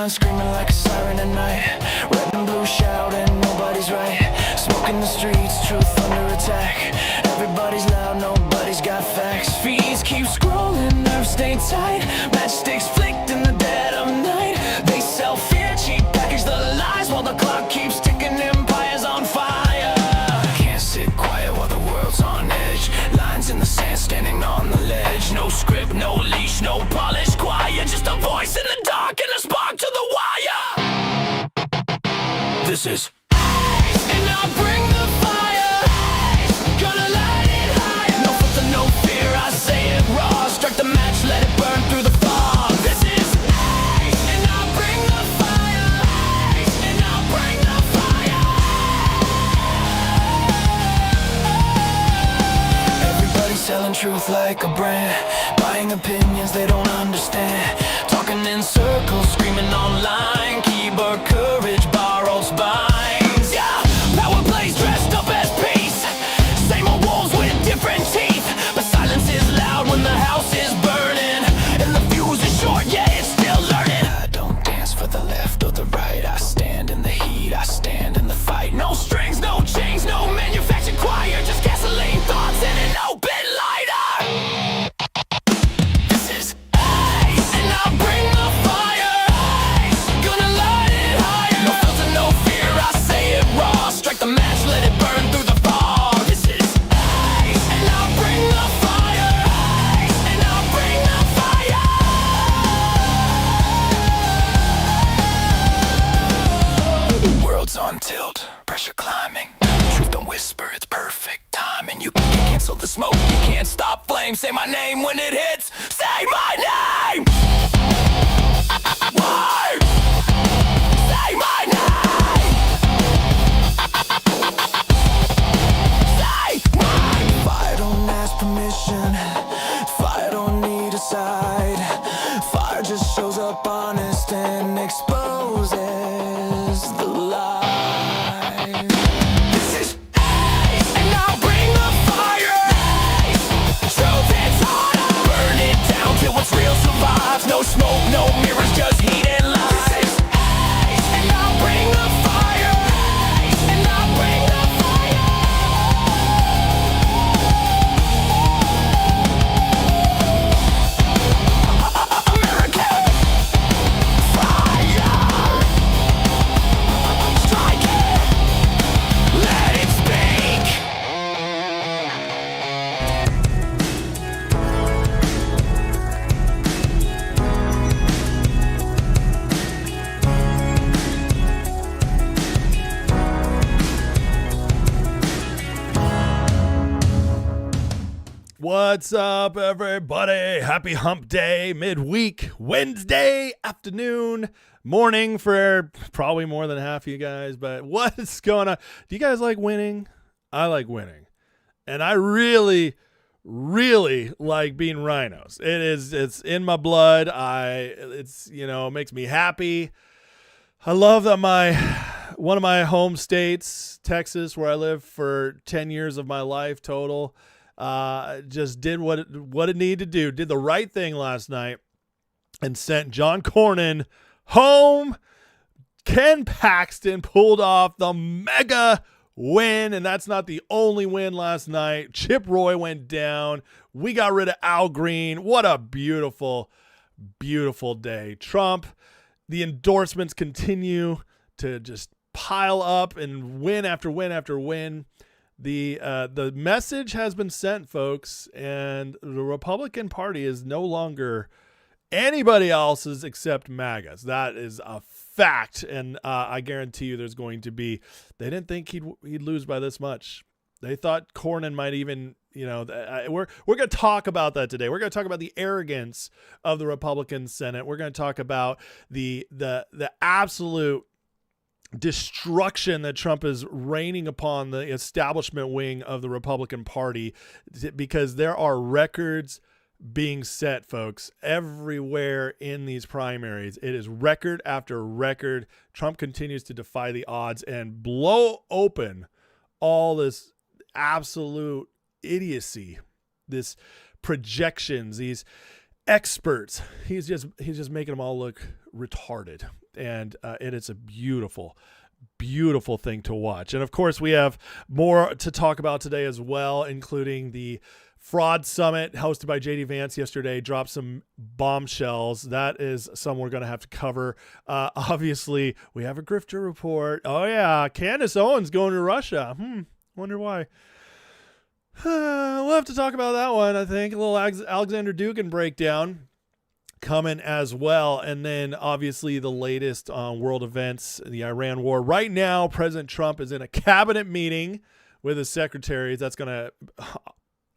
gun screaming like a siren at night. Red and blue shouting, nobody's right. Smoke in the streets, truth under attack. Everybody's loud, nobody's got facts. Feeds keep scrolling, nerves stay tight. Matchsticks flicked in the dead of night. They sell fear, cheap package the lies, while the clock keeps ticking, empires on fire. Can't sit quiet while the world's on edge. Lines in the sand, standing on the ledge. No script, no leash, no polish, quiet. Just a voice in the dark and a spark to the wire. This is Ace, and I'll bring the fire. Ace, gonna light it higher. No filter, no fear, I say it raw. Strike the match, let it burn through the fog. This is Ace, and I'll bring the fire. Ace, and I'll bring the fire. Everybody's selling truth like a brand, buying opinions they don't understand. Talking in circles, screaming online. Keyboard courage, borrowed spines. Yeah, power plays dressed up as peace. Same old wolves with different teeth. But silence is loud when the house is burning, and the fuse is short, yeah, it's still learning. I don't dance for the left or the right. I stand in the heat, I stand in the fight. No strings, no chains, no manufactured choir. Just gasoline thoughts and an open lighter. This is Ace, and I'll bring the fire. Ace, gonna light it higher. No filter, no fear, I say it raw. Strike the match, let it burn through the fog. This is Ace, and I'll bring the fire. Ace, and I'll bring the fire. The world's on tilt, pressure climbing. Truth don't whisper, it's perfect timing. You can't cancel the smoke, you can't stop flame. Say my name when it hits, say my name. Why? Say my name. Say my. Fire don't ask permission. Fire don't need a side. Fire just shows up honest and exposes the lies. This is Ace, and I'll bring the fire. Ace, truth hits harder. Burn it down till what's real survives. No smoke, no mirrors, just heat and light. This is Ace, and I'll bring the fire. Ace, and I'll bring the fire. American fire. Strike it. Let it speak. What's up, everybody? Happy hump day, midweek, Wednesday afternoon, morning for probably more than half of you guys, but what's going on? Do you guys like winning? I like winning. And I really like being rhinos. It's in my blood. It makes me happy. I love that one of my home states, Texas, where I lived for 10 years of my life total, just did what it needed to do, did the right thing last night and sent John Cornyn home. Ken Paxton pulled off the mega win, and that's not the only win last night. Chip Roy went down. We got rid of Al Green. What a beautiful, beautiful day. Trump, the endorsements continue to just pile up and win after win after win. The message has been sent, folks, and the Republican Party is no longer anybody else's except MAGA's. That is a fact, and I guarantee you there's going to be. They didn't think he'd lose by this much. They thought Cornyn might even, we're going to talk about that today. We're going to talk about the arrogance of the Republican Senate. We're going to talk about the absolute destruction that Trump is raining upon the establishment wing of the Republican Party, because there are records being set, folks, everywhere in these primaries. It is record after record. Trump continues to defy the odds and blow open all this absolute idiocy, this projections, these experts. He's just making them all look retarded. and it is a beautiful thing to watch. And of course, we have more to talk about today as well, including the fraud summit hosted by JD Vance yesterday. Dropped some bombshells. That is something we're going to have to cover. Obviously, we have a grifter report. Oh yeah, Candace Owens going to Russia. Wonder why. We'll have to talk about that one, I think. A little Alexander Dugin breakdown coming as well. And then obviously the latest on world events, the Iran war. Right now, President Trump is in a cabinet meeting with his secretaries.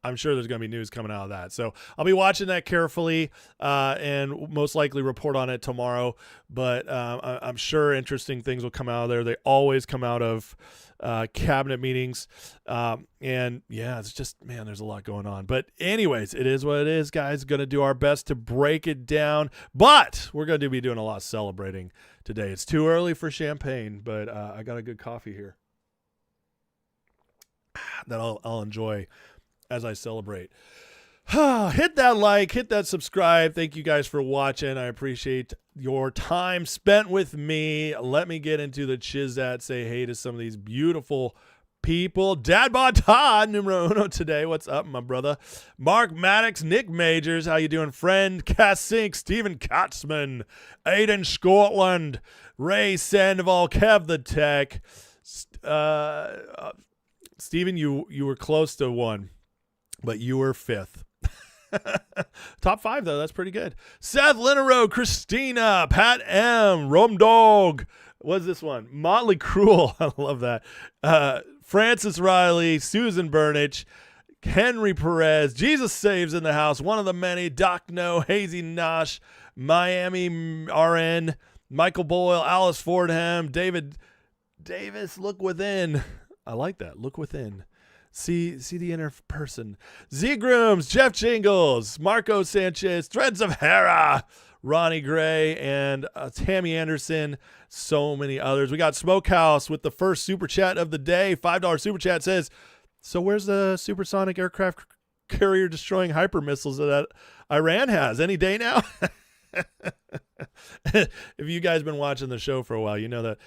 I'm sure there's going to be news coming out of that. So I'll be watching that carefully and most likely report on it tomorrow. But I'm sure interesting things will come out of there. They always come out of cabinet meetings. And yeah, it's just, man, there's a lot going on. But anyways, it is what it is, guys. Going to do our best to break it down. But we're going to be doing a lot of celebrating today. It's too early for champagne, but I got a good coffee here that I'll enjoy as I celebrate. Hit that like, hit that subscribe. Thank you guys for watching. I appreciate your time spent with me. Let me get into the chizat, say hey to some of these beautiful people. Dad Bod Todd, numero uno today. What's up, my brother? Mark Maddox, Nick Majors. How you doing, friend? Cass Sink, Stephen Katzman, Aiden Scotland, Ray Sandoval, Kev the Tech. Stephen, you were close to one, but you were fifth. Top 5 though, that's pretty good. Seth Linnero, Christina, Pat M, Rum Dog. What's this one? Motley Cruel. I love that. Francis Riley, Susan Burnich, Henry Perez, Jesus Saves in the House, one of the many, Doc No, Hazy Nosh, Miami RN, Michael Boyle, Alice Fordham, David Davis, Look Within. I like that. Look within. See the inner person. Z Grooms, Jeff Jingles, Marco Sanchez, Threads of Hera, Ronnie Gray, and Tammy Anderson. So many others. We got Smokehouse with the first super chat of the day. $5 super chat says, so where's the supersonic aircraft carrier destroying hyper missiles that Iran has? Any day now? If you guys been watching the show for a while, you know that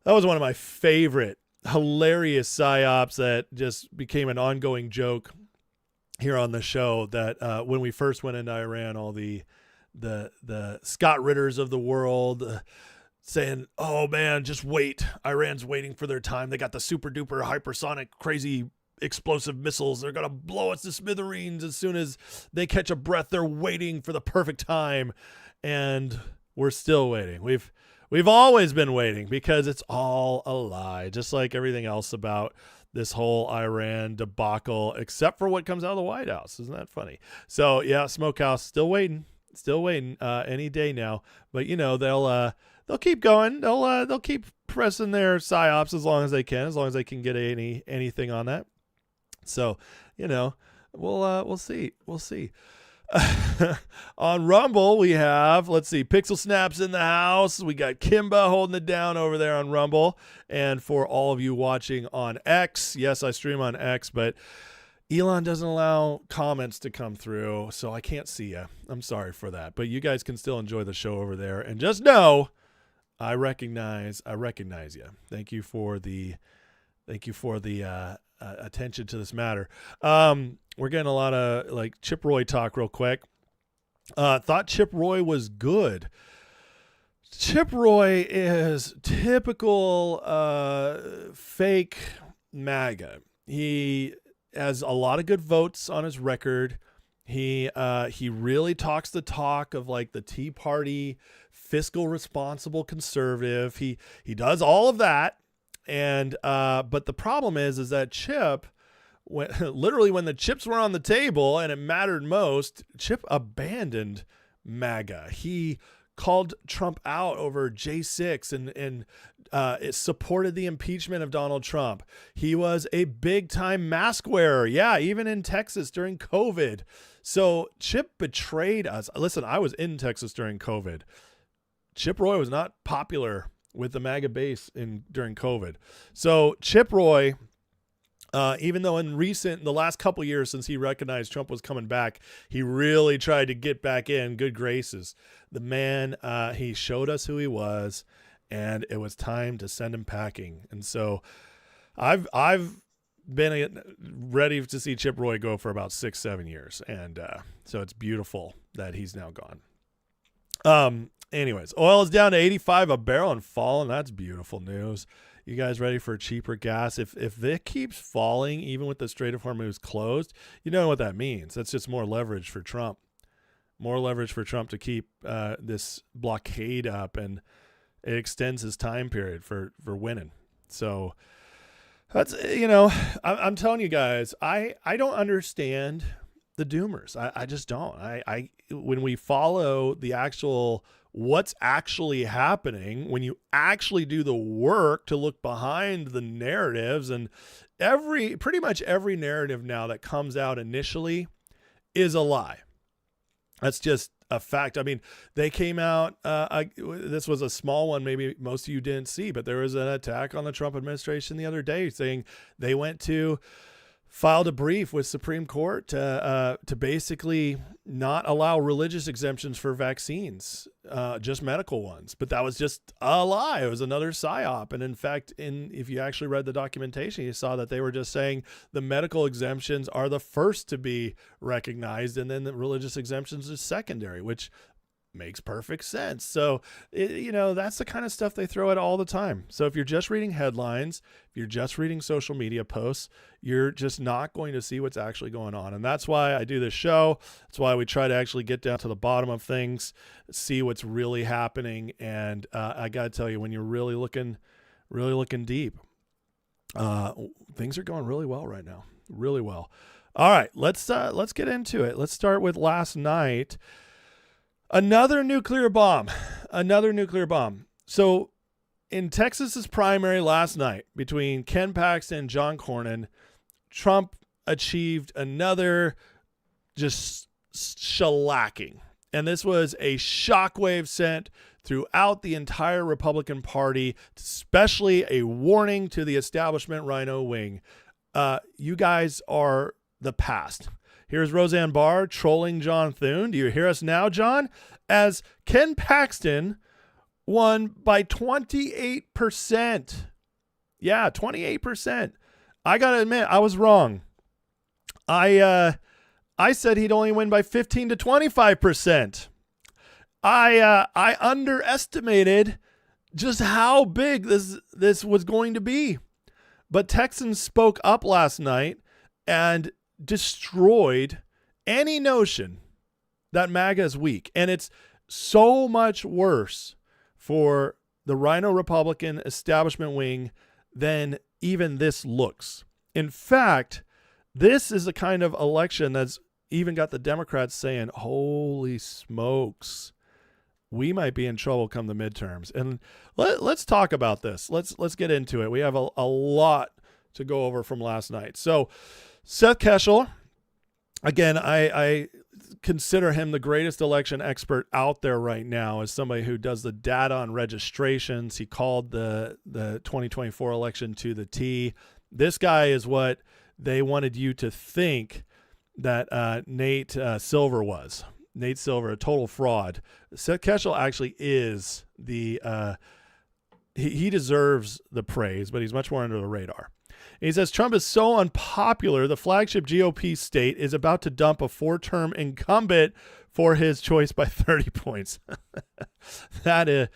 was one of my favorite hilarious psyops that just became an ongoing joke here on the show. That when we first went into Iran, all the Scott Ritters of the world saying, "Oh man, just wait! Iran's waiting for their time. They got the super duper hypersonic crazy explosive missiles. They're gonna blow us to smithereens as soon as they catch a breath. They're waiting for the perfect time," and we're still waiting. We've always been waiting because it's all a lie, just like everything else about this whole Iran debacle, except for what comes out of the White House. Isn't that funny? So yeah, Smokehouse still waiting, any day now. But you know they'll keep going. They'll keep pressing their psyops as long as they can get anything on that. So you know we'll see. On Rumble, we have, Pixel Snaps in the house. We got Kimba holding it down over there on Rumble. And for all of you watching on X, yes, I stream on X, but Elon doesn't allow comments to come through, so I can't see you. I'm sorry for that. But you guys can still enjoy the show over there. And just know, I recognize you. Thank you for the attention to this matter. We're getting a lot of Chip Roy talk real quick. Thought Chip Roy was good. Chip Roy is typical fake MAGA. He has a lot of good votes on his record. He really talks the talk of the Tea Party, fiscal responsible conservative. He does all of that. And but the problem is that Chip, when the chips were on the table and it mattered most, Chip abandoned MAGA. He called Trump out over J6 and it supported the impeachment of Donald Trump. He was a big time mask wearer. Yeah, even in Texas during COVID. So Chip betrayed us. Listen, I was in Texas during COVID. Chip Roy was not popular with the MAGA base during COVID. So Chip Roy Even though the last couple years since he recognized Trump was coming back, he really tried to get back in good graces. The man, he showed us who he was, and it was time to send him packing. And so I've been ready to see Chip Roy go for about 6-7 years. And so it's beautiful that he's now gone. Anyways, oil is down to 85 a barrel and falling. That's beautiful news. You guys ready for cheaper gas? If it keeps falling, even with the Strait of Hormuz closed, you know what that means. That's just more leverage for Trump. More leverage for Trump to keep this blockade up, and it extends his time period for winning. So that's, I'm telling you guys, I don't understand the doomers. I just don't. When we follow the actual what's actually happening, when you actually do the work to look behind the narratives, and pretty much every narrative now that comes out initially is a lie. That's just a fact. I mean, they came out, this was a small one, maybe most of you didn't see, but there was an attack on the Trump administration the other day saying they filed a brief with Supreme Court to basically not allow religious exemptions for vaccines, just medical ones. But that was just a lie. It was another psyop. And in fact, if you actually read the documentation, you saw that they were just saying the medical exemptions are the first to be recognized, and then the religious exemptions is secondary, which makes perfect sense. So, that's the kind of stuff they throw at all the time. So if you're just reading headlines, if you're just reading social media posts, you're just not going to see what's actually going on. And that's why I do this show. That's why we try to actually get down to the bottom of things, see what's really happening. And I got to tell you, when you're really looking deep, things are going really well right now. Really well. All right, let's get into it. Let's start with last night. Another nuclear bomb. So in Texas's primary last night between Ken Paxton and John Cornyn, Trump achieved another just shellacking. And this was a shockwave sent throughout the entire Republican Party, especially a warning to the establishment Rhino wing. You guys are the past. Here's Roseanne Barr trolling John Thune. Do you hear us now, John? As Ken Paxton won by 28%. Yeah, 28%. I got to admit, I was wrong. I said he'd only win by 15 to 25%. I underestimated just how big this was going to be. But Texans spoke up last night and destroyed any notion that MAGA is weak. And it's so much worse for the Rhino Republican establishment wing than even this looks. In fact, this is the kind of election that's even got the Democrats saying, holy smokes, we might be in trouble come the midterms. And let's talk about this. Let's get into it. We have a lot to go over from last night. So Seth Keshel, again, I consider him the greatest election expert out there right now, as somebody who does the data on registrations. He called the 2024 election to the T. This guy is what they wanted you to think that Nate Silver was. Nate Silver, a total fraud. Seth Keshel actually is he deserves the praise, but he's much more under the radar. He says Trump is so unpopular, the flagship GOP state is about to dump a 4-term incumbent for his choice by 30 points. That is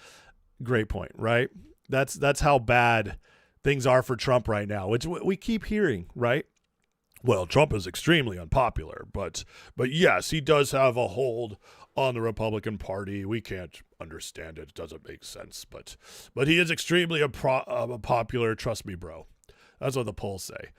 a great point, right? That's how bad things are for Trump right now, which we keep hearing, right? Well, Trump is extremely unpopular, but yes, he does have a hold on the Republican Party. We can't understand it. It doesn't make sense, but he is extremely popular. Trust me, bro. That's what the polls say.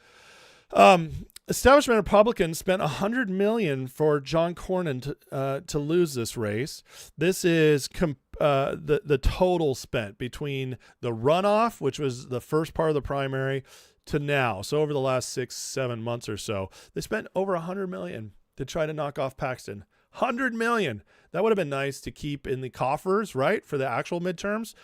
Establishment Republicans spent $100 million for John Cornyn to lose this race. This is the total spent between the runoff, which was the first part of the primary, to now. So over the last 6-7 months or so, they spent over $100 million to try to knock off Paxton. $100 million. That would have been nice to keep in the coffers, right, for the actual midterms.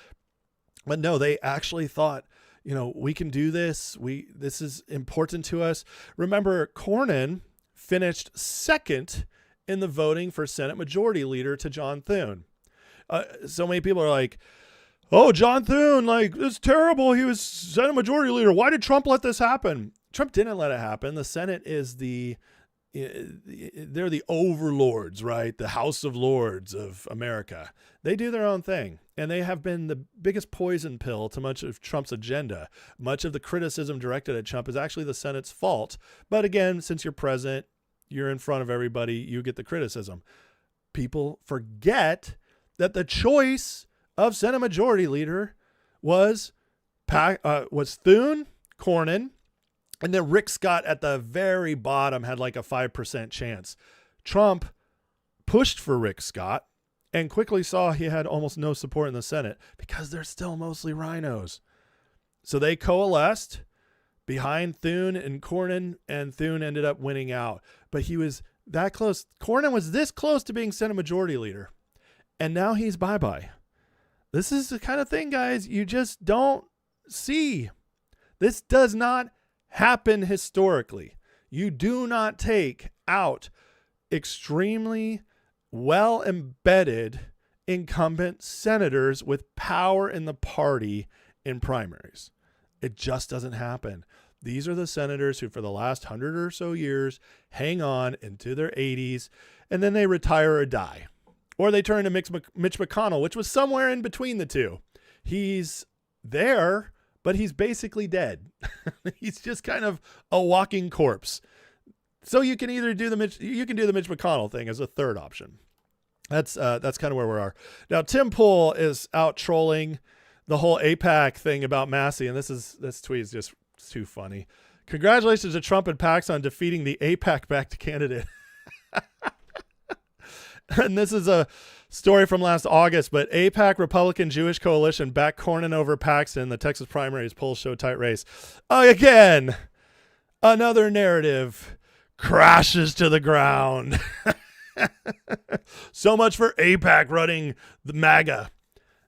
But no, they actually thought, we can do this. This is important to us. Remember, Cornyn finished second in the voting for Senate Majority Leader to John Thune. So many people are like, oh, John Thune, like, it's terrible. He was Senate Majority Leader. Why did Trump let this happen? Trump didn't let it happen. The Senate is they're the overlords, right? The House of Lords of America. They do their own thing, and they have been the biggest poison pill to much of Trump's agenda. Much of the criticism directed at Trump is actually the Senate's fault. But again, since you're president, you're in front of everybody, you get the criticism. People forget that the choice of Senate Majority Leader was Thune, Cornyn, and then Rick Scott at the very bottom had like a 5% chance. Trump pushed for Rick Scott and quickly saw he had almost no support in the Senate because they're still mostly rhinos. So they coalesced behind Thune and Cornyn, and Thune ended up winning out. But he was that close. Cornyn was this close to being Senate Majority Leader, and now he's bye-bye. This is the kind of thing, guys, you just don't see. This does not happen historically. You do not take out extremely well embedded incumbent senators with power in the party in primaries. It just doesn't happen. These are the senators who for the last 100 or so years hang on into their 80s, and then they retire or die. Or they turn to Mitch McConnell, which was somewhere in between the two. He's there, but he's basically dead. He's just kind of a walking corpse. So you can either do the Mitch McConnell thing as a third option. That's kind of where we are now. Tim Pool is out trolling the whole AIPAC thing about Massey, and this tweet is just too funny. Congratulations to Trump and Paxton on defeating the AIPAC-backed candidate. And this is a story from last August, but AIPAC Republican Jewish Coalition backed Cornyn over Paxton. The Texas primaries polls show tight race. Again, another narrative crashes to the ground. So much for AIPAC running the MAGA.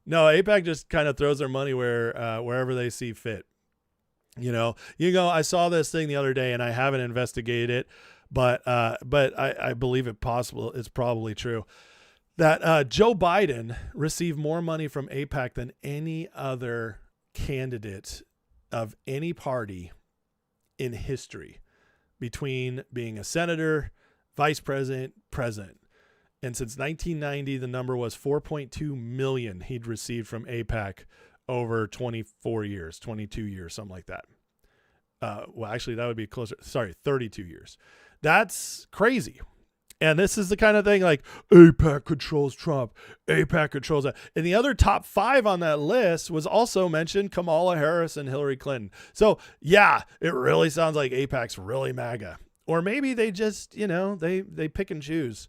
No, AIPAC just kind of throws their money wherever they see fit. I saw this thing the other day, and I haven't investigated it. But I believe it's probably true that Joe Biden received more money from AIPAC than any other candidate of any party in history between being a senator, vice president, president. And since 1990, the number was 4.2 million he'd received from AIPAC over 22 years, something like that. Well, actually, that would be closer. Sorry, 32 years. That's crazy. And this is the kind of thing like AIPAC controls Trump. AIPAC controls that. And the other top 5 on that list was also mentioned Kamala Harris and Hillary Clinton. So yeah, it really sounds like AIPAC's really MAGA. Or maybe they just, they pick and choose.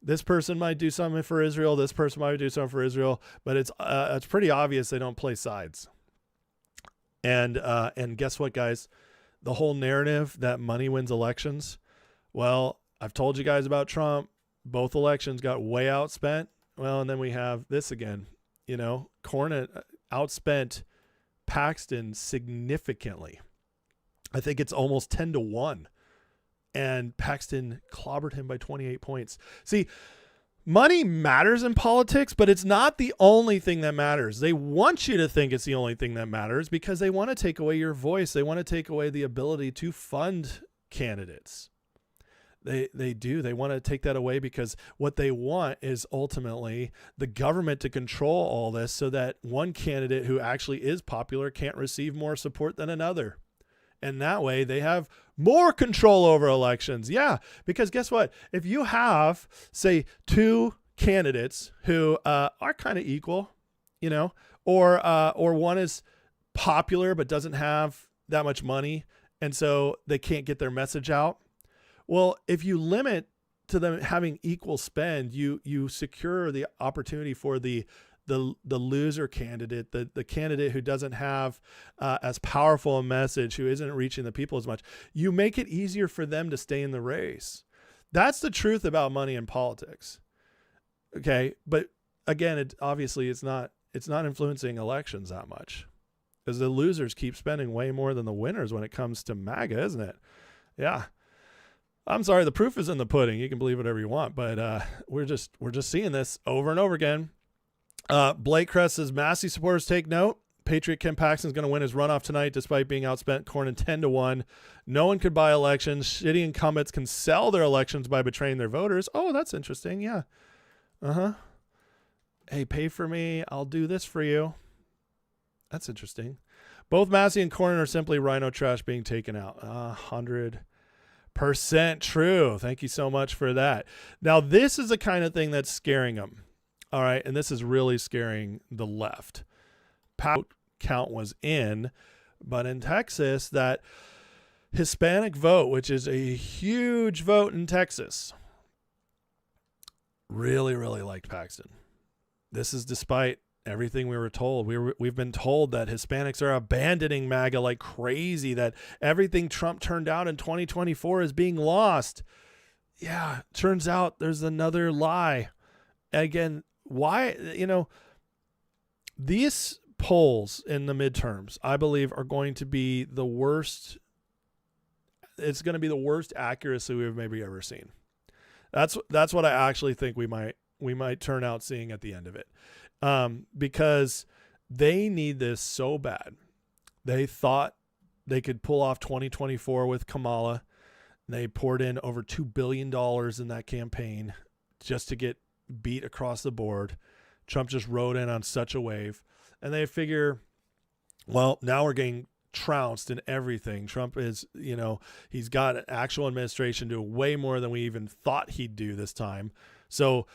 This person might do something for Israel. This person might do something for Israel. But it's pretty obvious they don't play sides. And guess what, guys? The whole narrative that money wins elections. Well, I've told you guys about Trump. Both elections got way outspent. Well, and then we have this again. Cornyn outspent Paxton significantly. I think it's almost 10-1. And Paxton clobbered him by 28 points. See, money matters in politics, but it's not the only thing that matters. They want you to think it's the only thing that matters because they want to take away your voice. They want to take away the ability to fund candidates. They do. They want to take that away because what they want is ultimately the government to control all this so that one candidate who actually is popular can't receive more support than another. And that way they have more control over elections. Yeah, because guess what? If you have, say, 2 candidates who are kind of equal, or one is popular but doesn't have that much money, and so they can't get their message out. Well, if you limit to them having equal spend, you secure the opportunity for the loser candidate, the candidate who doesn't have as powerful a message, who isn't reaching the people as much. You make it easier for them to stay in the race. That's the truth about money in politics. Okay, but again, obviously it's not influencing elections that much. because the losers keep spending way more than the winners when it comes to MAGA, isn't it? Yeah. I'm sorry, the proof is in the pudding. You can believe whatever you want, but we're just seeing this over and over again. Blake Crest says, Massey supporters take note. Patriot Ken Paxton is going to win his runoff tonight despite being outspent Cornyn 10-1. No one could buy elections. Shitty incumbents can sell their elections by betraying their voters. Oh, that's interesting. Yeah. Hey, pay for me. I'll do this for you. That's interesting. Both Massey and Cornyn are simply rhino trash being taken out. 100% true. Thank you so much for that. Now, this is the kind of thing that's scaring them. All right. And this is really scaring the left. Count was in, but in Texas, that Hispanic vote, which is a huge vote in Texas, really, really liked Paxton. This is despite everything we were told. We've been told that Hispanics are abandoning MAGA like crazy, that everything Trump turned out in 2024 is being lost. Yeah, turns out there's another lie. Again, why, these polls in the midterms, I believe, are going to be the worst. It's going to be the worst accuracy we've maybe ever seen. That's what I actually think we might turn out seeing at the end of it. Because they need this so bad. They thought they could pull off 2024 with Kamala. They poured in over $2 billion in that campaign just to get beat across the board. Trump just rode in on such a wave. And they figure, well, now we're getting trounced in everything. Trump is, he's got an actual administration doing way more than we even thought he'd do this time. So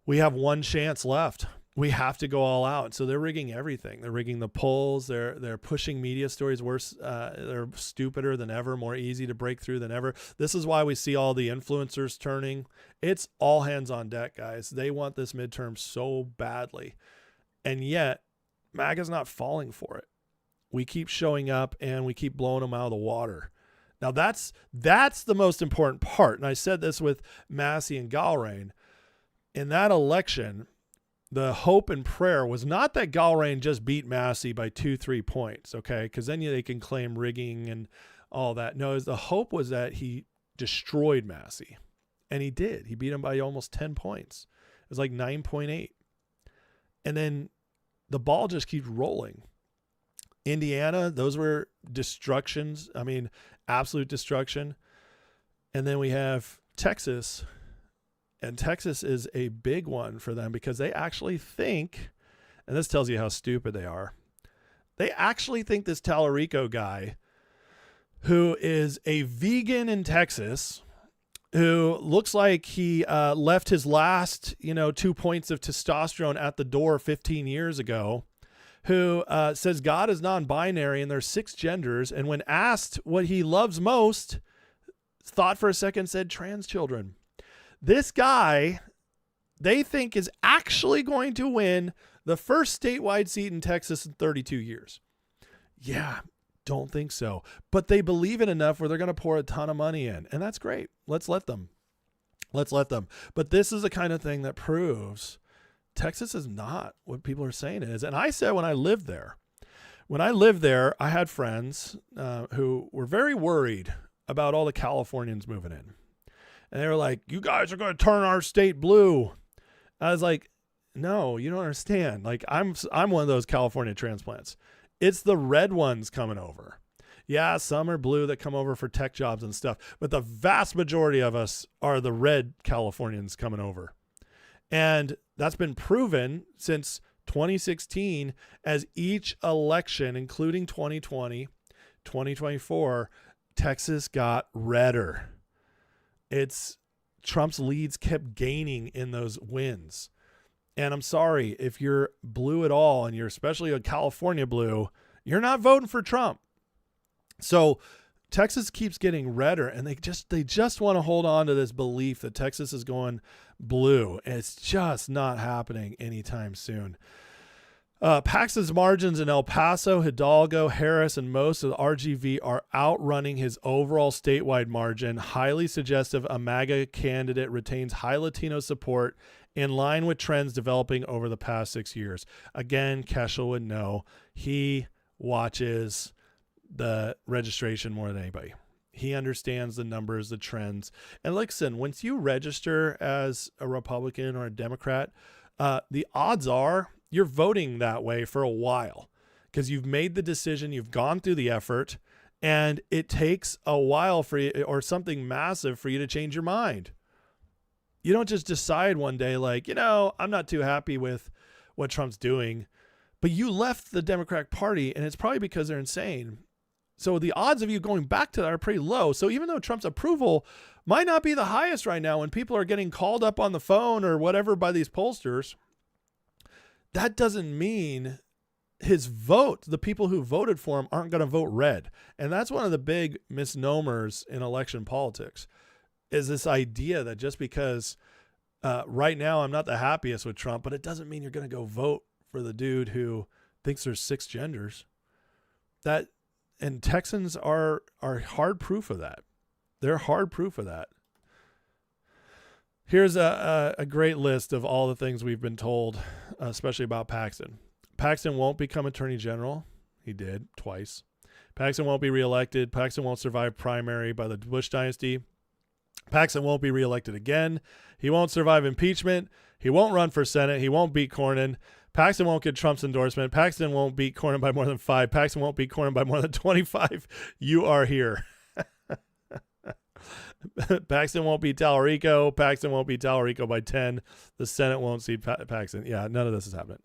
we have one chance left. We have to go all out. So they're rigging everything. They're rigging the polls. They're pushing media stories worse. They're stupider than ever, more easy to break through than ever. This is why we see all the influencers turning. It's all hands on deck, guys. They want this midterm so badly. And yet, MAGA's not falling for it. We keep showing up and we keep blowing them out of the water. Now that's the most important part. And I said this with Massey and Galrain. In that election, the hope and prayer was not that Galrain just beat Massey by 2-3 points, okay? Because then they can claim rigging and all that. No, the hope was that he destroyed Massey. And he did. He beat him by almost 10 points. It was like 9.8. And then the ball just keeps rolling. Indiana, those were destructions. I mean, absolute destruction. And then we have Texas. And Texas is a big one for them because they actually think, and this tells you how stupid they are, they actually think this Tallarico guy, who is a vegan in Texas, who looks like he left his last, 2 points of testosterone at the door 15 years ago, who says God is non-binary and there's 6 genders, and when asked what he loves most, thought for a second, said trans children. This guy, they think, is actually going to win the first statewide seat in Texas in 32 years. Yeah, don't think so. But they believe it enough where they're going to pour a ton of money in. And that's great. Let's let them. But this is the kind of thing that proves Texas is not what people are saying it is. And I said when I lived there, I had friends who were very worried about all the Californians moving in. And they were like, you guys are going to turn our state blue. I was like, no, you don't understand. Like, I'm one of those California transplants. It's the red ones coming over. Yeah, some are blue that come over for tech jobs and stuff. But the vast majority of us are the red Californians coming over. And that's been proven since 2016 as each election, including 2020, 2024, Texas got redder. It's Trump's leads kept gaining in those wins. And I'm sorry, if you're blue at all, and you're especially a California blue, you're not voting for Trump. So Texas keeps getting redder, and they just want to hold on to this belief that Texas is going blue. And it's just not happening anytime soon. Paxton's margins in El Paso, Hidalgo, Harris, and most of the RGV are outrunning his overall statewide margin, highly suggestive a MAGA candidate retains high Latino support in line with trends developing over the past 6 years. Again, Keschel would know. He watches the registration more than anybody. He understands the numbers, the trends. And listen, once you register as a Republican or a Democrat, the odds are you're voting that way for a while because you've made the decision, you've gone through the effort, and it takes a while for you or something massive for you to change your mind. You don't just decide one day like, I'm not too happy with what Trump's doing, but you left the Democratic Party and it's probably because they're insane. So the odds of you going back to that are pretty low. So even though Trump's approval might not be the highest right now when people are getting called up on the phone or whatever by these pollsters, that doesn't mean his vote, the people who voted for him aren't going to vote red. And that's one of the big misnomers in election politics is this idea that just because right now I'm not the happiest with Trump, but it doesn't mean you're going to go vote for the dude who thinks there's 6 genders. And Texans are hard proof of that. They're hard proof of that. Here's a great list of all the things we've been told, especially about Paxton. Paxton won't become Attorney General. He did twice. Paxton won't be reelected. Paxton won't survive primary by the Bush dynasty. Paxton won't be reelected again. He won't survive impeachment. He won't run for Senate. He won't beat Cornyn. Paxton won't get Trump's endorsement. Paxton won't beat Cornyn by more than 5. Paxton won't beat Cornyn by more than 25. You are here. Paxton won't beat Tallarico. Paxton won't beat Tallarico by 10. The Senate won't seat Paxton. Yeah, none of this is happening.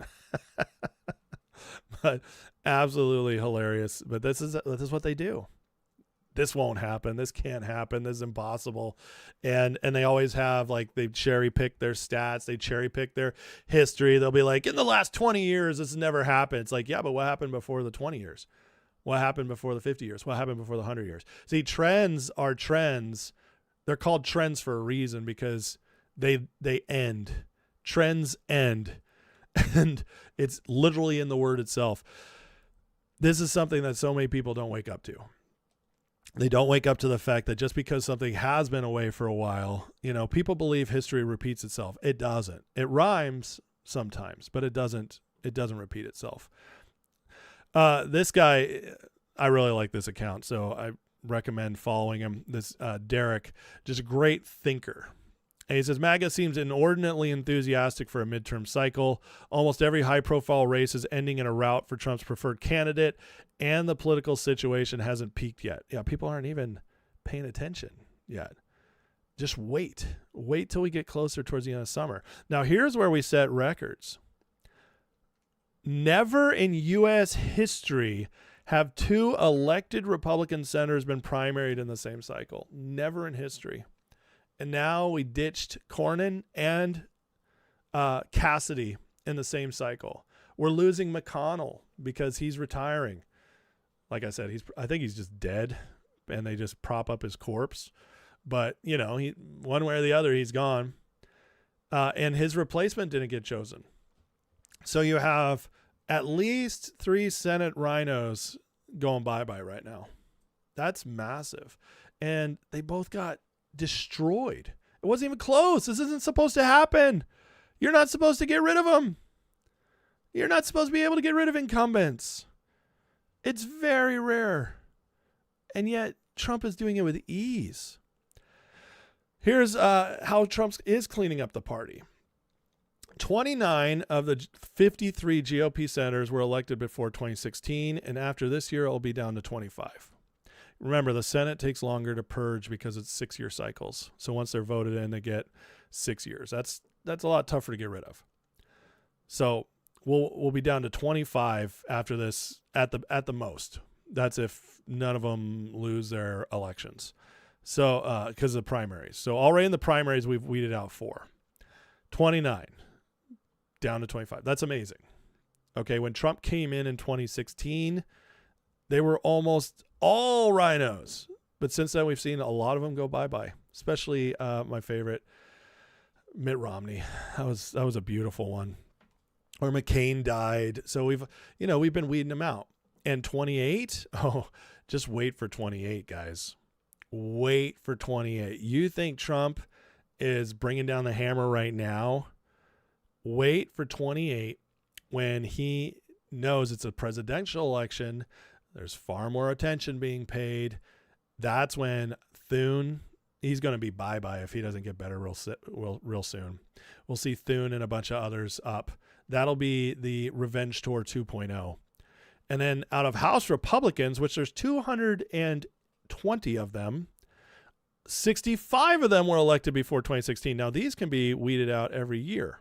But absolutely hilarious. But this is what they do. This won't happen. This can't happen. This is impossible. And they always have, like, they cherry pick their stats. They cherry pick their history. They'll be like, in the last 20 years, this has never happened. It's like, yeah, but what happened before the 20 years? What happened before the 50 years? What happened before the 100 years? See, trends are trends. They're called trends for a reason because they end. Trends end. And it's literally in the word itself. This is something that so many people don't wake up to. They don't wake up to the fact that just because something has been away for a while, people believe history repeats itself. It doesn't. It rhymes sometimes, but it doesn't repeat itself. This guy, I really like this account, so I recommend following him. This Derek, just a great thinker. And he says, MAGA seems inordinately enthusiastic for a midterm cycle. Almost every high-profile race is ending in a rout for Trump's preferred candidate, and the political situation hasn't peaked yet. Yeah, people aren't even paying attention yet. Just wait. Wait till we get closer towards the end of summer. Now, here's where we set records. Never in U.S. history have 2 elected Republican senators been primaried in the same cycle. Never in history. And now we ditched Cornyn and Cassidy in the same cycle. We're losing McConnell because he's retiring. Like I said, I think he's just dead, and they just prop up his corpse. But, one way or the other, he's gone. And his replacement didn't get chosen. So you have at least 3 Senate rhinos going bye-bye right now. That's massive. And they both got destroyed. It wasn't even close. This isn't supposed to happen. You're not supposed to get rid of them. You're not supposed to be able to get rid of incumbents. It's very rare. And yet Trump is doing it with ease. Here's how Trump is cleaning up the party. 29 of the 53 GOP senators were elected before 2016, and after this year, it'll be down to 25. Remember, the Senate takes longer to purge because it's 6-year cycles. So once they're voted in, they get 6 years. That's a lot tougher to get rid of. So we'll be down to 25 after this at the most. That's if none of them lose their elections. So because of the primaries. So already in the primaries, we've weeded out 4. 29 down to 25. That's amazing. Okay, when Trump came in 2016, they were almost all rhinos. But since then, we've seen a lot of them go bye-bye, especially my favorite, Mitt Romney. That was a beautiful one. Or McCain died. So we've been weeding them out. And 28, just wait for 28, guys. Wait for 28. You think Trump is bringing down the hammer right now? Wait for 28 when he knows it's a presidential election. There's far more attention being paid. That's when Thune, he's going to be bye-bye if he doesn't get better real soon. We'll see Thune and a bunch of others up. That'll be the Revenge Tour 2.0. And then out of House Republicans, which there's 220 of them, 65 of them were elected before 2016. Now, these can be weeded out every year.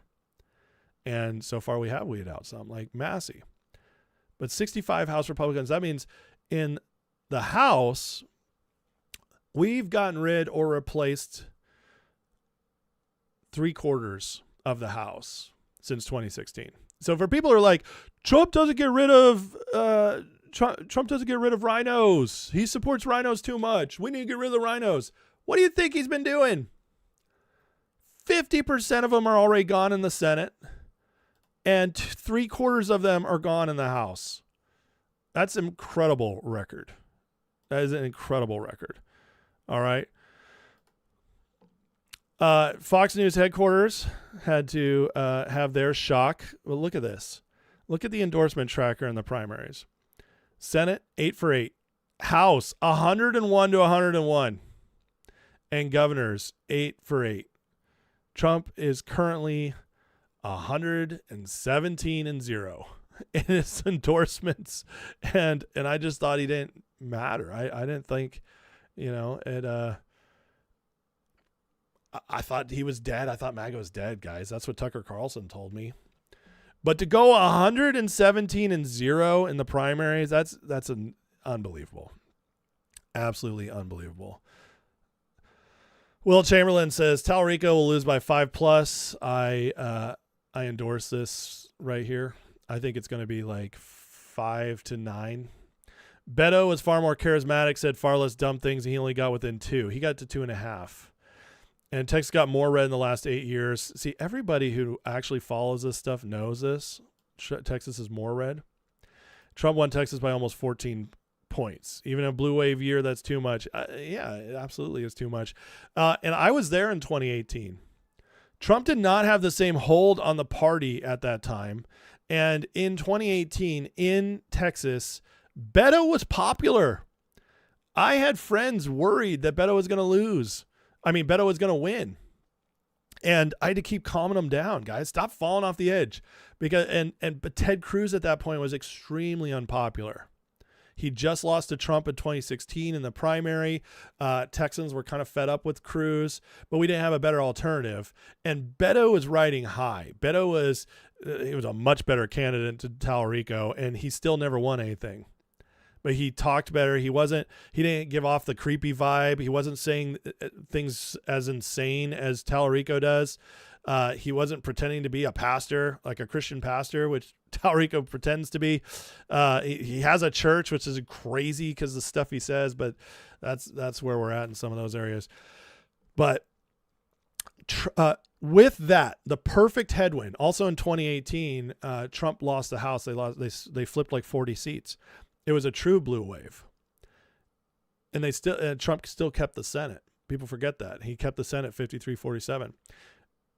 And so far we have weeded out some, like Massey. But 65 House Republicans, that means in the House, we've gotten rid or replaced 3/4 of the House since 2016. So for people who are like, Trump doesn't get rid of rhinos. He supports rhinos too much. We need to get rid of the rhinos. What do you think he's been doing? 50% of them are already gone in the Senate, and 3/4 of them are gone in the House. That's an incredible record. That is an incredible record. All right. Fox News headquarters had to have their shock. Well, look at this. Look at the endorsement tracker in the primaries. Senate, 8 for 8. House, 101 to 101. And governors, 8 for 8. Trump is currently 117-0 in his endorsements. And I just thought he didn't matter. I didn't think, I thought he was dead. I thought MAGA was dead, guys. That's what Tucker Carlson told me. But to go 117-0 in the primaries, that's unbelievable. Absolutely unbelievable. Will Chamberlain says Talarico will lose by 5+. I endorse this right here. I think it's going to be like 5-9. Beto was far more charismatic, said far less dumb things, and he only got within 2. He got to 2.5. And Texas got more red in the last 8 years. See, everybody who actually follows this stuff knows this. Texas is more red. Trump won Texas by almost 14 points. Even a blue wave year, that's too much. Yeah, it absolutely is too much. And I was there in 2018. Trump did not have the same hold on the party at that time. And in 2018, in Texas, Beto was popular. I had friends worried that Beto was going to lose. Beto was going to win. And I had to keep calming them down, guys. Stop falling off the edge. But Ted Cruz at that point was extremely unpopular. He just lost to Trump in 2016 in the primary. Texans were kind of fed up with Cruz, but we didn't have a better alternative. And Beto was riding high. Beto was a much better candidate to Talarico, and he still never won anything. But he talked better. He didn't give off the creepy vibe. He wasn't saying things as insane as Talarico does. He wasn't pretending to be a pastor, like a Christian pastor, which Talarico pretends to be. He has a church, which is crazy because the stuff he says, but that's where we're at in some of those areas. But with that, the perfect headwind. Also in 2018, Trump lost the House. They flipped like 40 seats. It was a true blue wave. And Trump still kept the Senate. People forget that. He kept the Senate 53-47.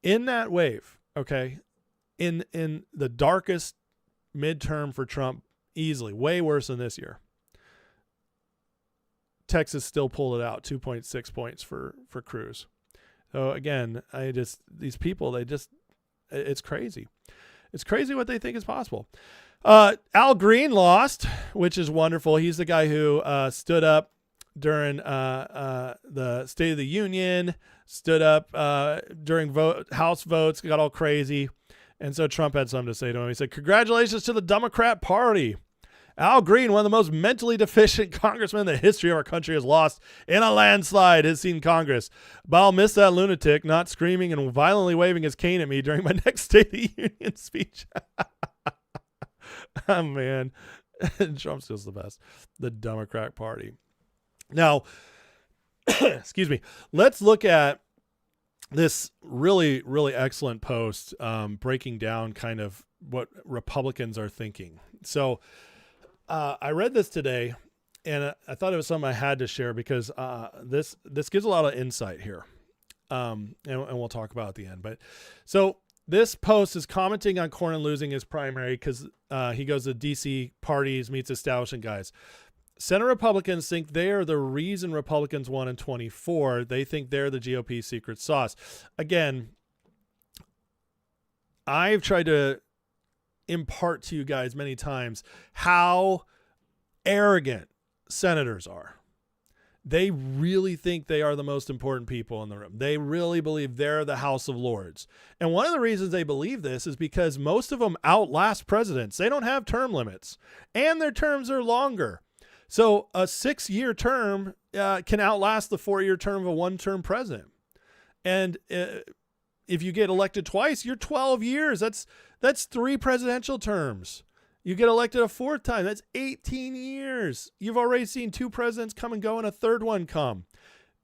In that wave, okay, in the darkest midterm for Trump, easily, way worse than this year, Texas still pulled it out, 2.6 points for Cruz. So again, these people, it's crazy. It's crazy what they think is possible. Al Green lost, which is wonderful. He's the guy who stood up during the State of the Union, stood up during House votes, got all crazy. And so Trump had something to say to him. He said, "Congratulations to the Democrat Party. Al Green, one of the most mentally deficient congressmen the history of our country has lost in a landslide, has seen Congress. But I'll miss that lunatic not screaming and violently waving his cane at me during my next State of the Union speech." Oh, man. Trump's just the best. The Democrat Party. Now, excuse me. Let's look at this really, really excellent post breaking down kind of what Republicans are thinking. So I read this today, and I thought it was something I had to share because this gives a lot of insight here, and we'll talk about it at the end. But so This post is commenting on Cornyn losing his primary because he goes to DC parties, meets establishment guys. Senate Republicans think they are the reason Republicans won in 24. They think they're the GOP secret sauce. Again, I've tried to impart to you guys many times how arrogant senators are. They really think they are the most important people in the room. They really believe they're the House of Lords. And one of the reasons they believe this is because most of them outlast presidents. They don't have term limits, and their terms are longer. So a 6-year term can outlast the 4-year term of a one-term president. And if you get elected twice, you're 12 years. That's 3 presidential terms. You get elected a 4th time. That's 18 years. You've already seen 2 presidents come and go and a 3rd one come.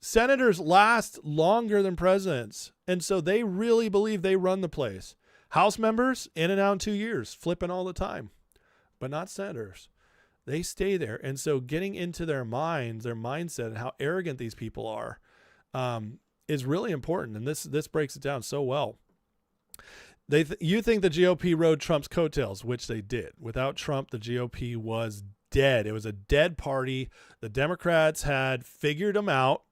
Senators last longer than presidents. And so they really believe they run the place. House members, in and out in 2 years, flipping all the time. But not senators. They stay there. And so getting into their minds, their mindset, and how arrogant these people are is really important. And this breaks it down so well. You think the GOP rode Trump's coattails, which they did. Without Trump, the GOP was dead. It was a dead party. The Democrats had figured them out.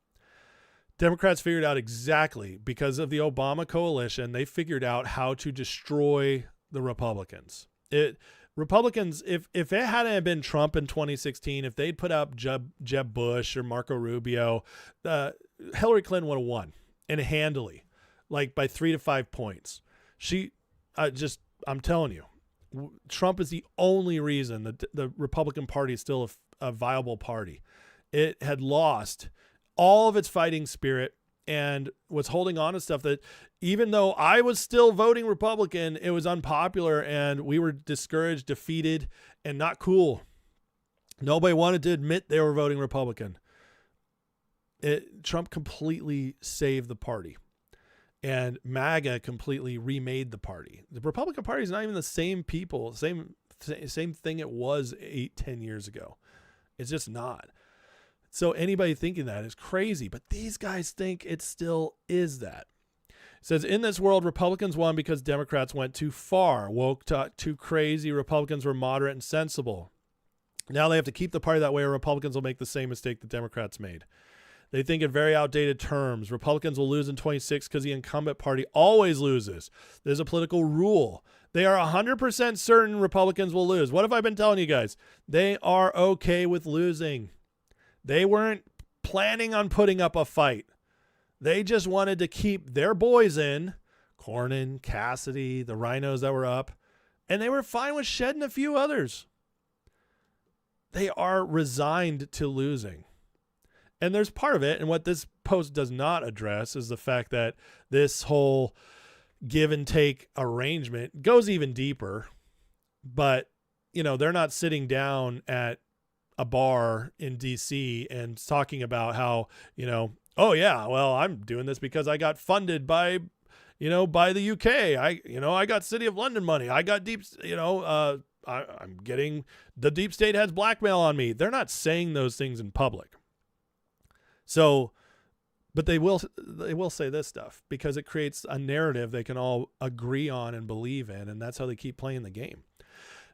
Democrats figured out exactly, because of the Obama coalition, they figured out how to destroy the Republicans. Republicans, if it hadn't been Trump in 2016, if they'd put up Jeb Bush or Marco Rubio, Hillary Clinton would have won, and handily, like by 3 to 5 points. I'm telling you, Trump is the only reason that the Republican Party is still a viable party. It had lost all of its fighting spirit and was holding on to stuff that, even though I was still voting Republican, it was unpopular and we were discouraged, defeated, and not cool. Nobody wanted to admit they were voting Republican. Trump completely saved the party. And MAGA completely remade the party. The Republican Party is not even the same people, same thing it was 8-10 years ago. It's just not. So anybody thinking that is crazy, but these guys think it still is that. It says, in this world, Republicans won because Democrats went too far, woke, too crazy. Republicans were moderate and sensible. Now they have to keep the party that way, or Republicans will make the same mistake the Democrats made. They think in very outdated terms. Republicans will lose in 26 because the incumbent party always loses. There's a political rule. They are 100% certain Republicans will lose. What have I been telling you guys? They are okay with losing. They weren't planning on putting up a fight. They just wanted to keep their boys in, Cornyn, Cassidy, the rhinos that were up, and they were fine with shedding a few others. They are resigned to losing. And there's part of it, and what this post does not address is the fact that this whole give and take arrangement goes even deeper. But, they're not sitting down at a bar in DC and talking about how, oh yeah, well, I'm doing this because I got funded by the UK. I got City of London money. I got I'm getting, the deep state has blackmail on me. They're not saying those things in public. So, but they will say this stuff because it creates a narrative they can all agree on and believe in, and that's how they keep playing the game.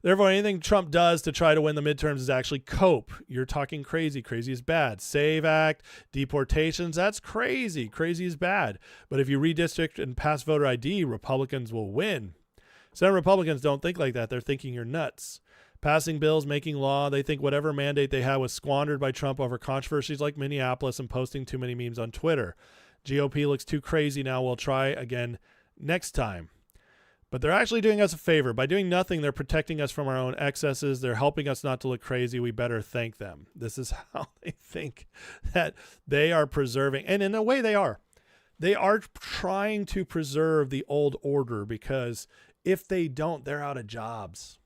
Therefore, anything Trump does to try to win the midterms is actually cope. You're talking crazy. Crazy is bad. SAVE Act, deportations, that's crazy. Crazy is bad. But if you redistrict and pass voter ID, Republicans will win. Some Republicans don't think like that. They're thinking you're nuts. Passing bills, making law, they think whatever mandate they had was squandered by Trump over controversies like Minneapolis and posting too many memes on Twitter. GOP looks too crazy now. We'll try again next time. But they're actually doing us a favor. By doing nothing, they're protecting us from our own excesses. They're helping us not to look crazy. We better thank them. This is how they think that they are preserving. And in a way they are. They are trying to preserve the old order, because if they don't, they're out of jobs.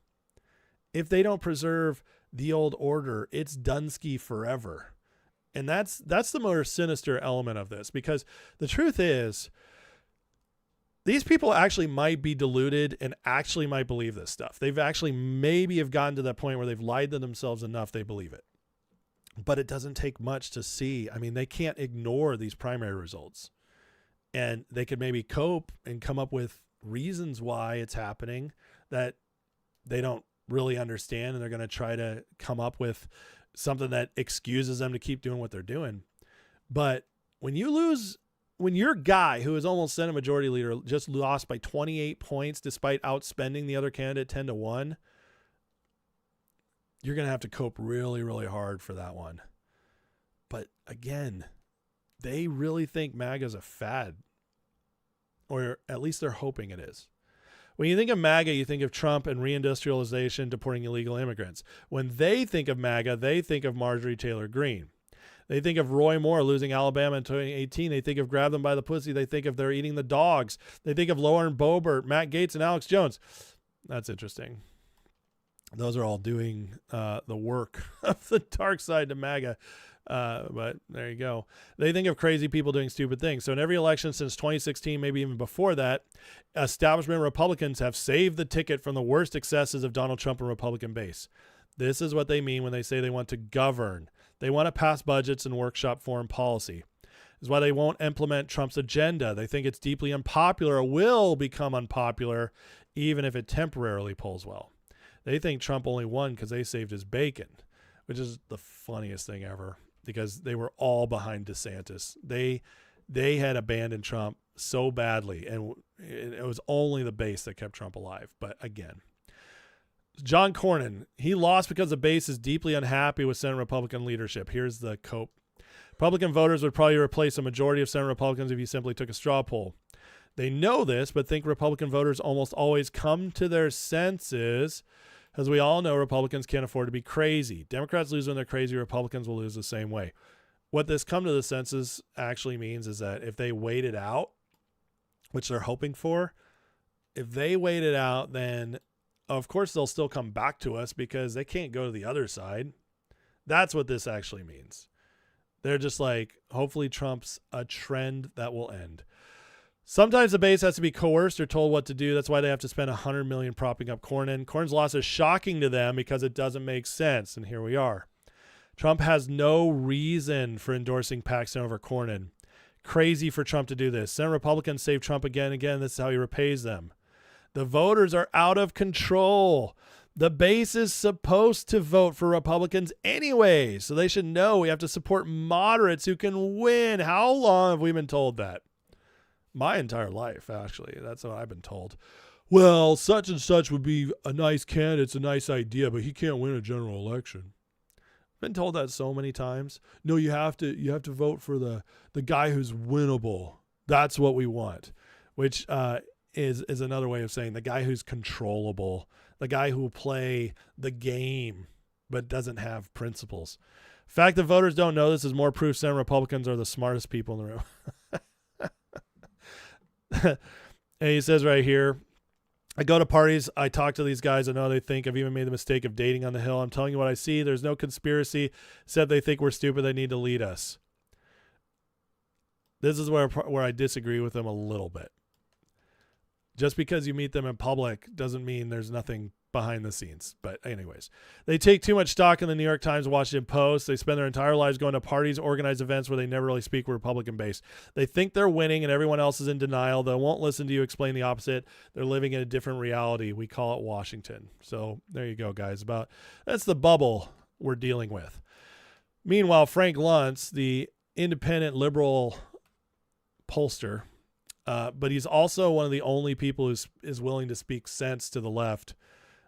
If they don't preserve the old order, it's Dunsky forever. And that's the more sinister element of this, because the truth is, these people actually might be deluded and actually might believe this stuff. They've actually maybe have gotten to that point where they've lied to themselves enough they believe it. But it doesn't take much to see. I mean, they can't ignore these primary results. And they could maybe cope and come up with reasons why it's happening that they don't really understand, and they're going to try to come up with something that excuses them to keep doing what they're doing. But when your guy who is almost Senate Majority Leader just lost by 28 points despite outspending the other candidate 10-1, you're going to have to cope really, really hard for that one. But again, they really think MAGA is a fad, or at least they're hoping it is. When you think of MAGA, you think of Trump and reindustrialization, deporting illegal immigrants. When they think of MAGA, they think of Marjorie Taylor Greene. They think of Roy Moore losing Alabama in 2018. They think of grab them by the pussy. They think of they're eating the dogs. They think of Lauren Boebert, Matt Gaetz, and Alex Jones. That's interesting. Those are all doing the work of the dark side to MAGA. But there you go. They think of crazy people doing stupid things. So in every election since 2016, maybe even before that, establishment Republicans have saved the ticket from the worst excesses of Donald Trump and Republican base. This is what they mean when they say they want to govern. They want to pass budgets and workshop foreign policy. This is why they won't implement Trump's agenda. They think it's deeply unpopular or will become unpopular, even if it temporarily polls well. They think Trump only won because they saved his bacon, which is the funniest thing ever, because they were all behind DeSantis. They had abandoned Trump so badly, and it was only the base that kept Trump alive. But again, John Cornyn, he lost because the base is deeply unhappy with Senate Republican leadership. Here's the cope. Republican voters would probably replace a majority of Senate Republicans if you simply took a straw poll. They know this, but think Republican voters almost always come to their senses. As we all know, Republicans can't afford to be crazy. Democrats lose when they're crazy. Republicans will lose the same way. What this come to the senses actually means is that if they wait it out, which they're hoping for, if they wait it out, then of course they'll still come back to us because they can't go to the other side. That's what this actually means. They're just like, hopefully Trump's a trend that will end. Sometimes the base has to be coerced or told what to do. That's why they have to spend $100 million propping up Cornyn. Cornyn's loss is shocking to them because it doesn't make sense. And here we are. Trump has no reason for endorsing Paxton over Cornyn. Crazy for Trump to do this. Senate Republicans save Trump again and again. This is how he repays them. The voters are out of control. The base is supposed to vote for Republicans anyway, so they should know we have to support moderates who can win. How long have we been told that? My entire life, actually. That's what I've been told. Well, such and such would be a nice candidate. It's a nice idea, but he can't win a general election. I've been told that so many times. No, you have to vote for the guy who's winnable. That's what we want, which is another way of saying the guy who's controllable, the guy who will play the game but doesn't have principles. The fact that voters don't know this is more proof Senate Republicans are the smartest people in the room. And he says right here, I go to parties, I talk to these guys, I know they think I've even made the mistake of dating on the Hill. I'm telling you what I see. There's no conspiracy. Except they think we're stupid. They need to lead us. This is where I disagree with them a little bit. Just because you meet them in public doesn't mean there's nothing behind the scenes. But anyways, they take too much stock in the New York Times, Washington Post. They spend their entire lives going to parties, organized events where they never really speak Republican base. They think they're winning and everyone else is in denial. They won't listen to you explain the opposite. They're living in a different reality. We call it Washington. So there you go, guys. That's the bubble we're dealing with. Meanwhile, Frank Luntz, the independent liberal pollster, but he's also one of the only people who is willing to speak sense to the left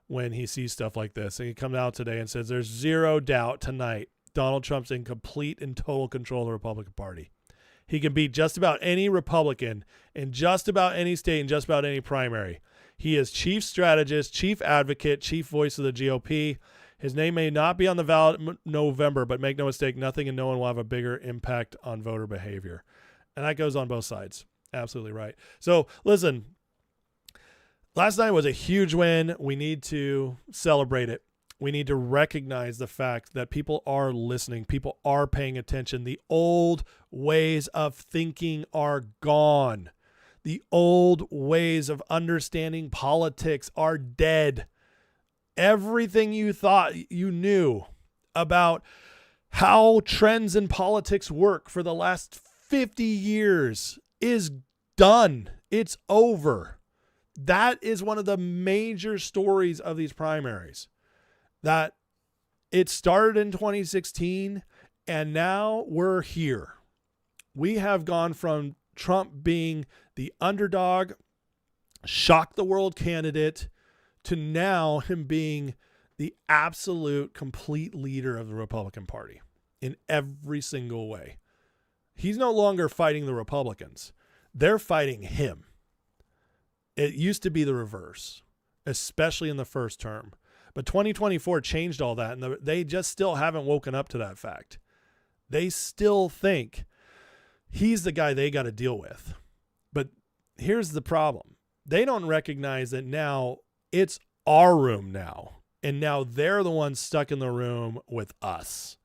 when he sees stuff like this. And he comes out today and says there's zero doubt tonight Donald Trump's in complete and total control of the Republican Party. He can beat just about any Republican in just about any state and just about any primary. He is chief strategist, chief advocate, chief voice of the GOP. His name may not be on the ballot in November, but make no mistake, nothing and no one will have a bigger impact on voter behavior. And that goes on both sides. Absolutely right. So listen, last night was a huge win. We need to celebrate it. We need to recognize the fact that people are listening. People are paying attention. The old ways of thinking are gone. The old ways of understanding politics are dead. Everything you thought you knew about how trends in politics work for the last 50 years is done. It's over. that is one of the major stories of these primaries, that it started in 2016 and now we're here. We have gone from Trump being the underdog, shock the world candidate, to now him being the absolute complete leader of the Republican Party in every single way. He's no longer fighting the Republicans. They're fighting him. It used to be the reverse, especially in the first term. But 2024 changed all that, and they just still haven't woken up to that fact. They still think he's the guy they got to deal with. But here's the problem. They don't recognize that now it's our room now. And now they're the ones stuck in the room with us.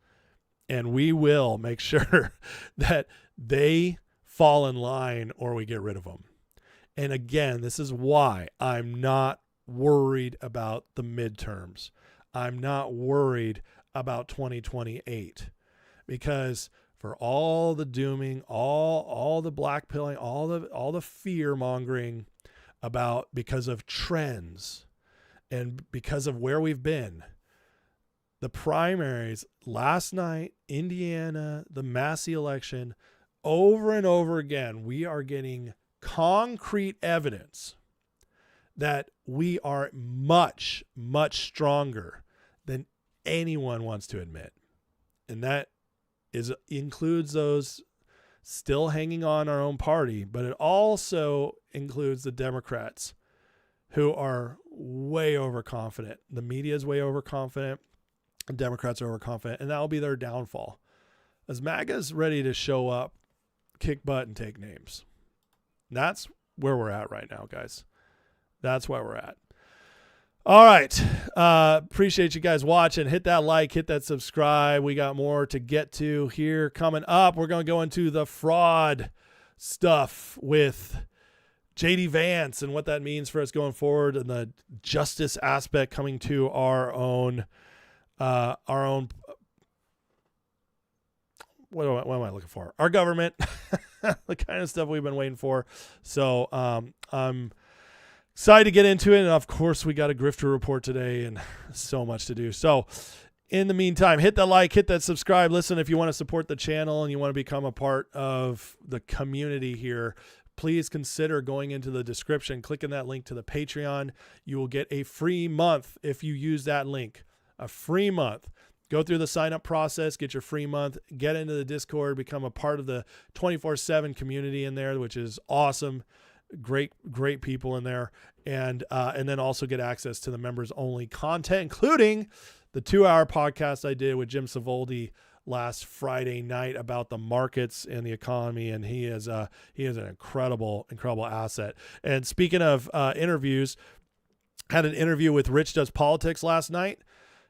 And we will make sure that they fall in line or we get rid of them. And again, this is why I'm not worried about the midterms. I'm not worried about 2028. Because for all the dooming, all the blackpilling, all the fear mongering about because of trends and because of where we've been, the primaries last night, Indiana, the Massey election, over and over again, we are getting concrete evidence that we are much, much stronger than anyone wants to admit. And that includes those still hanging on our own party, but it also includes the Democrats who are way overconfident. The media is way overconfident. The Democrats are overconfident, and that will be their downfall. As MAGA's ready to show up, kick butt, and take names. That's where we're at right now, guys. That's where we're at. All right. Appreciate you guys watching. Hit that like, hit that subscribe. We got more to get to here coming up. We're going to go into the fraud stuff with JD Vance and what that means for us going forward, and the justice aspect coming to our own what am I looking for? Our government, the kind of stuff we've been waiting for. So I'm excited to get into it. And of course, we got a grifter report today and so much to do. So in the meantime, hit that like, hit that subscribe. Listen, if you want to support the channel and you want to become a part of the community here, please consider going into the description, clicking that link to the Patreon. You will get a free month if you use that link. A free month. Go through the sign up process, get your free month, get into the Discord, become a part of the 24/7 community in there, which is awesome. Great people in there. And then also get access to the members only content, including the 2-hour podcast I did with Jim Savoldi last Friday night about the markets and the economy. And he is an incredible asset. And speaking of interviews, had an interview with Rich Does Politics last night.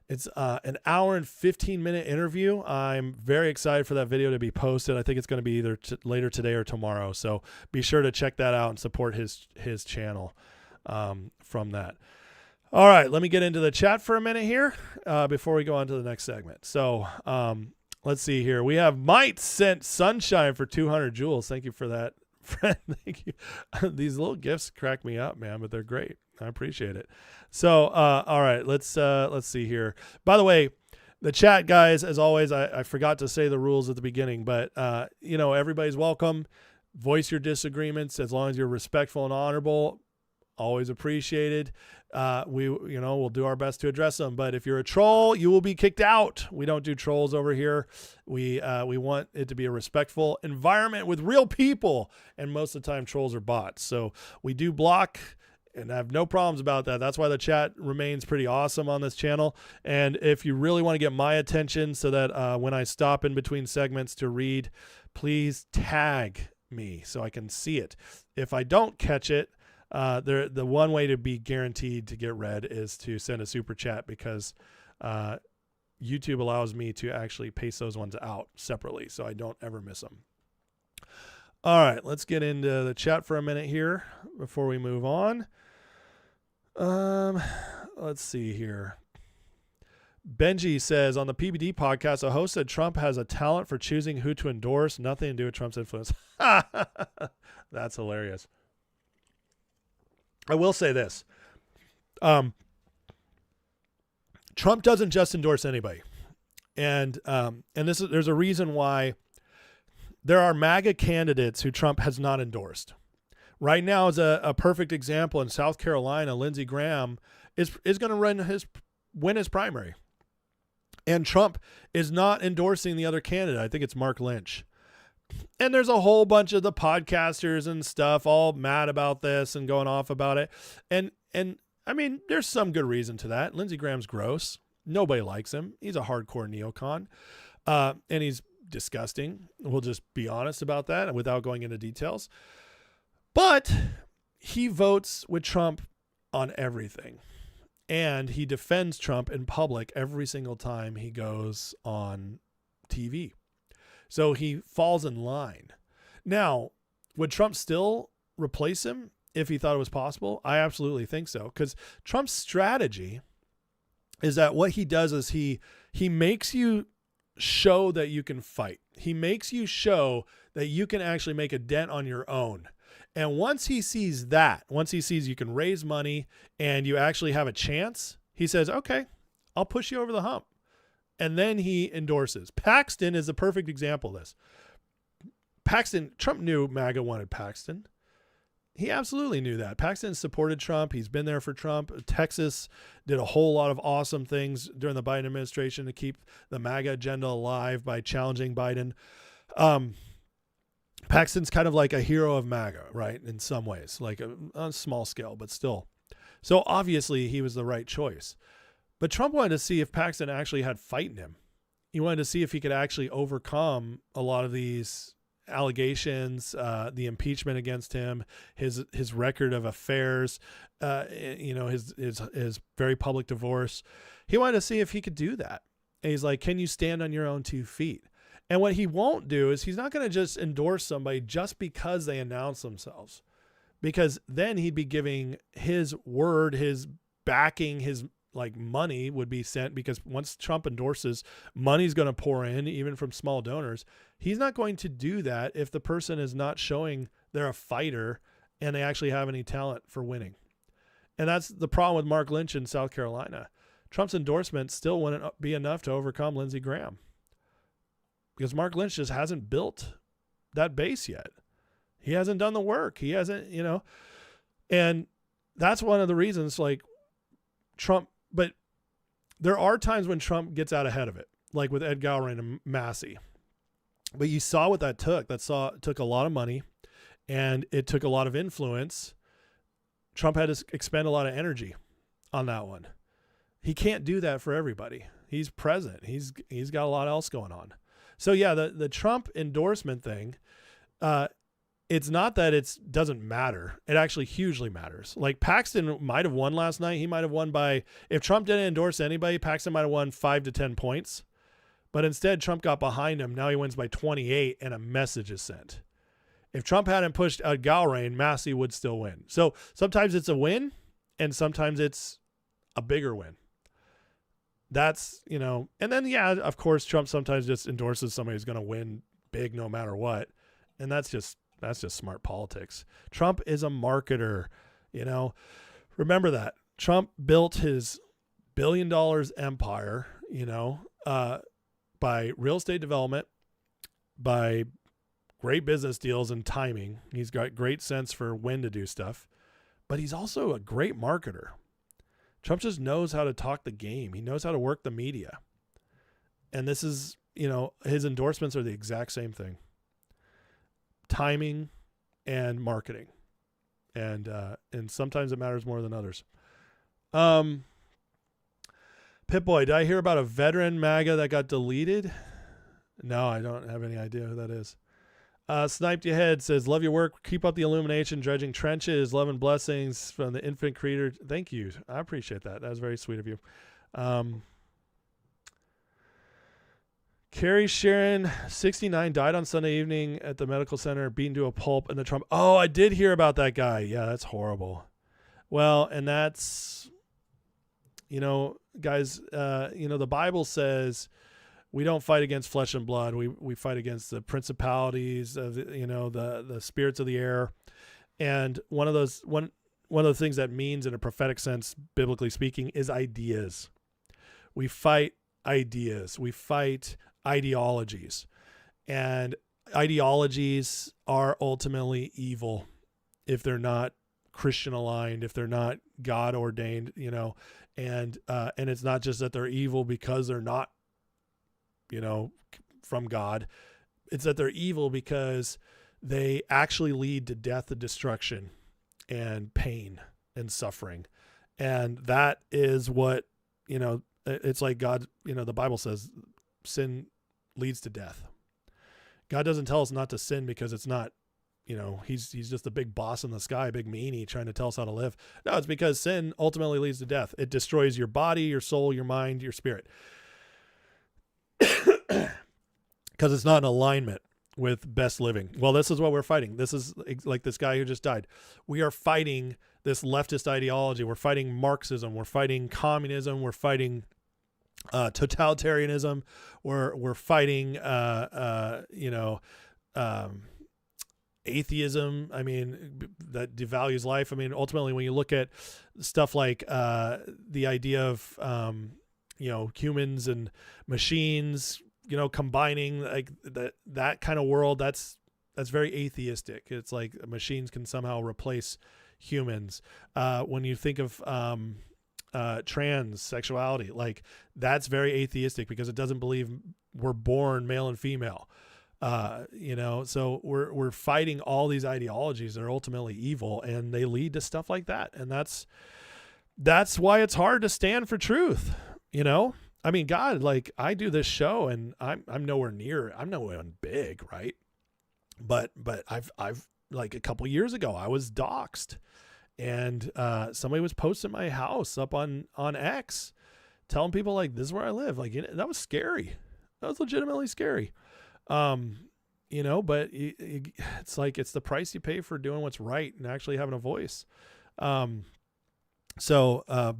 It's an hour and 15-minute interview. I'm very excited for that video to be posted. I think it's going to be either later today or tomorrow. So be sure to check that out and support his channel from that. All right, let me get into the chat for a minute here before we go on to the next segment. So let's see here. We have Might sent sunshine for 200 joules. Thank you for that, friend. Thank you. These little gifts crack me up, man, but they're great. I appreciate it. So, all right, let's see here. By the way, the chat, guys, as always, I forgot to say the rules at the beginning, but everybody's welcome. Voice your disagreements as long as you're respectful and honorable. Always appreciated. We'll do our best to address them. But if you're a troll, you will be kicked out. We don't do trolls over here. We want it to be a respectful environment with real people, and most of the time, trolls are bots. So we do block. And I have no problems about that. That's why the chat remains pretty awesome on this channel. And if you really want to get my attention so that when I stop in between segments to read, please tag me so I can see it. If I don't catch it, the one way to be guaranteed to get read is to send a super chat, because YouTube allows me to actually paste those ones out separately so I don't ever miss them. All right, let's get into the chat for a minute here before we move on. Let's see here. Benji says, on the PBD podcast, a host said Trump has a talent for choosing who to endorse. Nothing to do with Trump's influence. That's hilarious. I will say this. Trump doesn't just endorse anybody. And there's a reason why there are MAGA candidates who Trump has not endorsed. Right now is a perfect example in South Carolina. Lindsey Graham is going to win his primary. And Trump is not endorsing the other candidate. I think it's Mark Lynch. And there's a whole bunch of the podcasters and stuff all mad about this and going off about it. And I mean, there's some good reason to that. Lindsey Graham's gross. Nobody likes him. He's a hardcore neocon. And he's disgusting. We'll just be honest about that without going into details. But he votes with Trump on everything. And he defends Trump in public every single time he goes on TV. So he falls in line. Now, would Trump still replace him if he thought it was possible? I absolutely think so. Because Trump's strategy is that what he does is he makes you show that you can fight. He makes you show that you can actually make a dent on your own. And once he sees you can raise money and you actually have a chance, he says, okay, I'll push you over the hump. And then he endorses. Paxton is a perfect example of this. Trump knew MAGA wanted Paxton. He absolutely knew that. Paxton supported Trump. He's been there for Trump. Texas did a whole lot of awesome things during the Biden administration to keep the MAGA agenda alive by challenging Biden. Paxton's kind of like a hero of MAGA, right? In some ways, like on a small scale, but still. So obviously he was the right choice. But Trump wanted to see if Paxton actually had fight in him. He wanted to see if he could actually overcome a lot of these allegations, the impeachment against him, his record of affairs, his very public divorce. He wanted to see if he could do that. And he's like, can you stand on your own 2 feet? And what he won't do is he's not going to just endorse somebody just because they announce themselves, because then he'd be giving his word, his backing, his money would be sent, because once Trump endorses, money's going to pour in, even from small donors. He's not going to do that if the person is not showing they're a fighter and they actually have any talent for winning. And that's the problem with Mark Lynch in South Carolina. Trump's endorsement still wouldn't be enough to overcome Lindsey Graham, because Mark Lynch just hasn't built that base yet. He hasn't done the work. He hasn't, and that's one of the reasons, Trump. But there are times when Trump gets out ahead of it, like with Ed Gowron and Massey. But you saw what that took. It took a lot of money, and it took a lot of influence. Trump had to expend a lot of energy on that one. He can't do that for everybody. He's present. He's got a lot else going on. So yeah, the Trump endorsement thing, it's not that it doesn't matter. It actually hugely matters. Like Paxton might have won last night. He might have won if Trump didn't endorse anybody, Paxton might have won 5 to 10 points. But instead, Trump got behind him. Now he wins by 28 and a message is sent. If Trump hadn't pushed out Gowron, Massey would still win. So sometimes it's a win and sometimes it's a bigger win. That's, and then, yeah, of course, Trump sometimes just endorses somebody who's going to win big no matter what. And that's just smart politics. Trump is a marketer, remember that. Trump built his $1 billion empire, by real estate development, by great business deals and timing. He's got great sense for when to do stuff, but he's also a great marketer. Trump just knows how to talk the game. He knows how to work the media. And this is, his endorsements are the exact same thing. Timing and marketing. And sometimes it matters more than others. Pip-Boy, did I hear about a veteran MAGA that got deleted? No, I don't have any idea who that is. Sniped Your Head says, love your work. Keep up the illumination, dredging trenches. Love and blessings from the Infinite Creator. Thank you. I appreciate that. That was very sweet of you. Carrie Sharon, 69, died on Sunday evening at the medical center, beaten to a pulp in the Trump. Oh, I did hear about that guy. Yeah, that's horrible. Well, and that's, guys, the Bible says we don't fight against flesh and blood. We fight against the principalities of, the spirits of the air. And one one of the things that means in a prophetic sense, biblically speaking, is ideas. We fight ideas. We fight ideologies. And ideologies are ultimately evil if they're not Christian aligned, if they're not God ordained, and it's not just that they're evil because they're not, from God. It's that they're evil because they actually lead to death and destruction and pain and suffering. And that is what, it's like God, the Bible says sin leads to death. God doesn't tell us not to sin because it's not, he's just a big boss in the sky, a big meanie trying to tell us how to live. No, it's because sin ultimately leads to death. It destroys your body, your soul, your mind, your spirit. Because it's not in alignment with best living. Well, this is what we're fighting. This is like this guy who just died. We are fighting this leftist ideology. We're fighting Marxism. We're fighting communism. We're fighting totalitarianism. We're fighting atheism. I mean, that devalues life. I mean, ultimately, when you look at stuff like the idea of humans and machines, combining like that kind of world, that's very atheistic. It's like machines can somehow replace humans. When you think of trans sexuality, like that's very atheistic because it doesn't believe we're born male and female. So we're fighting all these ideologies that are ultimately evil, and they lead to stuff like that. And that's why it's hard to stand for truth. I mean, God, like I do this show and I'm nowhere big, right? But I've like a couple years ago, I was doxxed, and somebody was posting my house up on X, telling people like, this is where I live. Like, that was scary. That was legitimately scary. But it's like, it's the price you pay for doing what's right and actually having a voice. But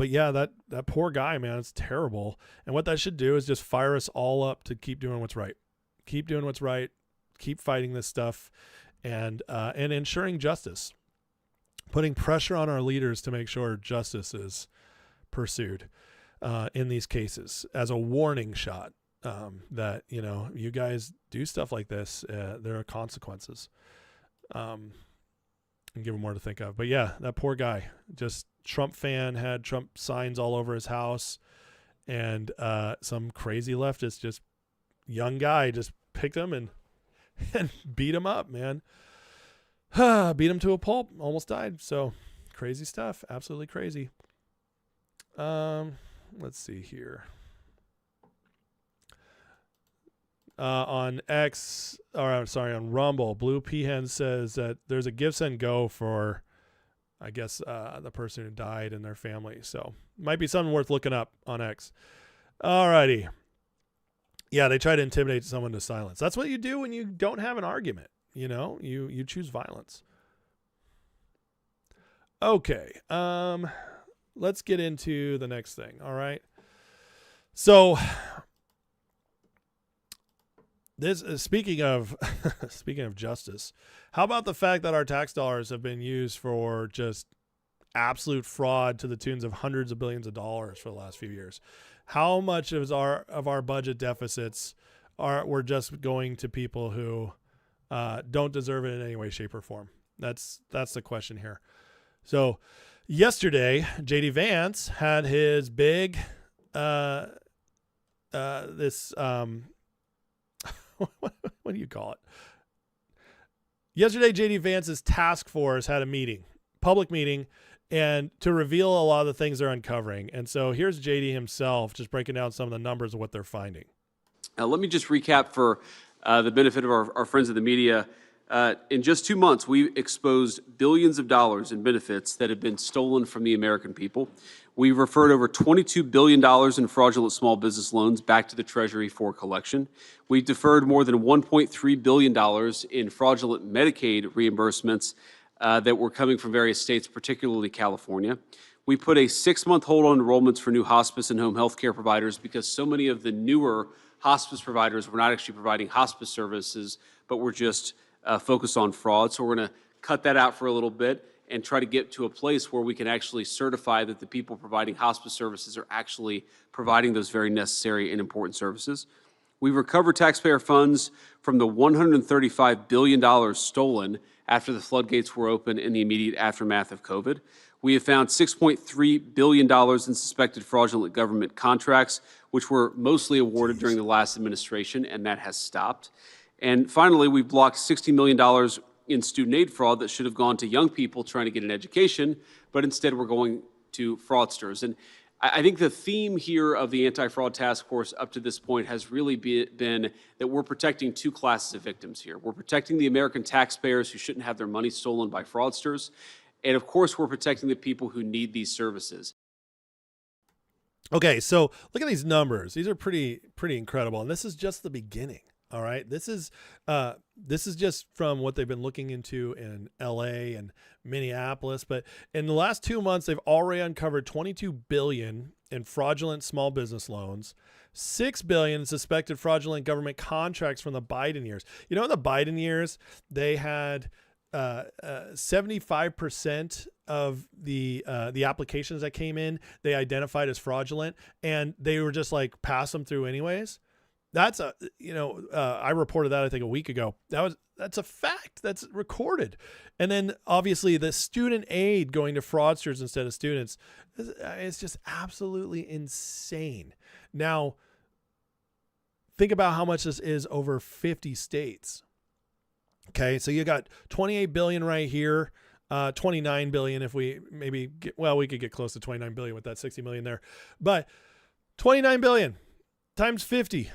yeah, that poor guy, man, it's terrible. And what that should do is just fire us all up to keep doing what's right. Keep doing what's right. Keep fighting this stuff and ensuring justice, putting pressure on our leaders to make sure justice is pursued, in these cases as a warning shot, that, you guys do stuff like this. There are consequences, and give him more to think of. But yeah, that poor guy, just Trump fan, had Trump signs all over his house, and some crazy leftist, just young guy, just picked him and beat him up, man. Beat him to a pulp, almost died. So crazy stuff, absolutely crazy. Let's see here. On Rumble, Blue Peahen says that there's a give, send, go for, I guess, the person who died and their family. So might be something worth looking up on X. Alrighty. Yeah, they try to intimidate someone to silence. That's what you do when you don't have an argument. You choose violence. Okay. Let's get into the next thing. All right. So this is speaking of justice. How about the fact that our tax dollars have been used for just absolute fraud to the tunes of hundreds of billions of dollars for the last few years? How much of our budget deficits were just going to people who don't deserve it in any way, shape, or form? That's the question here. So yesterday, JD Vance had his big what do you call it? Yesterday, JD Vance's task force had a public meeting, and to reveal a lot of the things they're uncovering. And so here's JD himself just breaking down some of the numbers of what they're finding. Let me just recap for the benefit of our friends in the media. In just 2 months, we exposed billions of dollars in benefits that have been stolen from the American people. We referred over $22 billion in fraudulent small business loans back to the Treasury for collection. We deferred more than $1.3 billion in fraudulent Medicaid reimbursements that were coming from various states, particularly California. We put a 6-month hold on enrollments for new hospice and home health care providers because so many of the newer hospice providers were not actually providing hospice services, but were just focused on fraud. So we're going to cut that out for a little bit. and try to get to a place where we can actually certify that the people providing hospice services are actually providing those very necessary and important services. We've recovered taxpayer funds from the $135 billion stolen after the floodgates were open in the immediate aftermath of COVID. We have found $6.3 billion in suspected fraudulent government contracts, which were mostly awarded during the last administration, and that has stopped. And finally, we've blocked $60 million in student aid fraud that should have gone to young people trying to get an education, but instead we're going to fraudsters. And I think the theme here of the Anti-Fraud Task Force up to this point has really been that we're protecting two classes of victims here. We're protecting the American taxpayers who shouldn't have their money stolen by fraudsters. And of course, we're protecting the people who need these services. Okay, so look at these numbers. These are pretty incredible. And this is just the beginning. All right. This is just from what they've been looking into in LA and Minneapolis. But in the last 2 months, they've already uncovered $22 billion in fraudulent small business loans, $6 billion in suspected fraudulent government contracts from the Biden years. You know, in the Biden years, they had 75% of the applications that came in, they identified as fraudulent, and they were just like pass them through anyways. That's I reported that I think a week ago. That's a fact that's recorded. And then obviously the student aid going to fraudsters instead of students, it's just absolutely insane. Now, think about how much this is over 50 states. Okay, so you got 28 billion right here, 29 billion if we maybe we could get close to 29 billion with that 60 million there, but 29 billion times 50.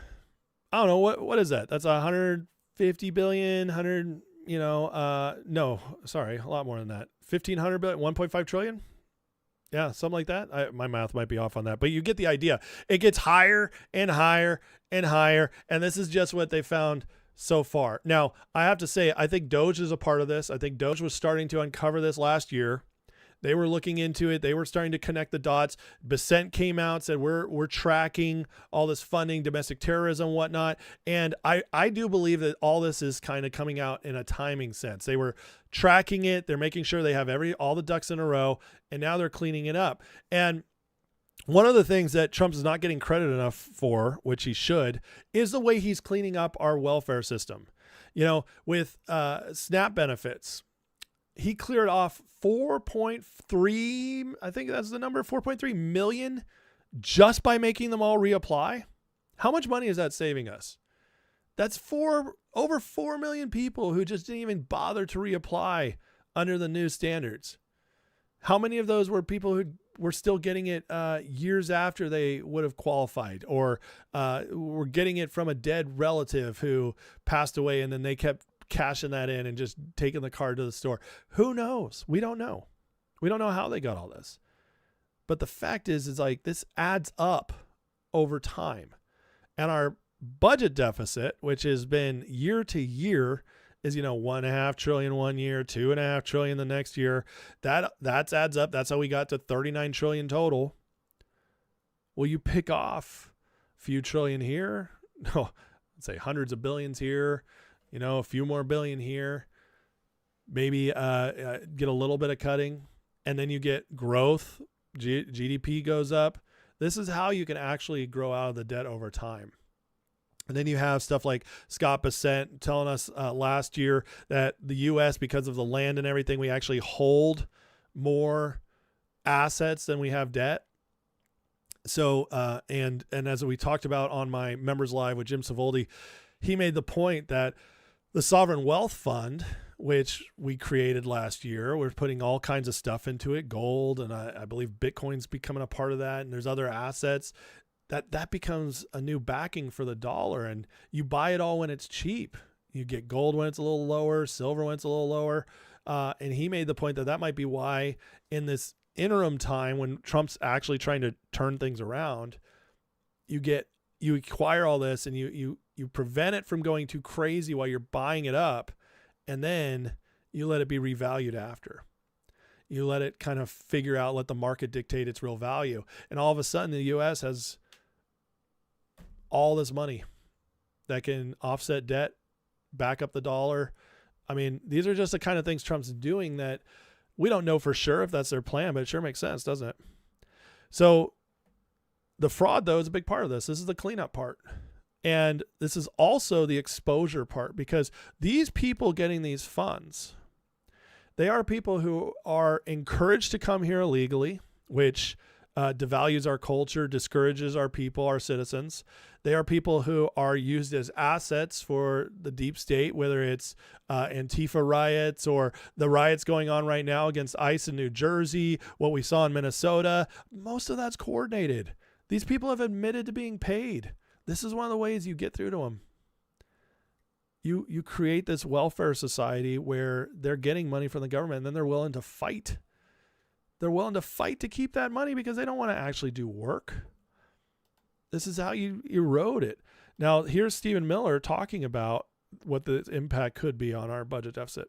I don't know what is that? That's 150 billion, no, sorry, a lot more than that. 1,500 billion, 1.5 trillion. Yeah, something like that. My math might be off on that, but you get the idea. It gets higher and higher and higher, and this is just what they found so far. Now, I have to say, I think Doge is a part of this. I think Doge was starting to uncover this last year. They were looking into it. They were starting to connect the dots. Besant came out, said we're tracking all this funding, domestic terrorism, whatnot. And I do believe that all this is kind of coming out in a timing sense. They were tracking it. They're making sure they have all the ducks in a row, and now they're cleaning it up. And one of the things that Trump is not getting credit enough for, which he should, is the way he's cleaning up our welfare system. You know, with SNAP benefits, he cleared off 4.3, I think that's the number, 4.3 million just by making them all reapply. How much money is that saving us? That's over 4 million people who just didn't even bother to reapply under the new standards. How many of those were people who were still getting it years after they would have qualified, or were getting it from a dead relative who passed away and then they kept cashing that in and just taking the card to the store? Who knows? We don't know. We don't know how they got all this. But the fact is like this adds up over time. And our budget deficit, which has been year to year, is 1.5 trillion one year, 2.5 trillion the next year. That adds up. That's how we got to 39 trillion total. Will you pick off a few trillion here? No, let's say hundreds of billions here. A few more billion here. Maybe get a little bit of cutting, and then you get growth. GDP goes up. This is how you can actually grow out of the debt over time. And then you have stuff like Scott Bessent telling us last year that the U.S., because of the land and everything, we actually hold more assets than we have debt. So, and as we talked about on my Members Live with Jim Savoldi, he made the point that the Sovereign Wealth Fund, which we created last year, we're putting all kinds of stuff into it, gold, and I believe Bitcoin's becoming a part of that, and there's other assets. That becomes a new backing for the dollar, and you buy it all when it's cheap. You get gold when it's a little lower, silver when it's a little lower. And he made the point that might be why in this interim time when Trump's actually trying to turn things around, you acquire all this and you prevent it from going too crazy while you're buying it up, and then you let it be revalued after. You let it kind of figure out, let the market dictate its real value. And all of a sudden the U.S. has all this money that can offset debt, back up the dollar. I mean, these are just the kind of things Trump's doing that We don't know for sure if that's their plan, but it sure makes sense, doesn't it? So the fraud, though, is a big part of this. This is the cleanup part. And this is also the exposure part, because these people getting these funds, they are people who are encouraged to come here illegally, which devalues our culture, discourages our people, our citizens. They are people who are used as assets for the deep state, whether it's Antifa riots or the riots going on right now against ICE in New Jersey, what we saw in Minnesota. Most of that's coordinated. These people have admitted to being paid. This is one of the ways you get through to them. You create this welfare society where they're getting money from the government, and then they're willing to fight. They're willing to fight to keep that money because they don't want to actually do work. This is how you erode it. Now, here's Stephen Miller talking about what the impact could be on our budget deficit.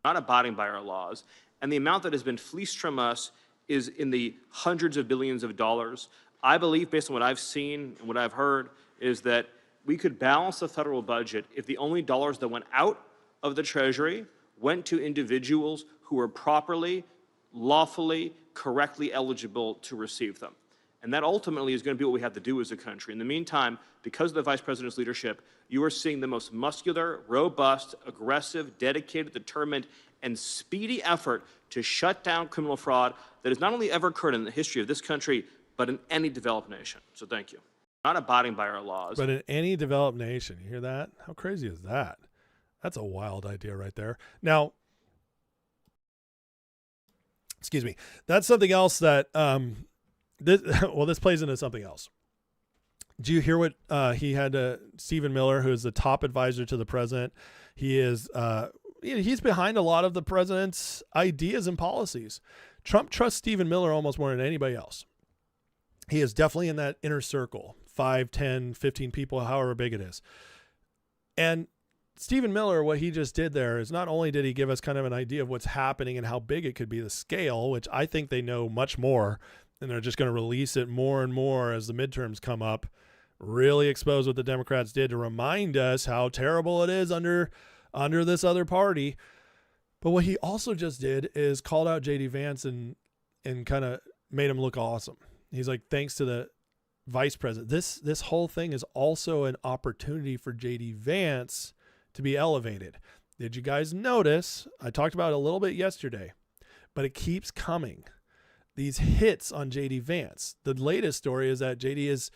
Not abiding by our laws, and the amount that has been fleeced from us is in the hundreds of billions of dollars. I believe, based on what I've seen and what I've heard, is that we could balance the federal budget if the only dollars that went out of the Treasury went to individuals who were properly, lawfully, correctly eligible to receive them. And that ultimately is going to be what we have to do as a country. In the meantime, because of the Vice President's leadership, you are seeing the most muscular, robust, aggressive, dedicated, determined, and speedy effort to shut down criminal fraud that has not only ever occurred in the history of this country, but in any developed nation. So thank you. Not abiding by our laws. But in any developed nation, you hear that? How crazy is that? That's a wild idea right there. Now, excuse me. That's something else that this plays into something else. Do you hear what he had to Stephen Miller, who is the top advisor to the president? He is he's behind a lot of the president's ideas and policies. Trump trusts Stephen Miller almost more than anybody else. He is definitely in that inner circle, 5, 10, 15 people, however big it is. And Stephen Miller, what he just did there is not only did he give us kind of an idea of what's happening and how big it could be, the scale, which I think they know much more, and they're just going to release it more and more as the midterms come up, really expose what the Democrats did to remind us how terrible it is under this other party. But what he also just did is called out J.D. Vance and kind of made him look awesome. He's like, thanks to the vice president. This whole thing is also an opportunity for J.D. Vance to be elevated. Did you guys notice? I talked about it a little bit yesterday, but it keeps coming. These hits on J.D. Vance. The latest story is that J.D. is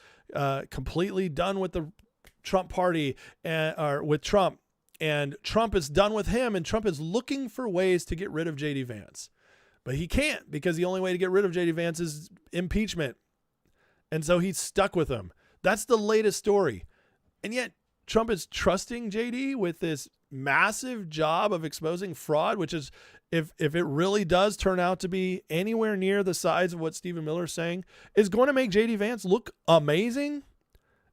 completely done with the Trump party or with Trump, and Trump is done with him, and Trump is looking for ways to get rid of J.D. Vance. But he can't, because the only way to get rid of J.D. Vance is impeachment. And so he's stuck with him. That's the latest story. And yet Trump is trusting J.D. with this massive job of exposing fraud, which is, if it really does turn out to be anywhere near the size of what Stephen Miller is saying, is going to make J.D. Vance look amazing.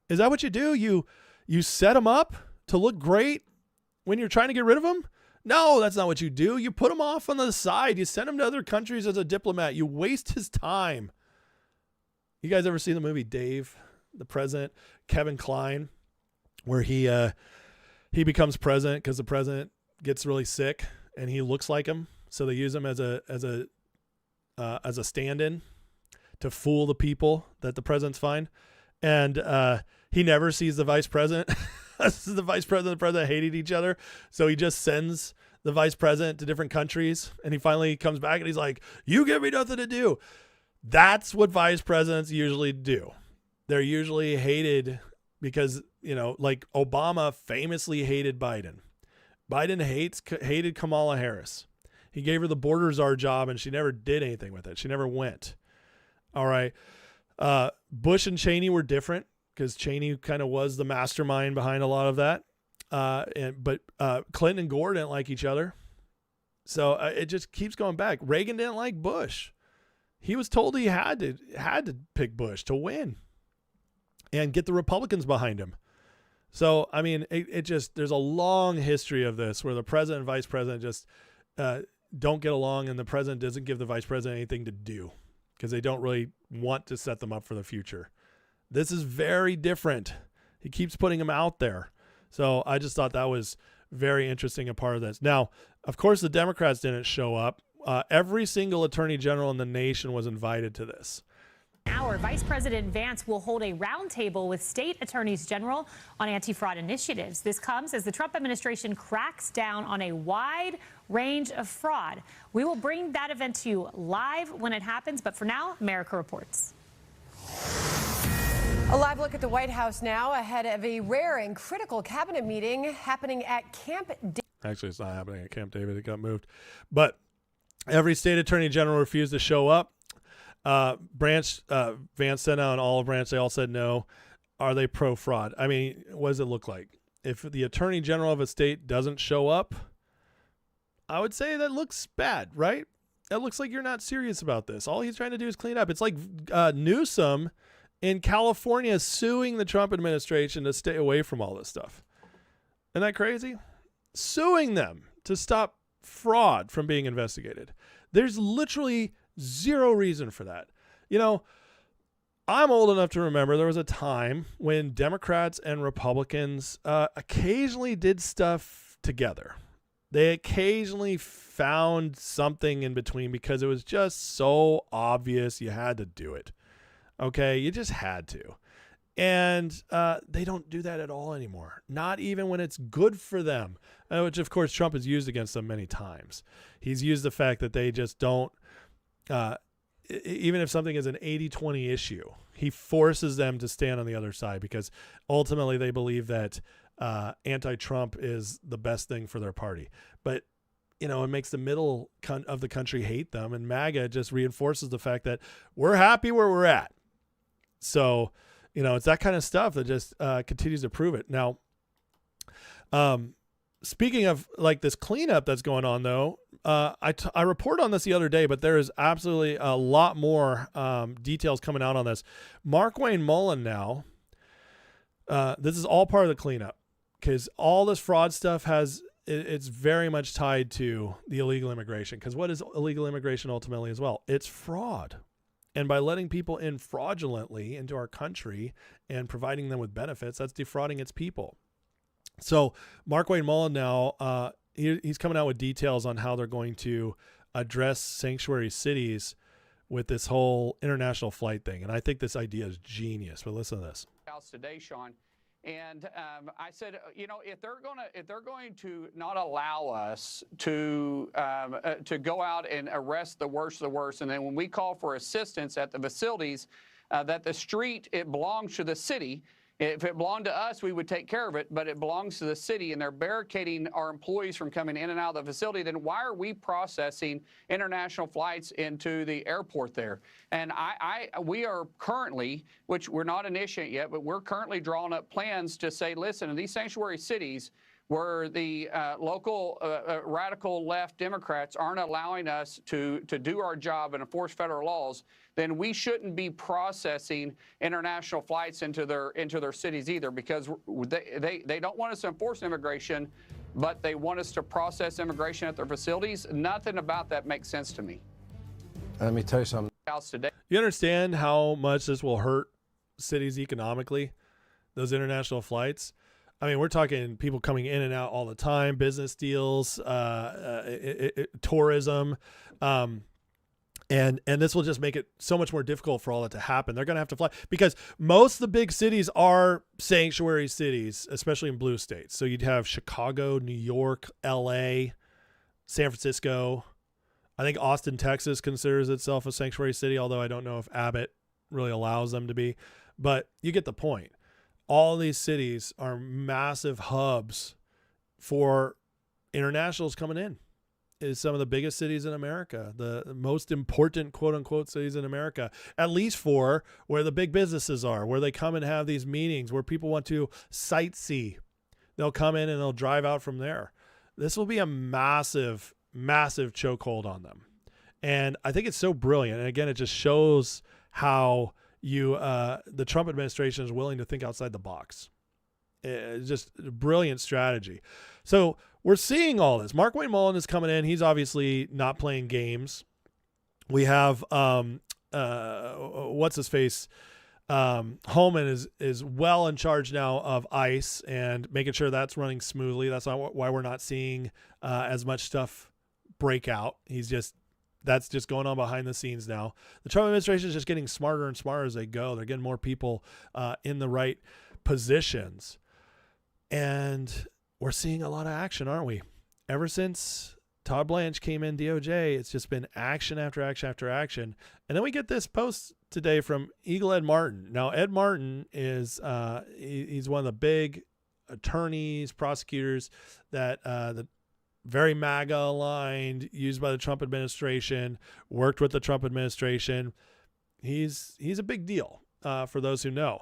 Is that what you do? You set him up to look great when you're trying to get rid of him? No, that's not what you do. You put him off on the side. You send him to other countries as a diplomat. You waste his time. You guys ever see the movie Dave, the president, Kevin Kline, where he becomes president because the president gets really sick and he looks like him, so they use him as a stand-in to fool the people that the president's fine, and he never sees the vice president. The vice president and the president hated each other, so he just sends the vice president to different countries, and he finally comes back and he's like, "You give me nothing to do." That's what vice presidents usually do. They're usually hated because, like Obama famously hated Biden. Biden hated Kamala Harris. He gave her the border czar job and she never did anything with it. She never went. All right. Bush and Cheney were different because Cheney kind of was the mastermind behind a lot of that. But Clinton and Gore didn't like each other. So it just keeps going back. Reagan didn't like Bush. He was told he had to pick Bush to win and get the Republicans behind him. So, I mean, it just, there's a long history of this where the president and vice president just don't get along, and the president doesn't give the vice president anything to do because they don't really want to set them up for the future. This is very different. He keeps putting them out there. So I just thought that was very interesting, a part of this. Now, of course, the Democrats didn't show up Every single attorney general in the nation was invited to this. Vice President Vance will hold a roundtable with state attorneys general on anti-fraud initiatives. This comes as the Trump administration cracks down on a wide range of fraud. We will bring that event to you live when it happens. But for now, America Reports. A live look at the White House now ahead of a rare and critical cabinet meeting happening at Camp David. Actually, it's not happening at Camp David. It got moved. But every state attorney general refused to show up. Vance sent out an olive branch. They all said no. Are they pro-fraud? I mean, what does it look like? If the attorney general of a state doesn't show up, I would say that looks bad, right? That looks like you're not serious about this. All he's trying to do is clean up. It's like Newsom in California suing the Trump administration to stay away from all this stuff. Isn't that crazy? Suing them to stop fraud from being investigated. There's literally zero reason for that. You know, I'm old enough to remember there was a time when Democrats and Republicans occasionally did stuff together. They occasionally found something in between because it was just so obvious you had to do it. Okay, you just had to. And they don't do that at all anymore. Not even when it's good for them, which of course Trump has used against them many times. He's used the fact that they just don't, even if something is an 80-20 issue, he forces them to stand on the other side because ultimately they believe that anti-Trump is the best thing for their party. But, you know, it makes the middle of the country hate them, and MAGA just reinforces the fact that we're happy where we're at. So, you know, it's that kind of stuff that just continues to prove it. Now, speaking of like this cleanup that's going on, though, I reported on this the other day, but there is absolutely a lot more details coming out on this. Markwayne Mullin now, this is all part of the cleanup because all this fraud stuff it's very much tied to the illegal immigration. Because what is illegal immigration ultimately as well? It's fraud. And by letting people in fraudulently into our country and providing them with benefits, that's defrauding its people. So Markwayne Mullin now, he's coming out with details on how they're going to address sanctuary cities with this whole international flight thing. And I think this idea is genius. But listen to this. Today, Sean. And I said, you know, if they're going to not allow us to go out and arrest the worst of the worst, and then when we call for assistance at the facilities, that the street, it belongs to the city. If it belonged to us, we would take care of it, but it belongs to the city, and they're barricading our employees from coming in and out of the facility, then why are we processing international flights into the airport there? And we are currently, which we're not initiating yet, but we're currently drawing up plans to say, listen, in these sanctuary cities where the local radical left Democrats aren't allowing us to do our job and enforce federal laws, then we shouldn't be processing international flights into their cities either, because they don't want us to enforce immigration, but they want us to process immigration at their facilities. Nothing about that makes sense to me. Let me tell you something. Today. You understand how much this will hurt cities economically, those international flights? I mean, we're talking people coming in and out all the time, business deals, tourism, and this will just make it so much more difficult for all that to happen. They're going to have to fly because most of the big cities are sanctuary cities, especially in blue states. So you'd have Chicago, New York, LA, San Francisco. I think Austin, Texas considers itself a sanctuary city, although I don't know if Abbott really allows them to be. But you get the point. All these cities are massive hubs for internationals coming in. It's some of the biggest cities in America, the most important quote unquote cities in America, at least for where the big businesses are, where they come and have these meetings, where people want to sightsee. They'll come in and they'll drive out from there. This will be a massive, massive chokehold on them. And I think it's so brilliant. And again, it just shows how the Trump administration is willing to think outside the box. It's just a brilliant strategy. So we're seeing all this. Markwayne Mullin is coming in. He's obviously not playing games. We have what's his face? Holman is well in charge now of ICE and making sure that's running smoothly. That's why we're not seeing as much stuff break out. He's just That's just going on behind the scenes now. The Trump administration is just getting smarter and smarter as they go. They're getting more people in the right positions. And we're seeing a lot of action, aren't we? Ever since Todd Blanche came in DOJ, it's just been action after action after action. And then we get this post today from Eagle Ed Martin. Now, Ed Martin is he's one of the big attorneys, prosecutors that the very MAGA aligned, used by the Trump administration, worked with the Trump administration. He's a big deal for those who know.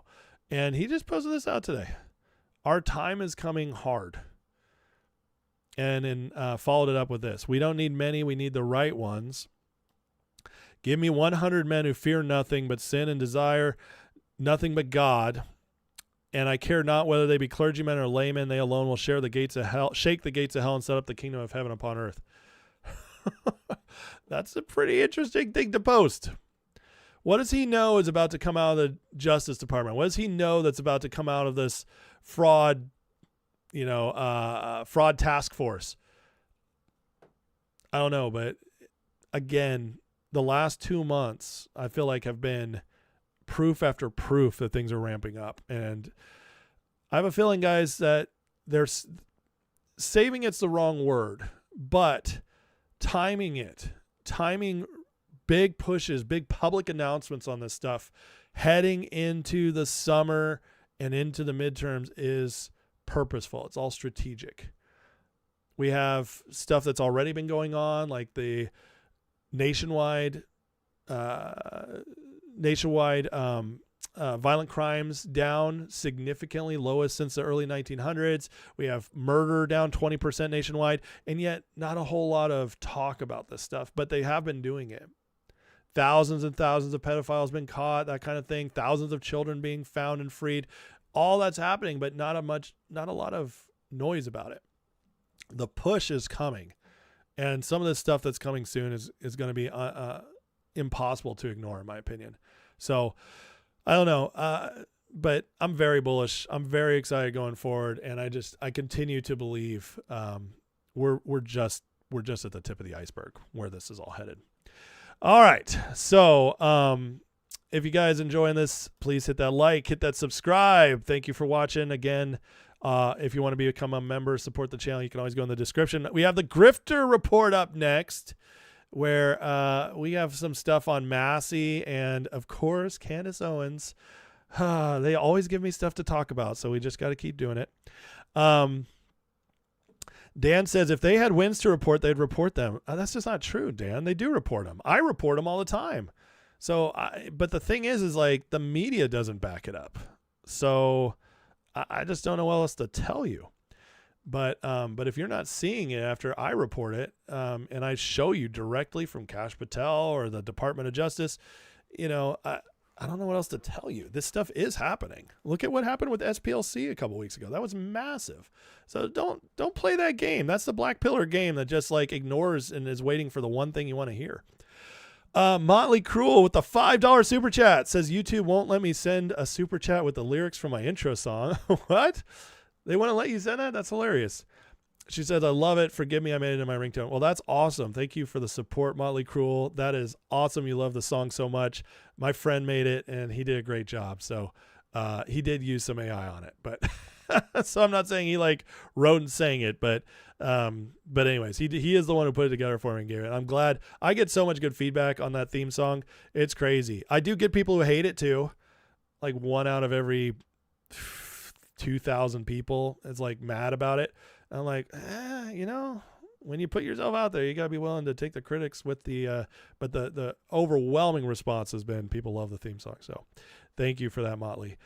And he just posted this out today. Our time is coming hard. And then followed it up with this. We don't need many. We need the right ones. Give me 100 men who fear nothing but sin and desire nothing but God. And I care not whether they be clergymen or laymen. They alone will share the gates of hell, shake the gates of hell, and set up the kingdom of heaven upon earth. That's a pretty interesting thing to post. What does he know is about to come out of the Justice Department? What does he know that's about to come out of this fraud, fraud task force? I don't know, but again, the last 2 months I feel like have been proof after proof that things are ramping up. And I have a feeling, guys, that there's saving it's the wrong word, but timing big pushes, big public announcements on this stuff heading into the summer and into the midterms is purposeful. It's all strategic. We have stuff that's already been going on, like the nationwide violent crimes down significantly, lowest since the early 1900s. We have murder down 20% nationwide, and yet not a whole lot of talk about this stuff, but they have been doing it. Thousands and thousands of pedophiles been caught, that kind of thing. Thousands of children being found and freed. All that's happening, but not a lot of noise about it. The push is coming, and some of this stuff that's coming soon is going to be impossible to ignore, in my opinion. So I don't know, but I'm very bullish. I'm very excited going forward, and I continue to believe we're just at the tip of the iceberg where this is all headed. All right, so if you guys enjoying this, please hit that like, hit that subscribe. Thank you for watching. Again, if you want to become a member, support the channel, you can always go in the description. We have the Grifter Report up next, where we have some stuff on Massey and, of course, Candace Owens. They always give me stuff to talk about, so we just got to keep doing it. Dan says if they had wins to report, they'd report them. That's just not true, Dan. They do report them. I report them all the time. So, but the thing is like the media doesn't back it up. So I just don't know what else to tell you. But if you're not seeing it after I report it, and I show you directly from Kash Patel or the Department of Justice, I don't know what else to tell you. This stuff is happening. Look at what happened with SPLC a couple weeks ago. That was massive. So don't play that game. That's the black pillar game that just like ignores and is waiting for the one thing you want to hear. Motley Cruel with the $5 super chat says YouTube won't let me send a super chat with the lyrics from my intro song. What? They want to let you send that? That's hilarious. She says, I love it. Forgive me, I made it in my ringtone. Well, that's awesome. Thank you for the support, Motley Cruel. That is awesome. You love the song so much. My friend made it, and he did a great job. So he did use some AI on it. But so I'm not saying he like wrote and sang it. But anyways, he is the one who put it together for me and gave it. I'm glad. I get so much good feedback on that theme song. It's crazy. I do get people who hate it too. Like 1 out of every 2,000 people is like mad about it. I'm like, when you put yourself out there, you gotta be willing to take the critics with the, but the overwhelming response has been people love the theme song. So thank you for that, Motley.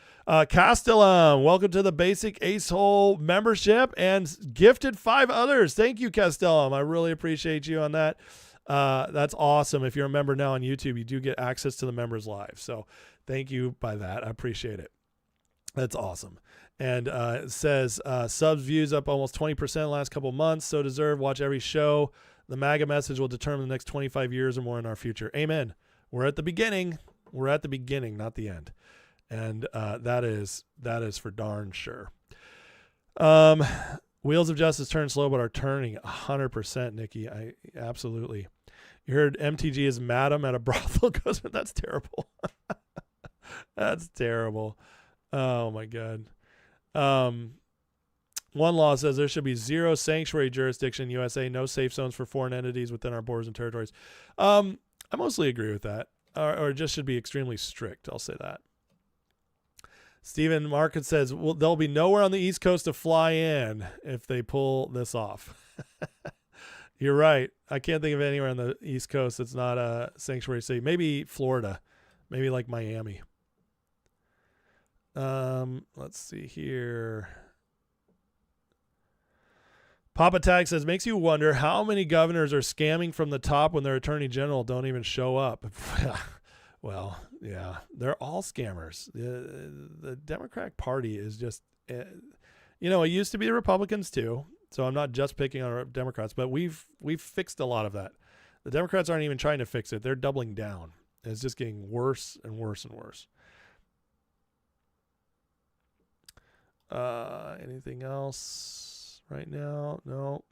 Castellum, welcome to the basic Ace Hole membership and gifted 5 others. Thank you, Castellum. I really appreciate you on that. That's awesome. If you're a member now on YouTube, you do get access to the members live. So thank you by that. I appreciate it. That's awesome. And it says subs views up almost 20% the last couple months. So deserve. Watch every show. The MAGA message will determine the next 25 years or more in our future. Amen. We're at the beginning. We're at the beginning, not the end. And that is for darn sure. Wheels of justice turn slow, but are turning 100%, Nikki. Absolutely. You heard MTG is madam at a brothel goes. That's terrible. That's terrible. Oh my God. One law says there should be 0 sanctuary jurisdiction in USA, no safe zones for foreign entities within our borders and territories. I mostly agree with that, or it just should be extremely strict. I'll say that. Stephen Market says, well, there'll be nowhere on the East Coast to fly in if they pull this off. You're right. I can't think of anywhere on the East Coast that's not a sanctuary city. Maybe Florida, maybe like Miami. Let's see here. Papa Tag says, makes you wonder how many governors are scamming from the top when their attorney general don't even show up. Well, yeah, they're all scammers. The Democratic Party is just, it used to be the Republicans too. So I'm not just picking on Democrats, but we've fixed a lot of that. The Democrats aren't even trying to fix it. They're doubling down. It's just getting worse and worse and worse. Anything else right now? No.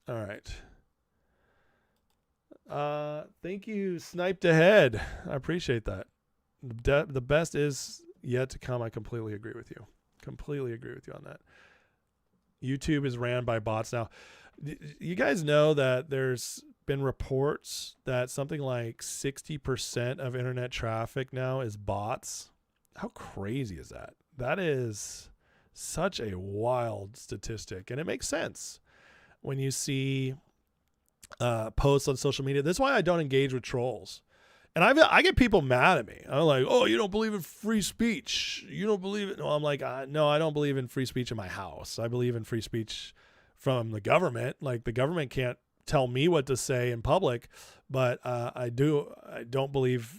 All right. Thank you, Sniped Ahead. I appreciate that. The best is yet to come. I completely agree with you. Completely agree with you on that. YouTube is ran by bots now. You guys know that there's been reports that something like 60% of internet traffic now is bots. How crazy is that? That is such a wild statistic, and it makes sense when you see posts on social media. That's why I don't engage with trolls. And I get people mad at me. I'm like, oh, you don't believe in free speech. You don't believe it. No, I'm like, no, I don't believe in free speech in my house. I believe in free speech from the government. Like, the government can't tell me what to say in public, but I don't believe,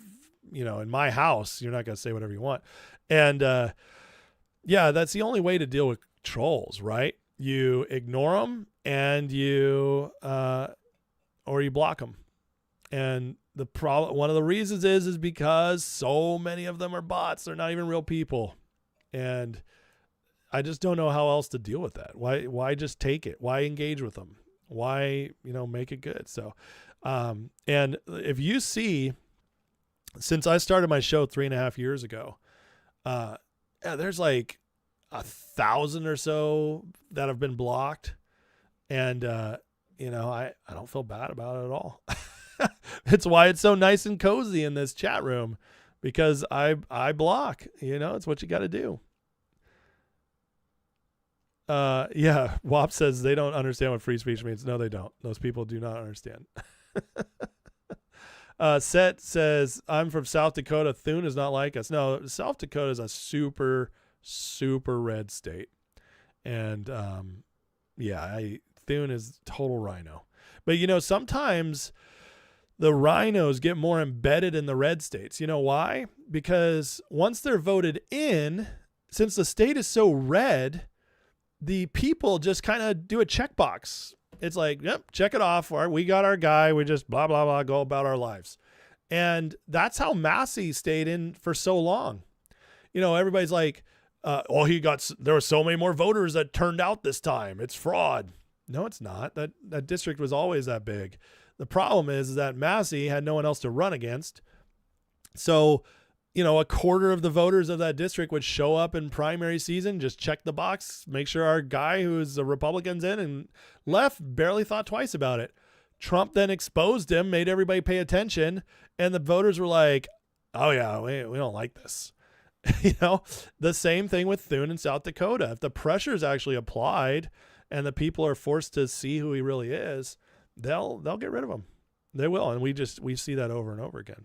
in my house, you're not going to say whatever you want. And yeah, that's the only way to deal with trolls, right? You ignore them and or you block them. And the problem, one of the reasons is because so many of them are bots. They're not even real people. And I just don't know how else to deal with that. Why just take it? Why engage with them? Why, make it good? So, and if you see, since I started my show 3.5 years ago, there's like 1,000 or so that have been blocked. And, I don't feel bad about it at all. It's why it's so nice and cozy in this chat room, because I block, it's what you got to do. Yeah. WAP says they don't understand what free speech means. No, they don't. Those people do not understand. Set says, I'm from South Dakota. Thune is not like us. No, South Dakota is a super, super red state. And, Thune is total rhino. But, sometimes the rhinos get more embedded in the red states. You know why? Because once they're voted in, since the state is so red, the people just kind of do a checkbox. It's like, yep, check it off. We got our guy. We just blah, blah, blah, go about our lives. And that's how Massey stayed in for so long. Everybody's like, there were so many more voters that turned out this time. It's fraud. No, it's not. That district was always that big. The problem is that Massey had no one else to run against. So, a quarter of the voters of that district would show up in primary season, just check the box, make sure our guy who's a Republican's in, and left barely thought twice about it. Trump then exposed him, made everybody pay attention, and the voters were like, oh yeah, we don't like this. The same thing with Thune in South Dakota. If the pressure is actually applied and the people are forced to see who he really is, they'll get rid of him. They will. And we see that over and over again.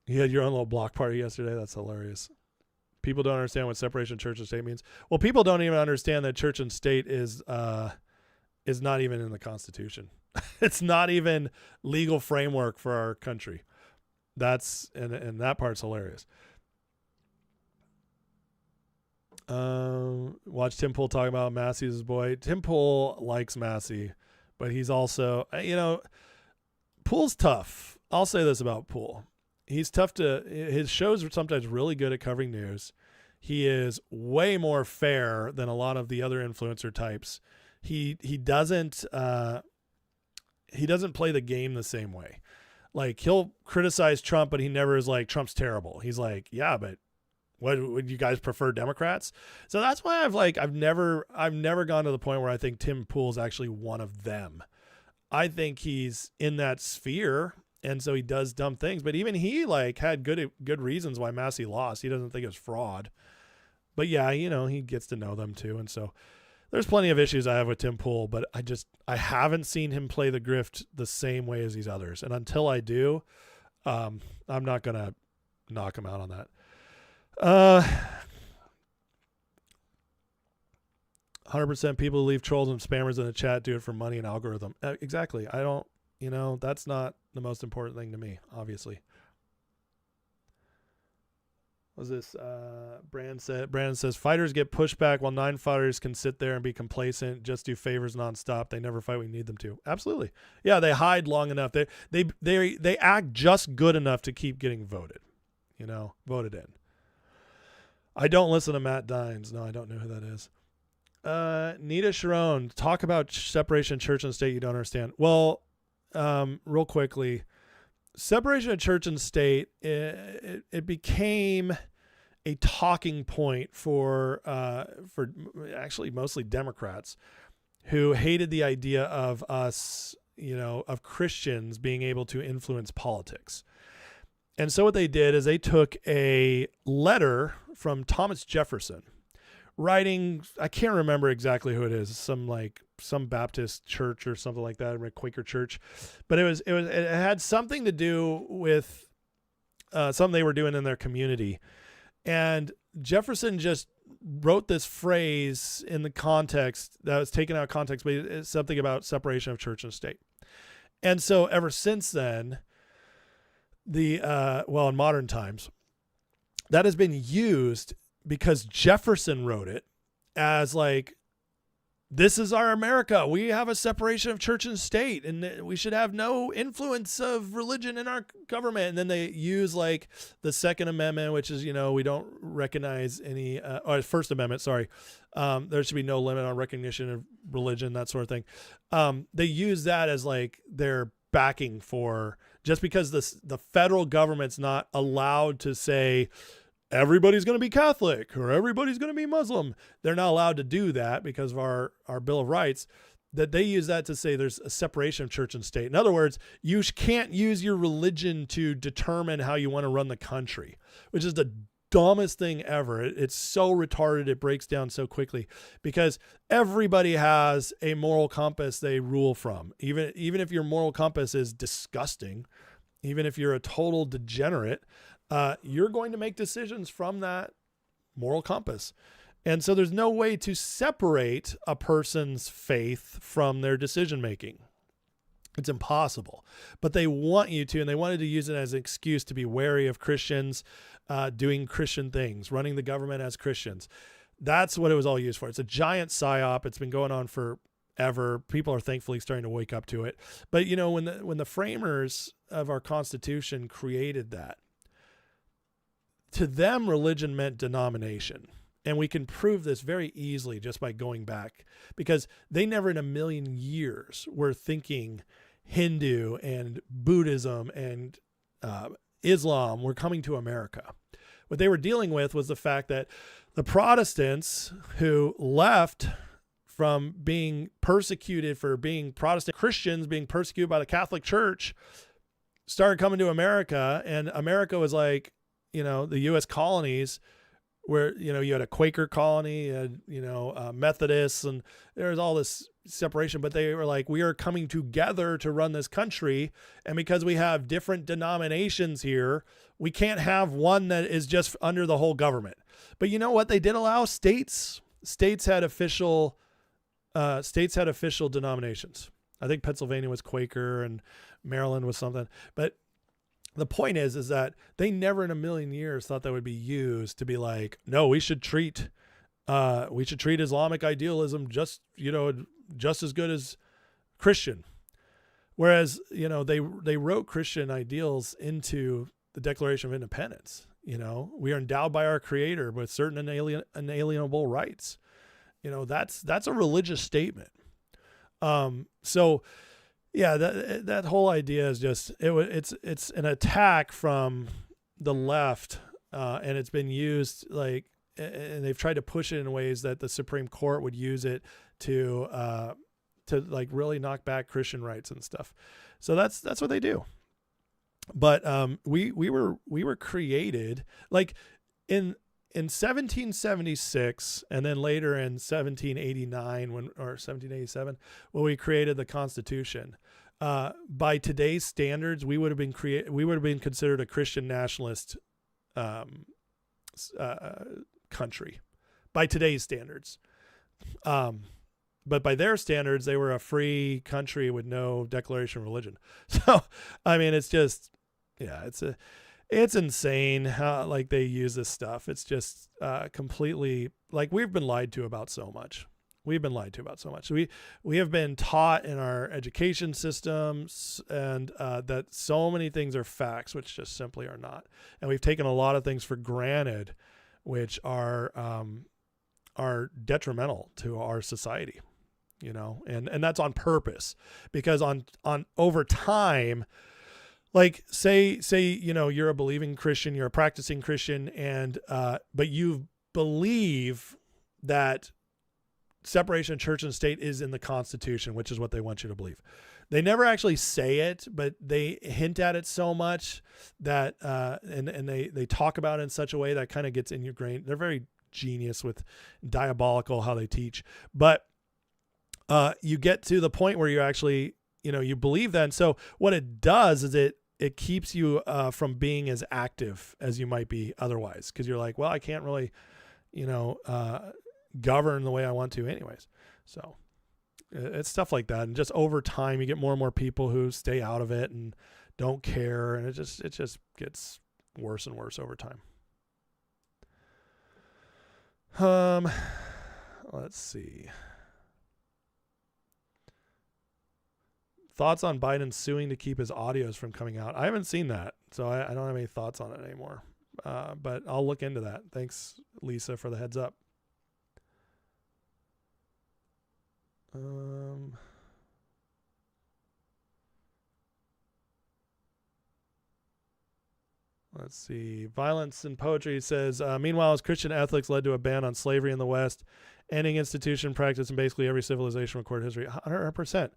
You had your own little block party yesterday. That's hilarious. People don't understand what separation of church and state means. Well, people don't even understand that church and state is not even in the Constitution. It's not even legal framework for our country. And that part's hilarious. Watch Tim Pool talk about Massey's boy. Tim Pool likes Massey, but he's also, Pool's tough. I'll say this about Pool. He's tough his shows are sometimes really good at covering news. He is way more fair than a lot of the other influencer types. He doesn't play the game the same way. Like, he'll criticize Trump, but he never is like, Trump's terrible. He's like, yeah, but what would you guys prefer, Democrats? So that's why I've never gone to the point where I think Tim Pool's actually one of them. I think he's in that sphere, and so he does dumb things. But even he like had good reasons why Massey lost. He doesn't think it was fraud. But yeah, you know, he gets to know them too, and so there's plenty of issues I have with Tim Pool, but I haven't seen him play the grift the same way as these others. And until I do, I'm not going to knock him out on that. 100% people who leave trolls and spammers in the chat do it for money and algorithm. Exactly. I don't, you know, that's not the most important thing to me, obviously. What's this? Brandon says, fighters get pushed back while non-fighters can sit there and be complacent, just do favors nonstop. They never fight when you need them to. Absolutely. Yeah, they hide long enough. They act just good enough to keep getting voted. You know, voted in. I don't listen to Matt Dines. No, I don't know who that is. Nita Sharon, talk about separation of church and state you don't understand. Well, real quickly, separation of church and state, it became a talking point for actually mostly Democrats who hated the idea of us, you know, of Christians being able to influence politics. And so what they did is they took a letter from Thomas Jefferson writing, I can't remember exactly who it is, some Baptist church or something like that, or a Quaker church, but it had something to do with something they were doing in their community. And Jefferson just wrote this phrase in the context that was taken out of context, but it's something about separation of church and state. And so ever since then, in modern times, that has been used because Jefferson wrote it as like, this is our America. We have a separation of church and state, and we should have no influence of religion in our government. And then they use like the Second Amendment, which is, you know, we don't recognize any, or First Amendment, sorry. There should be no limit on recognition of religion, that sort of thing. They use that as like their backing for, just because the federal government's not allowed to say, everybody's going to be Catholic or everybody's going to be Muslim. They're not allowed to do that because of our Bill of Rights, that they use that to say there's a separation of church and state. In other words, you can't use your religion to determine how you want to run the country, which is the dumbest thing ever. It's so retarded. It breaks down so quickly because everybody has a moral compass they rule from. Even if your moral compass is disgusting, even if you're a total degenerate, you're going to make decisions from that moral compass. And so there's no way to separate a person's faith from their decision-making. It's impossible, but they want you to, and they wanted to use it as an excuse to be wary of Christians, doing Christian things, running the government as Christians. That's what it was all used for. It's a giant psyop. It's been going on forever. People are thankfully starting to wake up to it. But you know, when the framers of our Constitution created that, to them, religion meant denomination. And we can prove this very easily just by going back, because they never in a million years were thinking Hindu and Buddhism and Islam were coming to America. What they were dealing with was the fact that the Protestants who left from being persecuted for being Protestant Christians, being persecuted by the Catholic Church, started coming to America. And America was like, you know, the U.S. colonies where, you know, you had a Quaker colony, you had, you know, Methodists, and there was all this separation, but they were like, we are coming together to run this country. And because we have different denominations here, we can't have one that is just under the whole government. But you know what? They did allow states. States had official denominations. I think Pennsylvania was Quaker and Maryland was something, but the point is that they never in a million years thought that would be used to be like, no, we should treat Islamic idealism just as good as Christian. Whereas, you know, they wrote Christian ideals into the Declaration of Independence. You know, we are endowed by our Creator with certain inalienable rights. You know, that's a religious statement. So yeah, that whole idea is just, it's an attack from the left, and it's been used and they've tried to push it in ways that the Supreme Court would use it to like really knock back Christian rights and stuff. So that's what they do. But we were created like in 1776, and then later in 1789 or 1787 when we created the Constitution. By today's standards, we would have been considered a Christian nationalist country by today's standards. But by their standards, they were a free country with no declaration of religion. So, I mean, it's just, yeah, it's insane how like they use this stuff. It's just completely like we've been lied to about so much. We have been taught in our education systems and that so many things are facts, which just simply are not. And we've taken a lot of things for granted, which are detrimental to our society, you know, and that's on purpose, because on over time, like say, you know, you're a believing Christian, you're a practicing Christian, and but you believe that separation of church and state is in the Constitution, which is what they want you to believe. They never actually say it, but they hint at it so much that and they talk about it in such a way that kind of gets in your brain. They're very genius with diabolical how they teach, but you get to the point where you actually, you know, you believe that. And so what it does is it keeps you from being as active as you might be otherwise, because you're like, well, I can't really, you know, govern the way I want to anyways. So it's stuff like that. And just over time, you get more and more people who stay out of it and don't care. And it just gets worse and worse over time. Let's see. Thoughts on Biden suing to keep his audios from coming out? I haven't seen that, so I don't have any thoughts on it anymore. But I'll look into that. Thanks, Lisa, for the heads up. Let's see. Violence in Poetry says, meanwhile, as Christian ethics led to a ban on slavery in the West, ending institution practice in basically every civilization recorded history. 100%.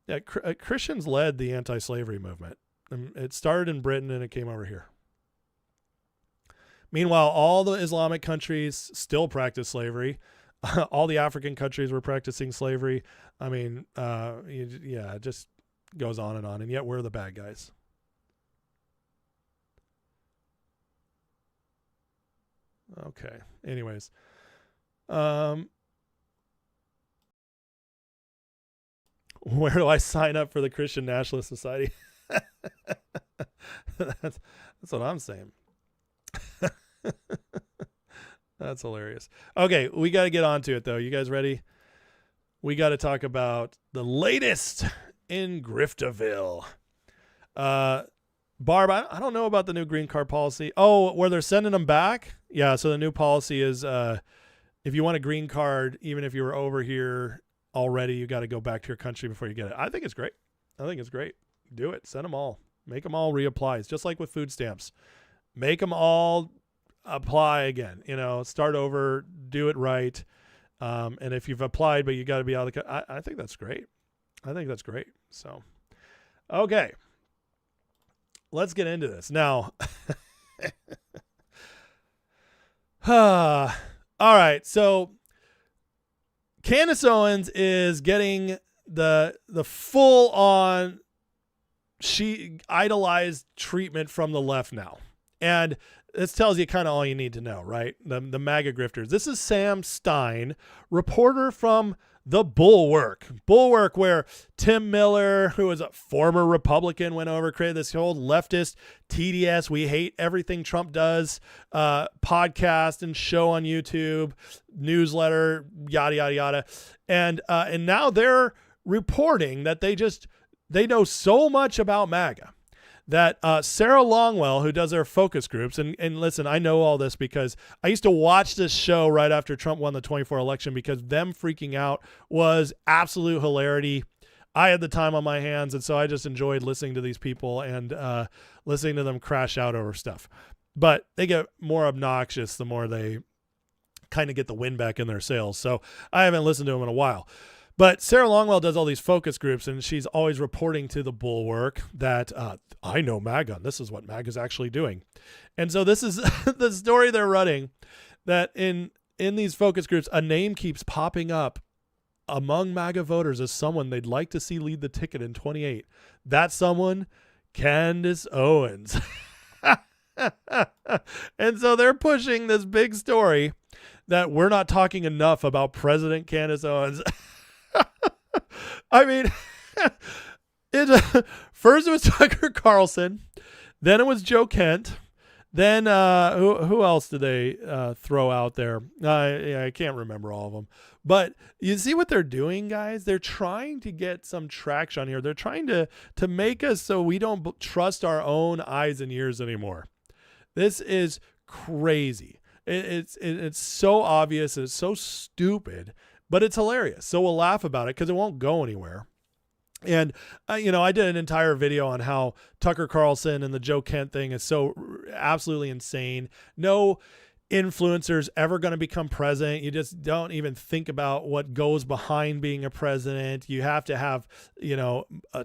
Yeah, Christians led the anti-slavery movement. It started in Britain and it came over here. Meanwhile, all the Islamic countries still practice slavery. All the African countries were practicing slavery. I mean, yeah, it just goes on. And yet we're the bad guys. Okay. Anyways. Where do I sign up for the Christian Nationalist Society? That's what I'm saying. That's hilarious. Okay, we got to get on to it, though. You guys ready? We got to talk about the latest in Griftaville. Barb, I don't know about the new green card policy. Oh, where they're sending them back? Yeah, so the new policy is if you want a green card, even if you were over here already, you got to go back to your country before you get it. I think it's great. Do it. Send them all. Make them all reapply. It's just like with food stamps. Make them all apply again. You know, start over, do it right. And if you've applied, but you got to be out of the I think that's great. So, okay. Let's get into this. Now, all right. So Candace Owens is getting the full on she idolized treatment from the left now. And this tells you kind of all you need to know, right? The MAGA grifters. This is Sam Stein, reporter from the Bulwark, where Tim Miller, who was a former Republican, went over, created this whole leftist TDS, we hate everything Trump does, podcast and show on YouTube, newsletter, yada, yada, yada. And now they're reporting that they know so much about MAGA that Sarah Longwell, who does our focus groups, and listen, I know all this because I used to watch this show right after Trump won the 24 election because them freaking out was absolute hilarity. I had the time on my hands, and so I just enjoyed listening to these people and listening to them crash out over stuff. But they get more obnoxious the more they kind of get the wind back in their sails. So I haven't listened to them in a while. But Sarah Longwell does all these focus groups, and she's always reporting to the Bulwark that I know MAGA, and this is what MAGA is actually doing. And so this is the story they're running, that in these focus groups, a name keeps popping up among MAGA voters as someone they'd like to see lead the ticket in 28. That someone, Candace Owens. And so they're pushing this big story that we're not talking enough about President Candace Owens. I mean, first it was Tucker Carlson, then it was Joe Kent, then who else did they throw out there? I can't remember all of them. But you see what they're doing, guys? They're trying to get some traction here. They're trying to make us so we don't trust our own eyes and ears anymore. This is crazy. It's so obvious. It's so stupid, but it's hilarious. So we'll laugh about it because it won't go anywhere. And, I did an entire video on how Tucker Carlson and the Joe Kent thing is so absolutely insane. No influencer's ever going to become president. You just don't even think about what goes behind being a president. You have to have,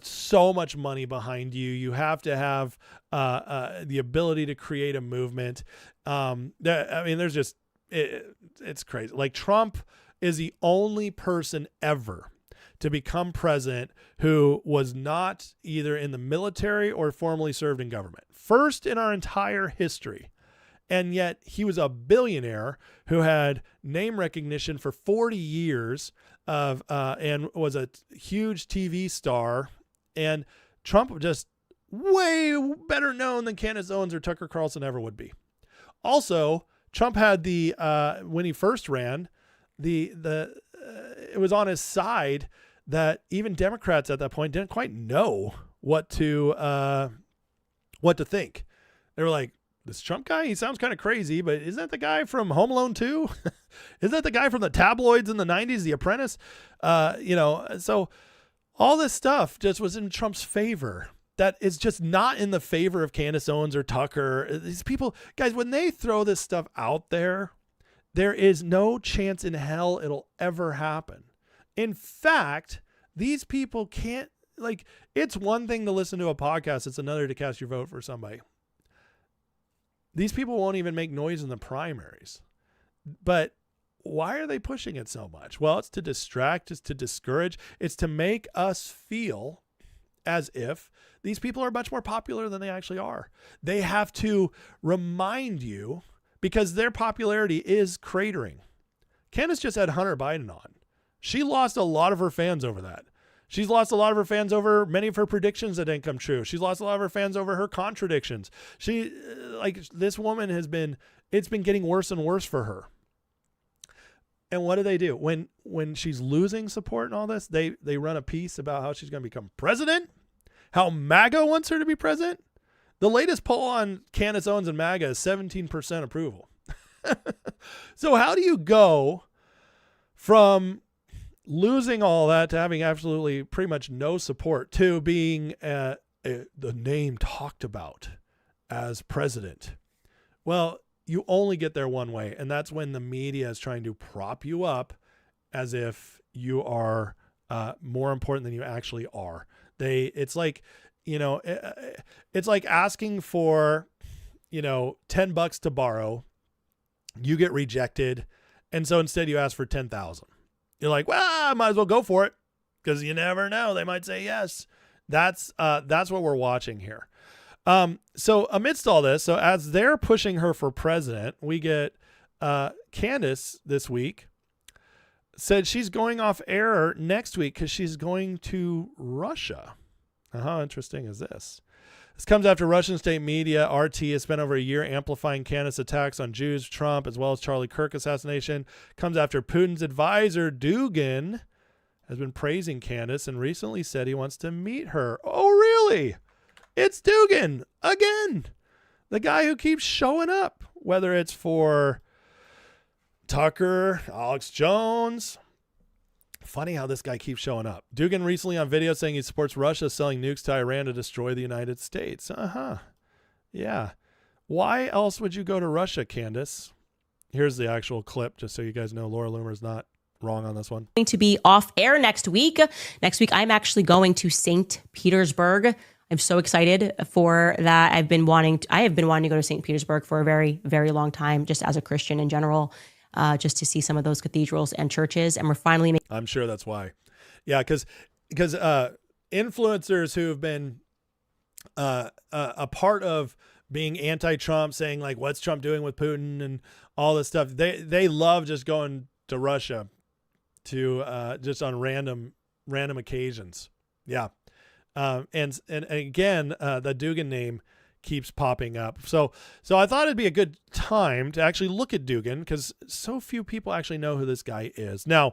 so much money behind you. You have to have the ability to create a movement. There's just, it's crazy. Like Trump is the only person ever to become president who was not either in the military or formally served in government. First in our entire history. And yet he was a billionaire who had name recognition for 40 years and was a huge TV star. And Trump just way better known than Candace Owens or Tucker Carlson ever would be. Also, Trump had when he first ran, it was on his side that even Democrats at that point didn't quite know what to think. They were like, this Trump guy, he sounds kind of crazy, but isn't that the guy from Home Alone 2? Isn't that the guy from the tabloids in the 90s, The Apprentice? So all this stuff just was in Trump's favor. That is just not in the favor of Candace Owens or Tucker. These people, guys, when they throw this stuff out there, there is no chance in hell it'll ever happen. In fact, these people can't, it's one thing to listen to a podcast. It's another to cast your vote for somebody. These people won't even make noise in the primaries. But why are they pushing it so much? Well, it's to distract, it's to discourage, it's to make us feel as if these people are much more popular than they actually are. They have to remind you because their popularity is cratering. Candace just had Hunter Biden on. She lost a lot of her fans over that. She's lost a lot of her fans over many of her predictions that didn't come true. She's lost a lot of her fans over her contradictions. This woman it's been getting worse and worse for her. And what do? When she's losing support and all this, they run a piece about how she's going to become president, how MAGA wants her to be president. The latest poll on Candace Owens and MAGA is 17% approval. So how do you go from losing all that to having absolutely pretty much no support to being the name talked about as president? Well, you only get there one way, and that's when the media is trying to prop you up as if you are more important than you actually are. It's like asking for, $10 to borrow. You get rejected, and so instead you ask for 10,000. You're like, well, I might as well go for it because you never know. They might say yes. That's what we're watching here. So amidst all this, so as they're pushing her for president, we get Candace this week said she's going off air next week because she's going to Russia. How interesting is this? This comes after Russian state media, RT, has spent over a year amplifying Candace's attacks on Jews, Trump, as well as Charlie Kirk assassination. Comes after Putin's advisor, Dugin, has been praising Candace and recently said he wants to meet her. Oh, really? It's Dugin again. The guy who keeps showing up, whether it's for Tucker, Alex Jones. Funny how this guy keeps showing up. Dugin recently on video saying he supports Russia selling nukes to Iran to destroy the United States. Yeah. Why else would you go to Russia, Candace? Here's the actual clip, just so you guys know Laura Loomer's not wrong on this one. Going to be off air next week. Next week, I'm actually going to St. Petersburg. I'm so excited for that. I have been wanting to go to St. Petersburg for a very, very long time, just as a Christian in general, just to see some of those cathedrals and churches. And we're finally I'm sure that's why. Yeah, because influencers who have been a part of being anti-Trump, saying like, what's Trump doing with Putin and all this stuff, they love just going to Russia to just on random occasions. Yeah. And again, the Dugin name keeps popping up. So I thought it'd be a good time to actually look at Dugin, because so few people actually know who this guy is. Now,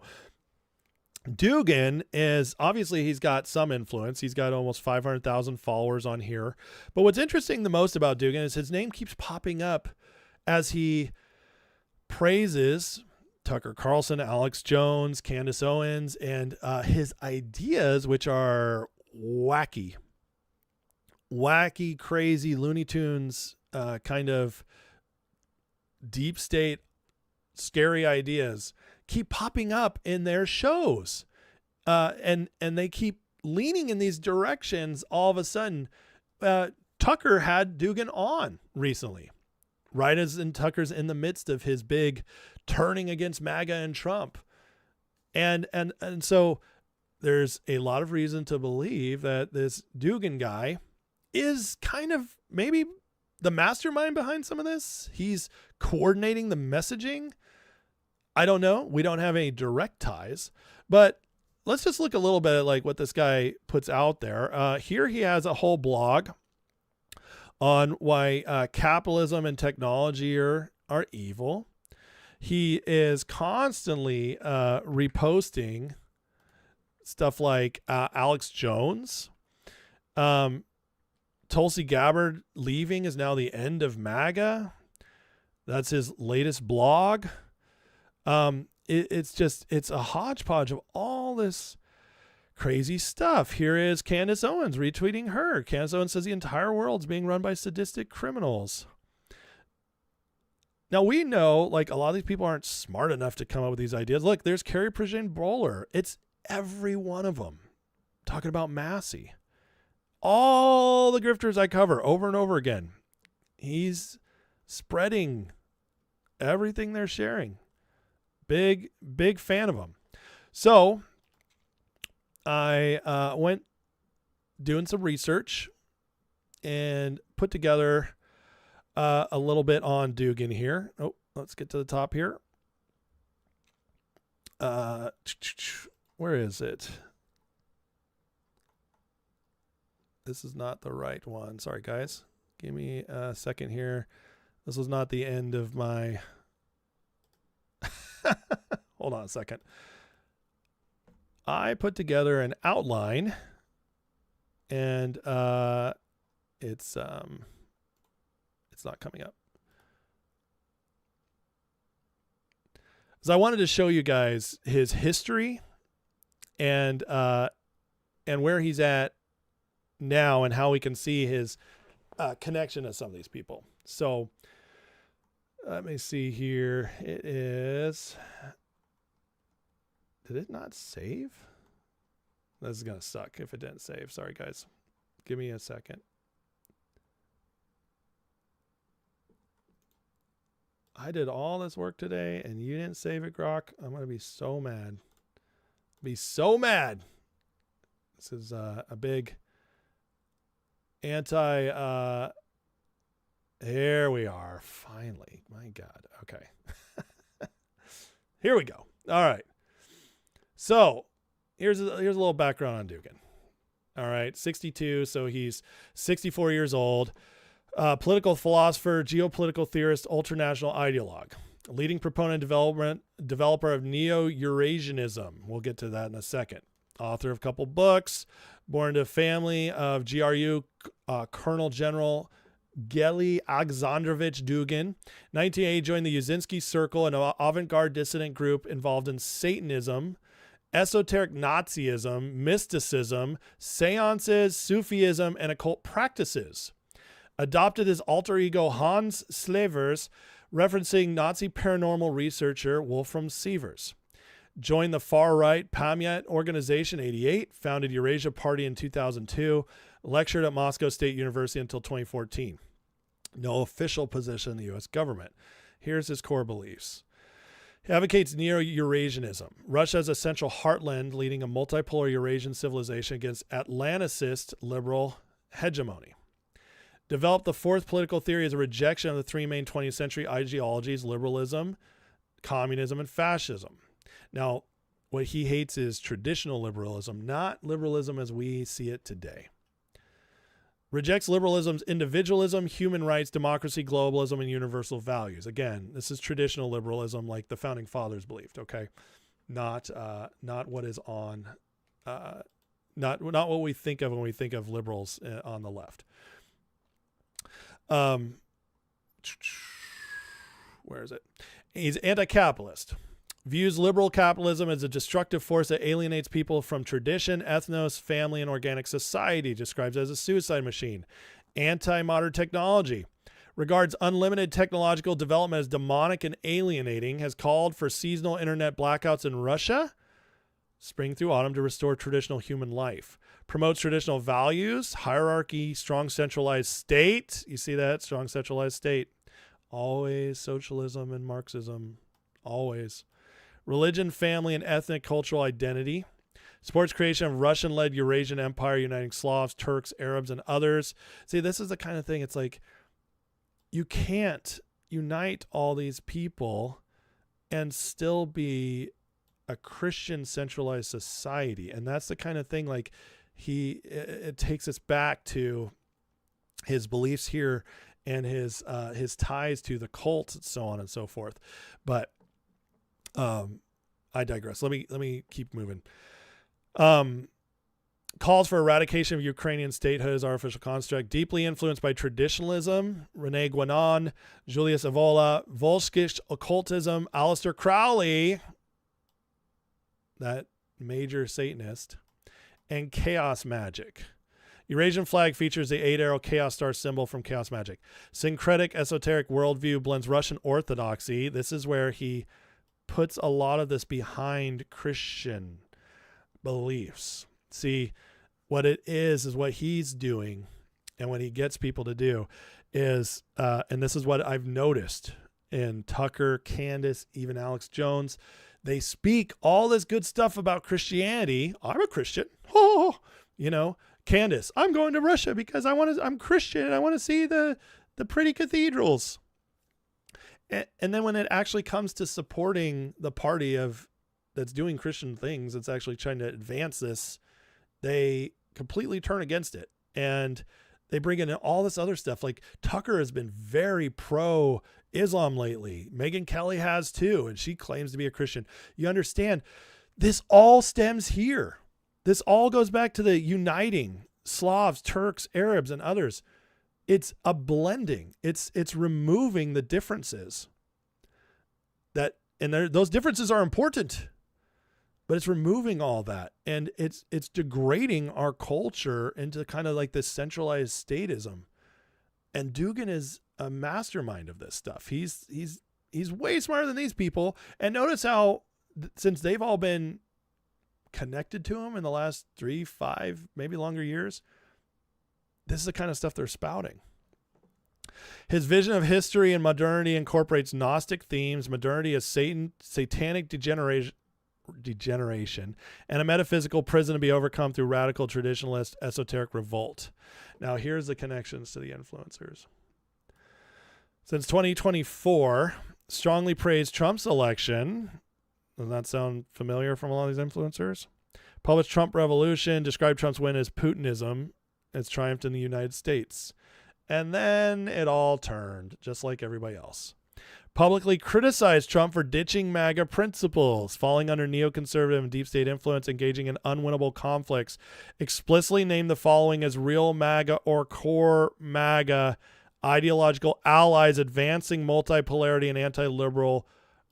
Dugin is obviously, he's got some influence. He's got almost 500,000 followers on here. But what's interesting the most about Dugin is his name keeps popping up as he praises Tucker Carlson, Alex Jones, Candace Owens, and his ideas, which are wacky, crazy, Looney Tunes, kind of deep state, scary ideas keep popping up in their shows. And they keep leaning in these directions. All of a sudden, Tucker had Dugin on recently, right as Tucker's in the midst of his big turning against MAGA and Trump. And so there's a lot of reason to believe that this Dugin guy is kind of maybe the mastermind behind some of this. He's coordinating the messaging. I don't know. We don't have any direct ties, but let's just look a little bit at like what this guy puts out there. Here he has a whole blog on why capitalism and technology are evil. He is constantly reposting stuff like Alex Jones. Tulsi Gabbard leaving is now the end of MAGA. That's his latest blog. It's a hodgepodge of all this crazy stuff. Here is Candace Owens retweeting her. Candace Owens says the entire world's being run by sadistic criminals. Now, we know, like, a lot of these people aren't smart enough to come up with these ideas. Look, there's Carrie Prejean Bowler. It's every one of them talking about Massey. All the grifters I cover over and over again, he's spreading everything they're sharing. Big fan of them. So I went doing some research and put together a little bit on Dugin here. Oh, let's get to the top here. Where is it? This is not the right one. Sorry, guys. Give me a second here. This was not the end of my... Hold on a second. I put together an outline, and it's not coming up. So I wanted to show you guys his history and where he's at now and how we can see his connection to some of these people. So let me see here. It is... Did it not save? This is going to suck if it didn't save. Sorry, guys. Give me a second. I did all this work today and you didn't save it, Grok. I'm going to be so mad. Be so mad. This is a big anti... Here we are. Finally. My God. Okay. Here we go. All right. So here's a little background on Dugin. All right. 62. So he's 64 years old. Political philosopher, geopolitical theorist, ultranational ideologue. A leading proponent developer of Neo-Eurasianism. We'll get to that in a second. Author of a couple books. Born into a family of GRU Colonel General Geli Alexandrovich Dugin. 1980, joined the Yazinski Circle, an avant-garde dissident group involved in Satanism, esoteric Nazism, mysticism, seances, Sufism, and occult practices. Adopted his alter ego Hans Slavers, referencing Nazi paranormal researcher Wolfram Sievers. Joined the far-right Pamyat Organization 88, founded Eurasia Party in 2002, lectured at Moscow State University until 2014. No official position in the U.S. government. Here's his core beliefs. He advocates Neo-Eurasianism. Russia as a central heartland leading a multipolar Eurasian civilization against Atlanticist liberal hegemony. Developed the fourth political theory as a rejection of the three main 20th century ideologies: liberalism, communism, and fascism. Now, what he hates is traditional liberalism, not liberalism as we see it today. Rejects liberalism's individualism, human rights, democracy, globalism, and universal values. Again, this is traditional liberalism like the founding fathers believed, okay? Not what is on, not what we think of when we think of liberals on the left. Where is it? He's anti-capitalist. Views liberal capitalism as a destructive force that alienates people from tradition, ethnos, family, and organic society. Describes it as a suicide machine. Anti-modern technology. Regards unlimited technological development as demonic and alienating. Has called for seasonal internet blackouts in Russia, spring through autumn, to restore traditional human life. Promotes traditional values, hierarchy, strong centralized state. You see that? Strong centralized state. Always socialism and Marxism. Always. Religion, family, and ethnic cultural identity. Supports creation of Russian-led Eurasian Empire uniting Slavs, Turks, Arabs, and others. See, this is the kind of thing, it's like you can't unite all these people and still be a Christian centralized society. And that's the kind of thing, like, it takes us back to his beliefs here and his ties to the cult and so on and so forth. But I digress. Let me keep moving. Calls for eradication of Ukrainian statehood as artificial construct, deeply influenced by traditionalism. Rene Guénon, Julius Evola, Volskish occultism, Aleister Crowley, that major Satanist, and chaos magic. Eurasian flag features the 8-arrow chaos star symbol from chaos magic. Syncretic esoteric worldview blends Russian orthodoxy. This is where he puts a lot of this behind Christian beliefs. See, what it is what he's doing, and what he gets people to do is, and this is what I've noticed in Tucker, Candace, even Alex Jones, they speak all this good stuff about Christianity. I'm a Christian. Oh, you know, Candace, I'm going to Russia because I'm Christian and I want to see the pretty cathedrals. And then when it actually comes to supporting the party that's doing Christian things, that's actually trying to advance this, they completely turn against it. And they bring in all this other stuff. Like Tucker has been very pro-Islam lately. Megyn Kelly has too, and she claims to be a Christian. You understand, this all stems here. This all goes back to the uniting Slavs, Turks, Arabs, and others. It's a blending. It's removing the differences. Those differences are important, but it's removing all that, and it's degrading our culture into kind of like this centralized statism. And Dugin is a mastermind of this stuff. He's way smarter than these people. And notice how, since they've all been connected to him in the last 3, 5, maybe longer years, this is the kind of stuff they're spouting. His vision of history and modernity incorporates Gnostic themes, modernity as satanic degeneration, and a metaphysical prison to be overcome through radical traditionalist esoteric revolt. Now, here's the connections to the influencers. Since 2024, strongly praised Trump's election. Does that sound familiar from a lot of these influencers? Published Trump Revolution, described Trump's win as Putinism. It's triumphed in the United States. And then it all turned, just like everybody else. publicly criticized Trump for ditching MAGA principles, falling under neoconservative and deep state influence, engaging in unwinnable conflicts, explicitly named the following as real MAGA or core MAGA ideological allies advancing multipolarity and anti-liberal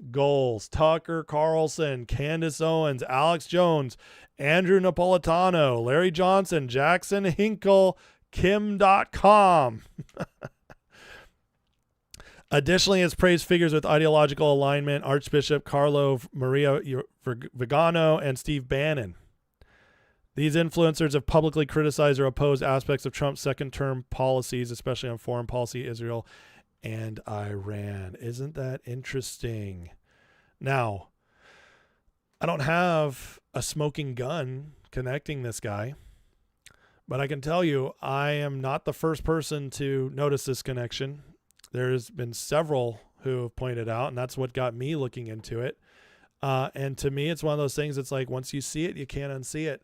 goals. Tucker Carlson, Candace Owens, Alex Jones, Andrew Napolitano, Larry Johnson, Jackson Hinkle, Kim.com. Additionally, has praised figures with ideological alignment, Archbishop Carlo Maria Vigano and Steve Bannon. These influencers have publicly criticized or opposed aspects of Trump's second-term policies, especially on foreign policy, Israel, and Iran. Isn't that interesting? Now, I don't have a smoking gun connecting this guy, but I can tell you I am not the first person to notice this connection. There's been several who have pointed out, and that's what got me looking into it. And to me, it's one of those things. It's like once you see it, you can't unsee it.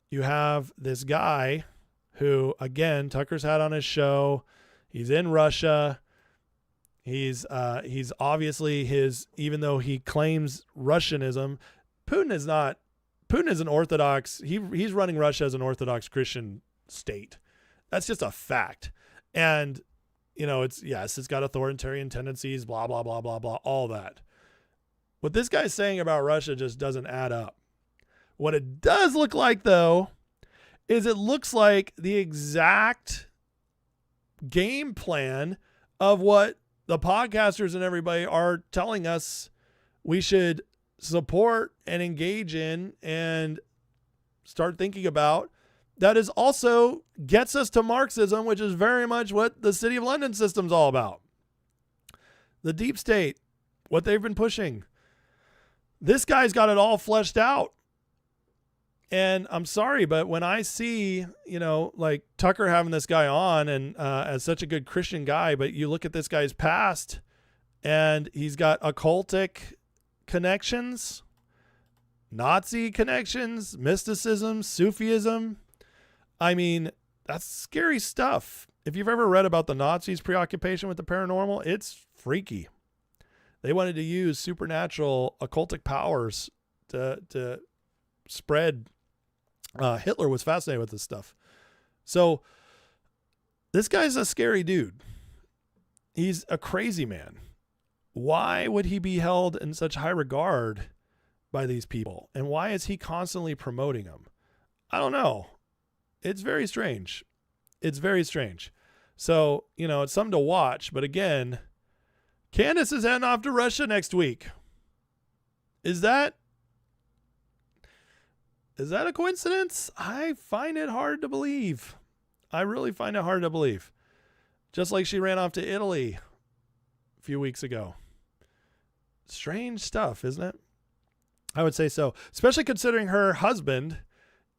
You have this guy who, again, Tucker's had on his show. He's in Russia. He's obviously even though he claims Russianism, Putin is an Orthodox. He's running Russia as an Orthodox Christian state. That's just a fact. And it's got authoritarian tendencies, blah, blah, blah, blah, blah, all that. What this guy's saying about Russia just doesn't add up. What it does look like, though, is it looks like the exact game plan of what the podcasters and everybody are telling us we should support and engage in and start thinking about. That is also gets us to Marxism, which is very much what the City of London system's all about. The deep state, what they've been pushing. This guy's got it all fleshed out. And I'm sorry, but when I see, like Tucker having this guy on and as such a good Christian guy, but you look at this guy's past and he's got occultic connections, Nazi connections, mysticism, Sufism. I mean, that's scary stuff. If you've ever read about the Nazis' preoccupation with the paranormal, it's freaky. They wanted to use supernatural occultic powers to spread. Hitler was fascinated with this stuff. So this guy's a scary dude. He's a crazy man. Why would he be held in such high regard by these people? And why is he constantly promoting them? I don't know. It's very strange. It's very strange. So, it's something to watch. But again, Candace is heading off to Russia next week. Is that a coincidence? I find it hard to believe. I really find it hard to believe. Just like she ran off to Italy a few weeks ago. Strange stuff, isn't it? I would say so. Especially considering her husband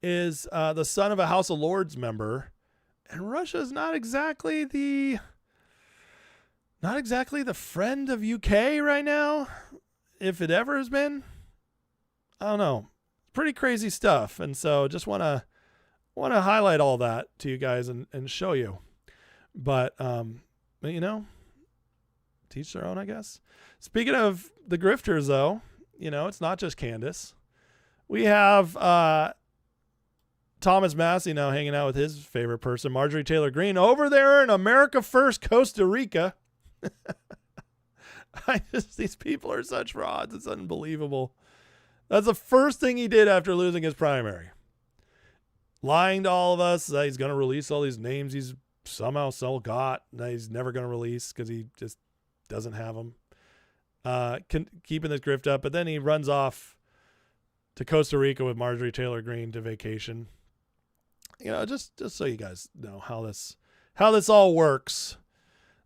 is the son of a House of Lords member. And Russia is not exactly the friend of UK right now. If it ever has been. I don't know. Pretty crazy stuff. And so just want to highlight all that to you guys and show you. But teach their own, I guess. Speaking of the grifters, though, it's not just Candace. We have Thomas Massey now hanging out with his favorite person, Marjorie Taylor Greene, over there in America First, Costa Rica. These people are such frauds. It's unbelievable. That's the first thing he did after losing his primary. Lying to all of us that he's going to release all these names he's somehow still got that he's never going to release because he just doesn't have them. Keeping this grift up, but then he runs off to Costa Rica with Marjorie Taylor Greene to vacation. Just so you guys know how this all works.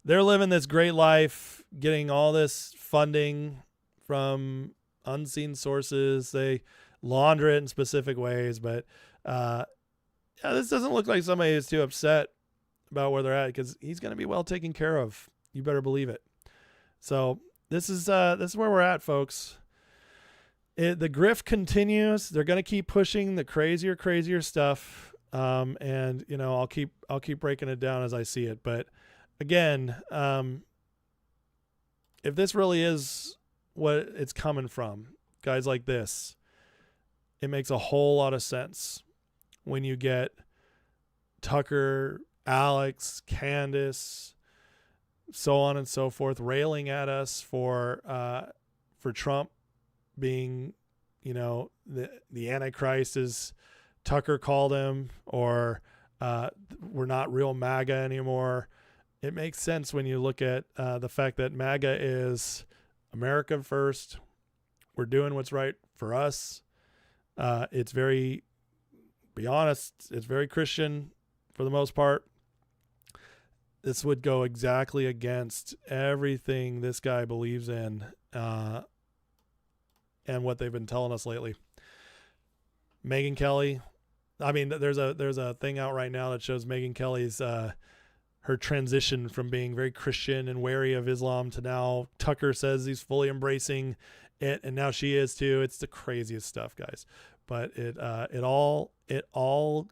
They're living this great life, getting all this funding from unseen sources. They launder it in specific ways, but this doesn't look like somebody who's too upset about where they're at because he's going to be well taken care of. You better believe it. So this is where we're at, folks. The grift continues. They're going to keep pushing the crazier stuff. And I'll keep breaking it down as I see it. But again, if this really is what it's coming from, guys like this, it makes a whole lot of sense when you get Tucker, Alex, Candace, so on and so forth, railing at us for Trump being, the Antichrist, as Tucker called him, or we're not real MAGA anymore. It makes sense when you look at the fact that MAGA is America first. We're doing what's right for us. It's very, be honest, it's very Christian for the most part. This would go exactly against everything this guy believes in and what they've been telling us lately. Megyn Kelly, I mean, there's a thing out right now that shows Megyn Kelly's her transition from being very Christian and wary of Islam to now Tucker says he's fully embracing it, and now she is too. It's the craziest stuff, guys. But it all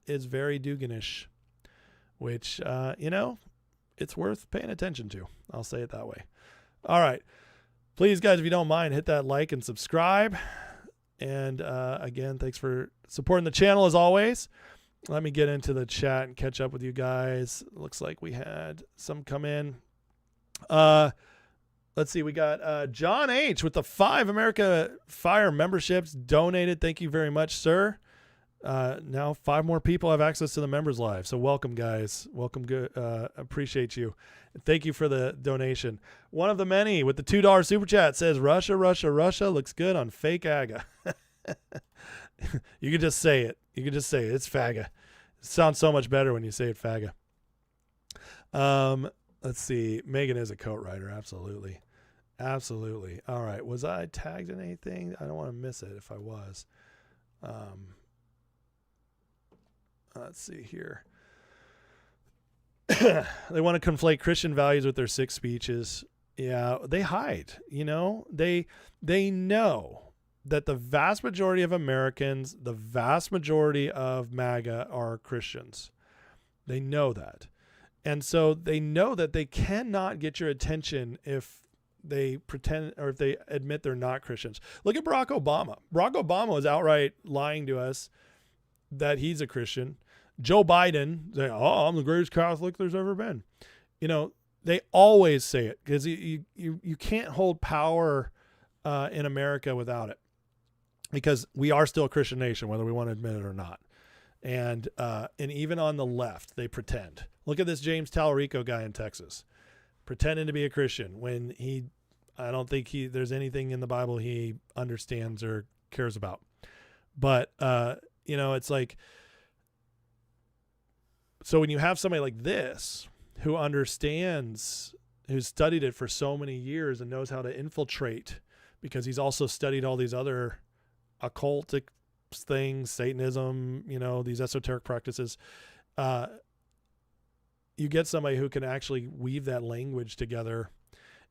is very Duginish, which it's worth paying attention to. I'll say it that way. All right. Please, guys, if you don't mind, hit that like and subscribe. And again, thanks for supporting the channel as always. Let me get into the chat and catch up with you guys. Looks like we had some come in. Let's see. We got John H. with the 5 America Fire memberships donated. Thank you very much, sir. Now 5 more people have access to the members live. So welcome, guys. Welcome. Good. Appreciate you. Thank you for the donation. One of the many with the $2 super chat says Russia, Russia, Russia looks good on fake AGA. You could just say it. You could just say it. It's FAGA. It sounds so much better when you say it FAGA. Let's see. Megan is a coat writer. Absolutely. Absolutely. All right. Was I tagged in anything? I don't want to miss it if I was. Let's see here. They want to conflate Christian values with their sick speeches. Yeah, they hide. They know that the vast majority of Americans, the vast majority of MAGA are Christians. They know that. And so they know that they cannot get your attention if they pretend or if they admit they're not Christians. Look at Barack Obama. Barack Obama was outright lying to us that he's a Christian. Joe Biden saying, "Oh, I'm the greatest Catholic there's ever been." They always say it because you can't hold power in America without it, because we are still a Christian nation, whether we want to admit it or not. And even on the left, they pretend. Look at this James Tallarico guy in Texas, pretending to be a Christian when I don't think there's anything in the Bible he understands or cares about. But it's like. So when you have somebody like this who understands, who's studied it for so many years and knows how to infiltrate, because he's also studied all these other occultic things, Satanism, these esoteric practices, you get somebody who can actually weave that language together.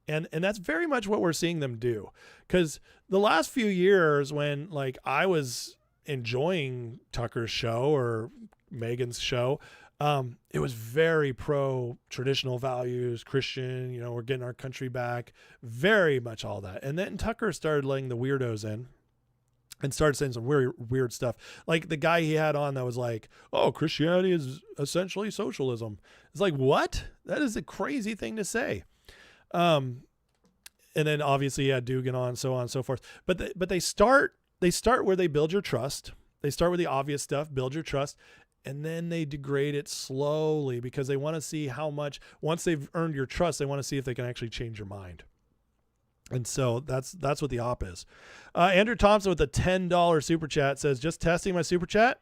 And that's very much what we're seeing them do. Because the last few years when I was enjoying Tucker's show or Megan's show, it was very pro traditional values, Christian, we're getting our country back, very much all that. And then Tucker started letting the weirdos in and started saying some weird stuff. Like the guy he had on that was like, "Oh, Christianity is essentially socialism." It's like, what? That is a crazy thing to say. And then obviously he had Dugin on, so on and so forth. But they start where they build your trust. They start with the obvious stuff, build your trust. And then they degrade it slowly because they want to see how much, once they've earned your trust, they want to see if they can actually change your mind. And so that's what the op is. Andrew Thompson with a $10 super chat says, "Just testing my super chat.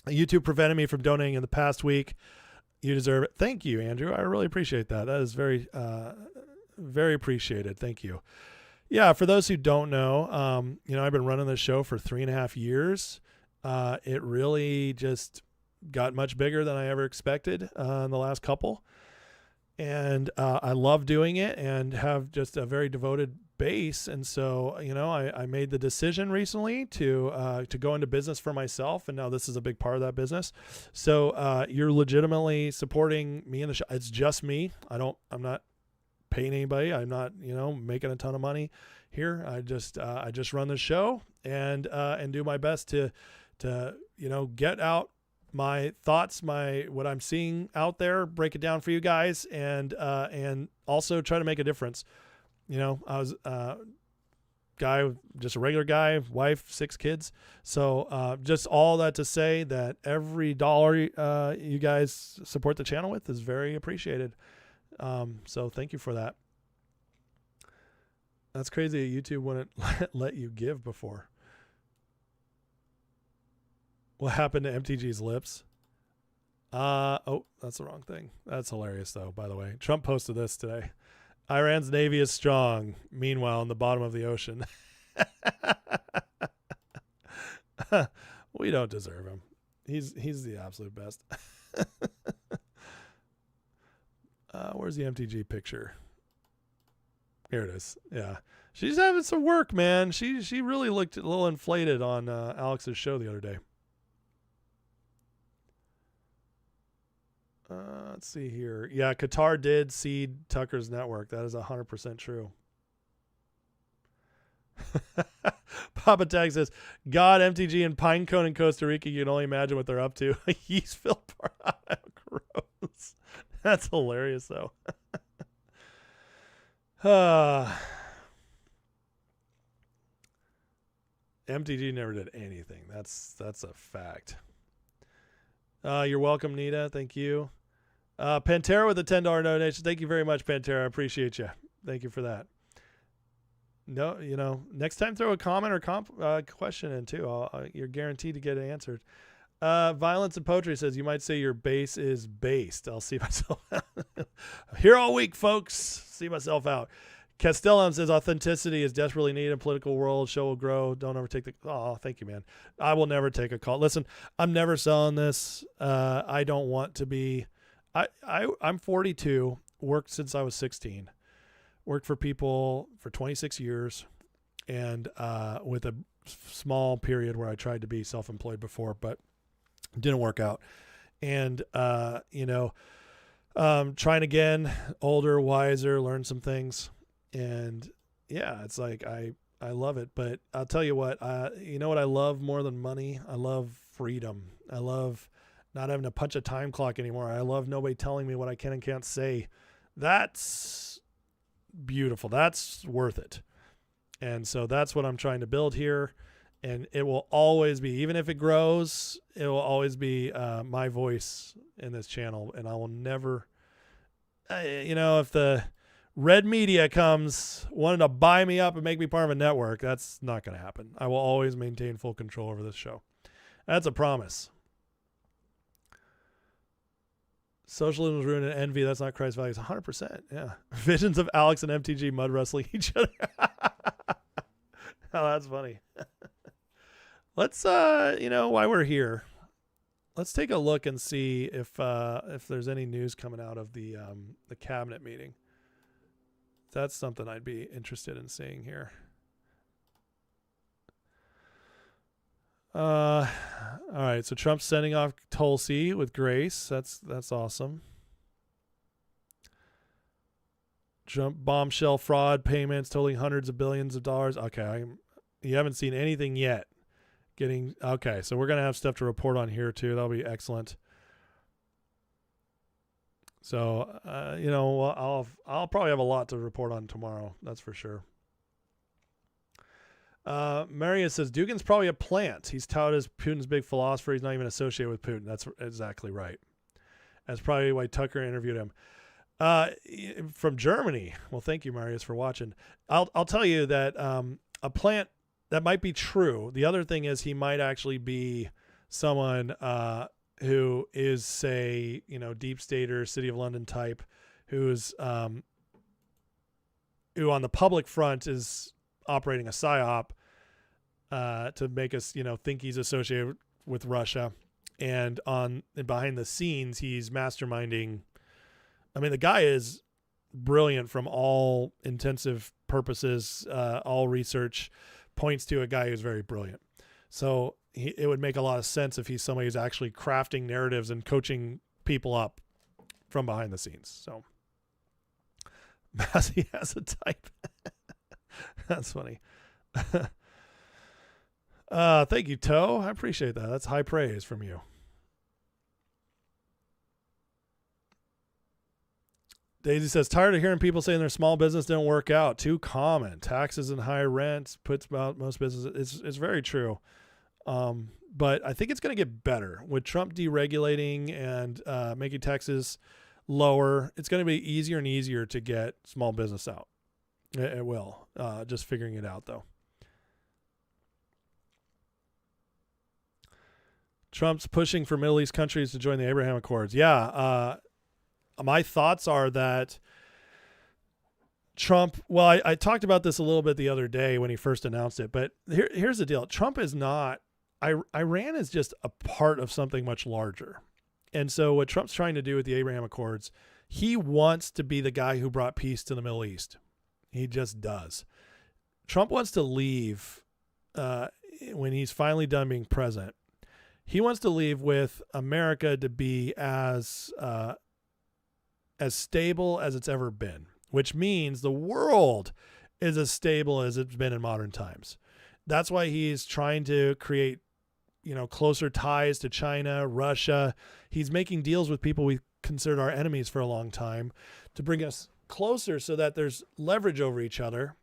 YouTube prevented me from donating in the past week. You deserve it." Thank you, Andrew. I really appreciate that. That is very, very appreciated. Thank you. Yeah. For those who don't know, I've been running this show for 3.5 years. It really just got much bigger than I ever expected in the last couple. And I love doing it and have just a very devoted base. And so, I made the decision recently to go into business for myself. And now this is a big part of that business. So you're legitimately supporting me in the show. It's just me. I'm not paying anybody. I'm not, making a ton of money here. I just run the show and do my best to get out my thoughts, what I'm seeing out there, break it down for you guys, and also try to make a difference. I was just a regular guy, wife, 6 kids. So just all that to say that every dollar you guys support the channel with is very appreciated. So thank you for that. That's crazy that YouTube wouldn't let you give before. What happened to MTG's lips? Oh, that's the wrong thing. That's hilarious, though, by the way. Trump posted this today. Iran's navy is strong. Meanwhile, in the bottom of the ocean. We don't deserve him. He's the absolute best. Where's the MTG picture? Here it is. Yeah. She's having some work, man. She really looked a little inflated on Alex's show the other day. Let's see here. Yeah, Qatar did seed Tucker's network. That is 100% true. Papa Tag says, God, MTG and Pinecone in Costa Rica, you can only imagine what they're up to. Yeastville Park. Gross. That's hilarious, though. MTG never did anything. That's a fact. You're welcome, Nita. Thank you. Pantera with a $10 donation. Thank you very much, Pantera. I appreciate you. Thank you for that. No, next time throw a comment or question in too. You're guaranteed to get it answered. Violence and Poetry says, you might say your base is based. I'll see myself out. Here all week, folks. See myself out. Castellum says, authenticity is desperately needed in political world. Show will grow. Don't ever take the... Oh, thank you, man. I will never take a call. Listen, I'm never selling this. I don't want to be... I'm 42, worked since I was 16. Worked for people for 26 years, and with a small period where I tried to be self-employed before, but didn't work out. And, trying again, older, wiser, learn some things. And yeah, it's like, I love it, but I'll tell you what, you know what I love more than money? I love freedom. I love not having to punch a time clock anymore. I love nobody telling me what I can and can't say. That's beautiful. That's worth it. And so that's what I'm trying to build here. And it will always be, even if it grows, it will always be my voice in this channel. And I will never, if the red media comes wanting to buy me up and make me part of a network, that's not going to happen. I will always maintain full control over this show. That's a promise. Socialism is ruined and envy. That's not Christ's values. 100%. Yeah. Visions of Alex and MTG mud wrestling each other. Oh, that's funny. Let's, while we're here, let's take a look and see if there's any news coming out of the cabinet meeting. That's something I'd be interested in seeing here. All right, so Trump's sending off Tulsi with grace. That's awesome. Trump bombshell fraud payments totaling hundreds of billions of dollars. Okay, you haven't seen anything yet. Okay, so we're gonna have stuff to report on here too. That'll be excellent. So I'll probably have a lot to report on tomorrow. That's for sure. Marius says, Dugin's probably a plant. He's touted as Putin's big philosopher. He's not even associated with Putin. That's exactly right. That's probably why Tucker interviewed him. From Germany. Well, thank you, Marius, for watching. I'll tell you that a plant, that might be true. The other thing is he might actually be someone who is, say, deep stater, City of London type, who's who on the public front is operating a psyop to make us, think he's associated with Russia, and behind the scenes he's masterminding. I mean, the guy is brilliant from all intensive purposes. All research points to a guy who's very brilliant. So it would make a lot of sense if he's somebody who's actually crafting narratives and coaching people up from behind the scenes. So Massey has a type. That's funny. Thank you, Toe. I appreciate that. That's high praise from you. Daisy says, tired of hearing people saying their small business didn't work out. Too common. Taxes and high rents puts out most businesses. It's very true. But I think it's going to get better with Trump deregulating and making taxes lower. It's going to be easier and easier to get small business out. It will. Just figuring it out, though. Trump's pushing for Middle East countries to join the Abraham Accords. Yeah. My thoughts are that Trump, well, I talked about this a little bit the other day when he first announced it, but here's the deal. Trump is not, Iran is just a part of something much larger. And so what Trump's trying to do with the Abraham Accords, he wants to be the guy who brought peace to the Middle East. He just does. Trump wants to leave when he's finally done being president. He wants to leave with America to be as stable as it's ever been, which means the world is as stable as it's been in modern times. That's why he's trying to create, closer ties to China, Russia. He's making deals with people we considered our enemies for a long time to bring us closer so that there's leverage over each other,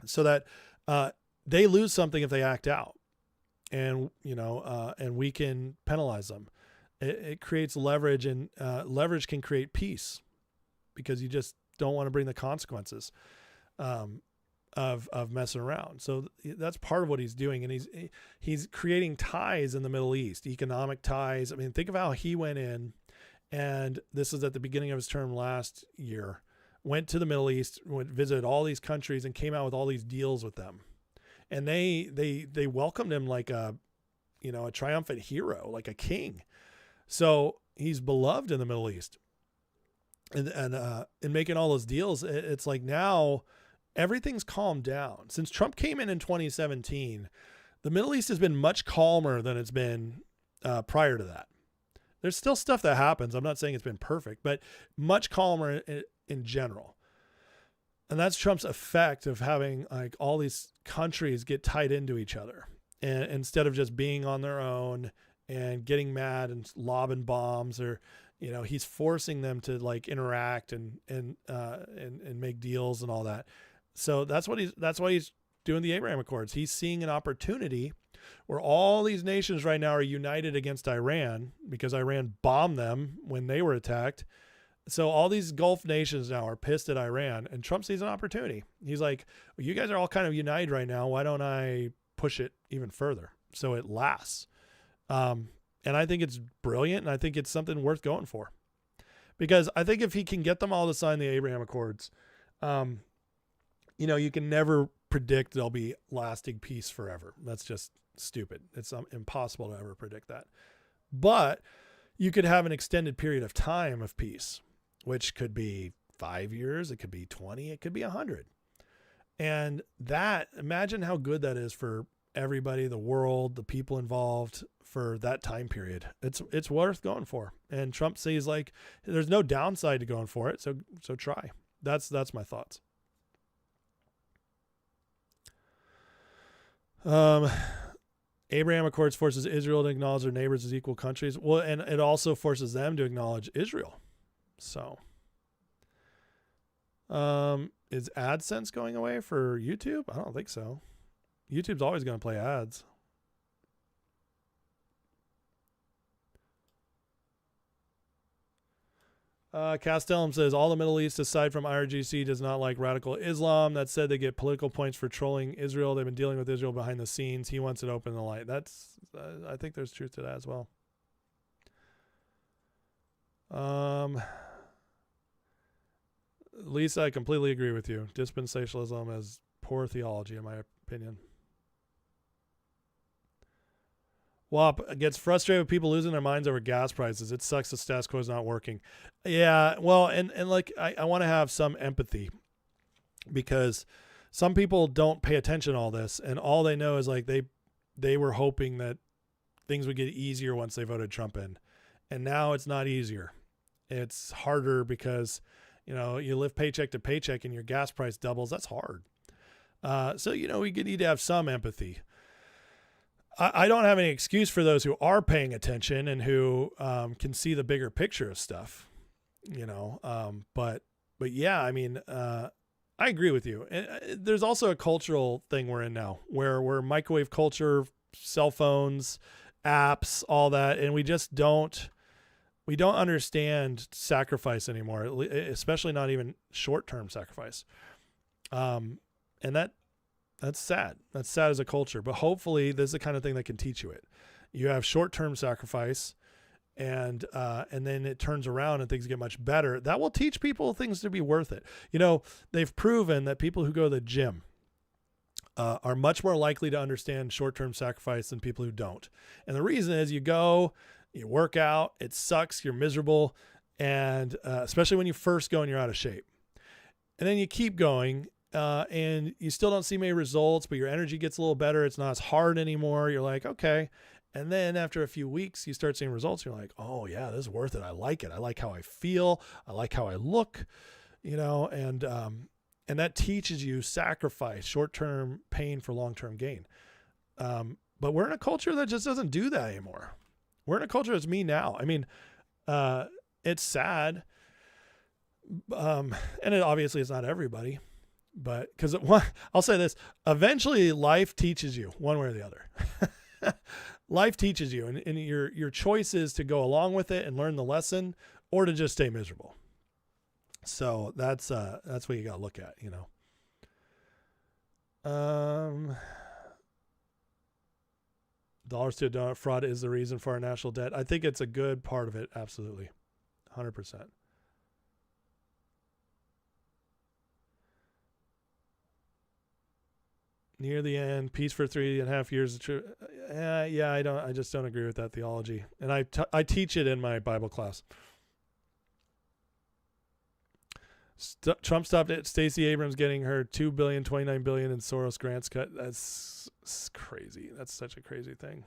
so that they lose something if they act out, and we can penalize them. It creates leverage, and leverage can create peace because you just don't want to bring the consequences of messing around. So that's part of what he's doing. And he's creating ties in the Middle East, economic ties. I mean, think of how he went in, and this is at the beginning of his term last year, went to the Middle East, visited all these countries and came out with all these deals with them. And they welcomed him like a triumphant hero, like a king. So he's beloved in the Middle East, and in making all those deals, it's like now everything's calmed down. Since Trump came in 2017, the Middle East has been much calmer than it's been prior to that. There's still stuff that happens. I'm not saying it's been perfect, but much calmer in general. And that's Trump's effect of having like all these countries get tied into each other, and instead of just being on their own and getting mad and lobbing bombs, or he's forcing them to like interact and make deals and all that. So that's why he's doing the Abraham Accords. He's seeing an opportunity where all these nations right now are united against Iran because Iran bombed them when they were attacked. So all these Gulf nations now are pissed at Iran, and Trump sees an opportunity. He's like, well, you guys are all kind of united right now. Why don't I push it even further so it lasts? And I think it's brilliant, and I think it's something worth going for, because I think if he can get them all to sign the Abraham Accords, you can never predict there'll be lasting peace forever. That's just stupid. It's impossible to ever predict that. But you could have an extended period of time of peace, which could be 5 years, it could be 20, it could be 100. And imagine how good that is for everybody, the world, the people involved for that time period. It's worth going for. And Trump sees like there's no downside to going for it. So try. That's my thoughts. Abraham Accords forces Israel to acknowledge their neighbors as equal countries. Well, and it also forces them to acknowledge Israel. So, is AdSense going away for YouTube? I don't think so. YouTube's always going to play ads. Castellum says, all the Middle East, aside from IRGC, does not like radical Islam. That said, they get political points for trolling Israel. They've been dealing with Israel behind the scenes. He wants it open in the light. That's, I think there's truth to that as well. Lisa, I completely agree with you. Dispensationalism is poor theology, in my opinion. WAP gets frustrated with people losing their minds over gas prices. It sucks the status quo is not working. Yeah, well, and like I want to have some empathy, because some people don't pay attention to all this, and all they know is like they were hoping that things would get easier once they voted Trump in. And now it's not easier. It's harder because, You know, you live paycheck to paycheck and your gas price doubles. That's hard. So, you know, we need to have some empathy. I don't have any excuse for those who are paying attention and who can see the bigger picture of stuff, you know. But yeah, I mean, I agree with you. And there's also a cultural thing we're in now where we're microwave culture, cell phones, apps, all that. And we don't understand sacrifice anymore, especially not even short-term sacrifice. And that's sad. That's sad as a culture, but hopefully this is the kind of thing that can teach you it. You have short-term sacrifice and then it turns around and things get much better. That will teach people things to be worth it. You know, they've proven that people who go to the gym are much more likely to understand short-term sacrifice than people who don't. And the reason is you go, you work out, it sucks, you're miserable. And especially when you first go and you're out of shape. And then you keep going and you still don't see many results, but your energy gets a little better. It's not as hard anymore. You're like, okay. And then after a few weeks, you start seeing results. You're like, oh yeah, this is worth it. I like it. I like how I feel. I like how I look, you know, and that teaches you sacrifice, short-term pain for long-term gain. But we're in a culture that just doesn't do that anymore. We're in a culture that's me now. I mean, it's sad. And it obviously is not everybody. But because I'll say this, eventually life teaches you one way or the other. Life teaches you, and your choice is to go along with it and learn the lesson, or to just stay miserable. So that's what you got to look at, you know. Dollars to a donut fraud is the reason for our national debt. I think it's a good part of it. Absolutely, 100%. Near the end, peace for 3.5 years. Yeah, I just don't agree with that theology. And I teach it in my Bible class. Trump stopped at Stacey Abrams getting her $2 billion, $29 billion in Soros grants cut. That's crazy. That's such a crazy thing.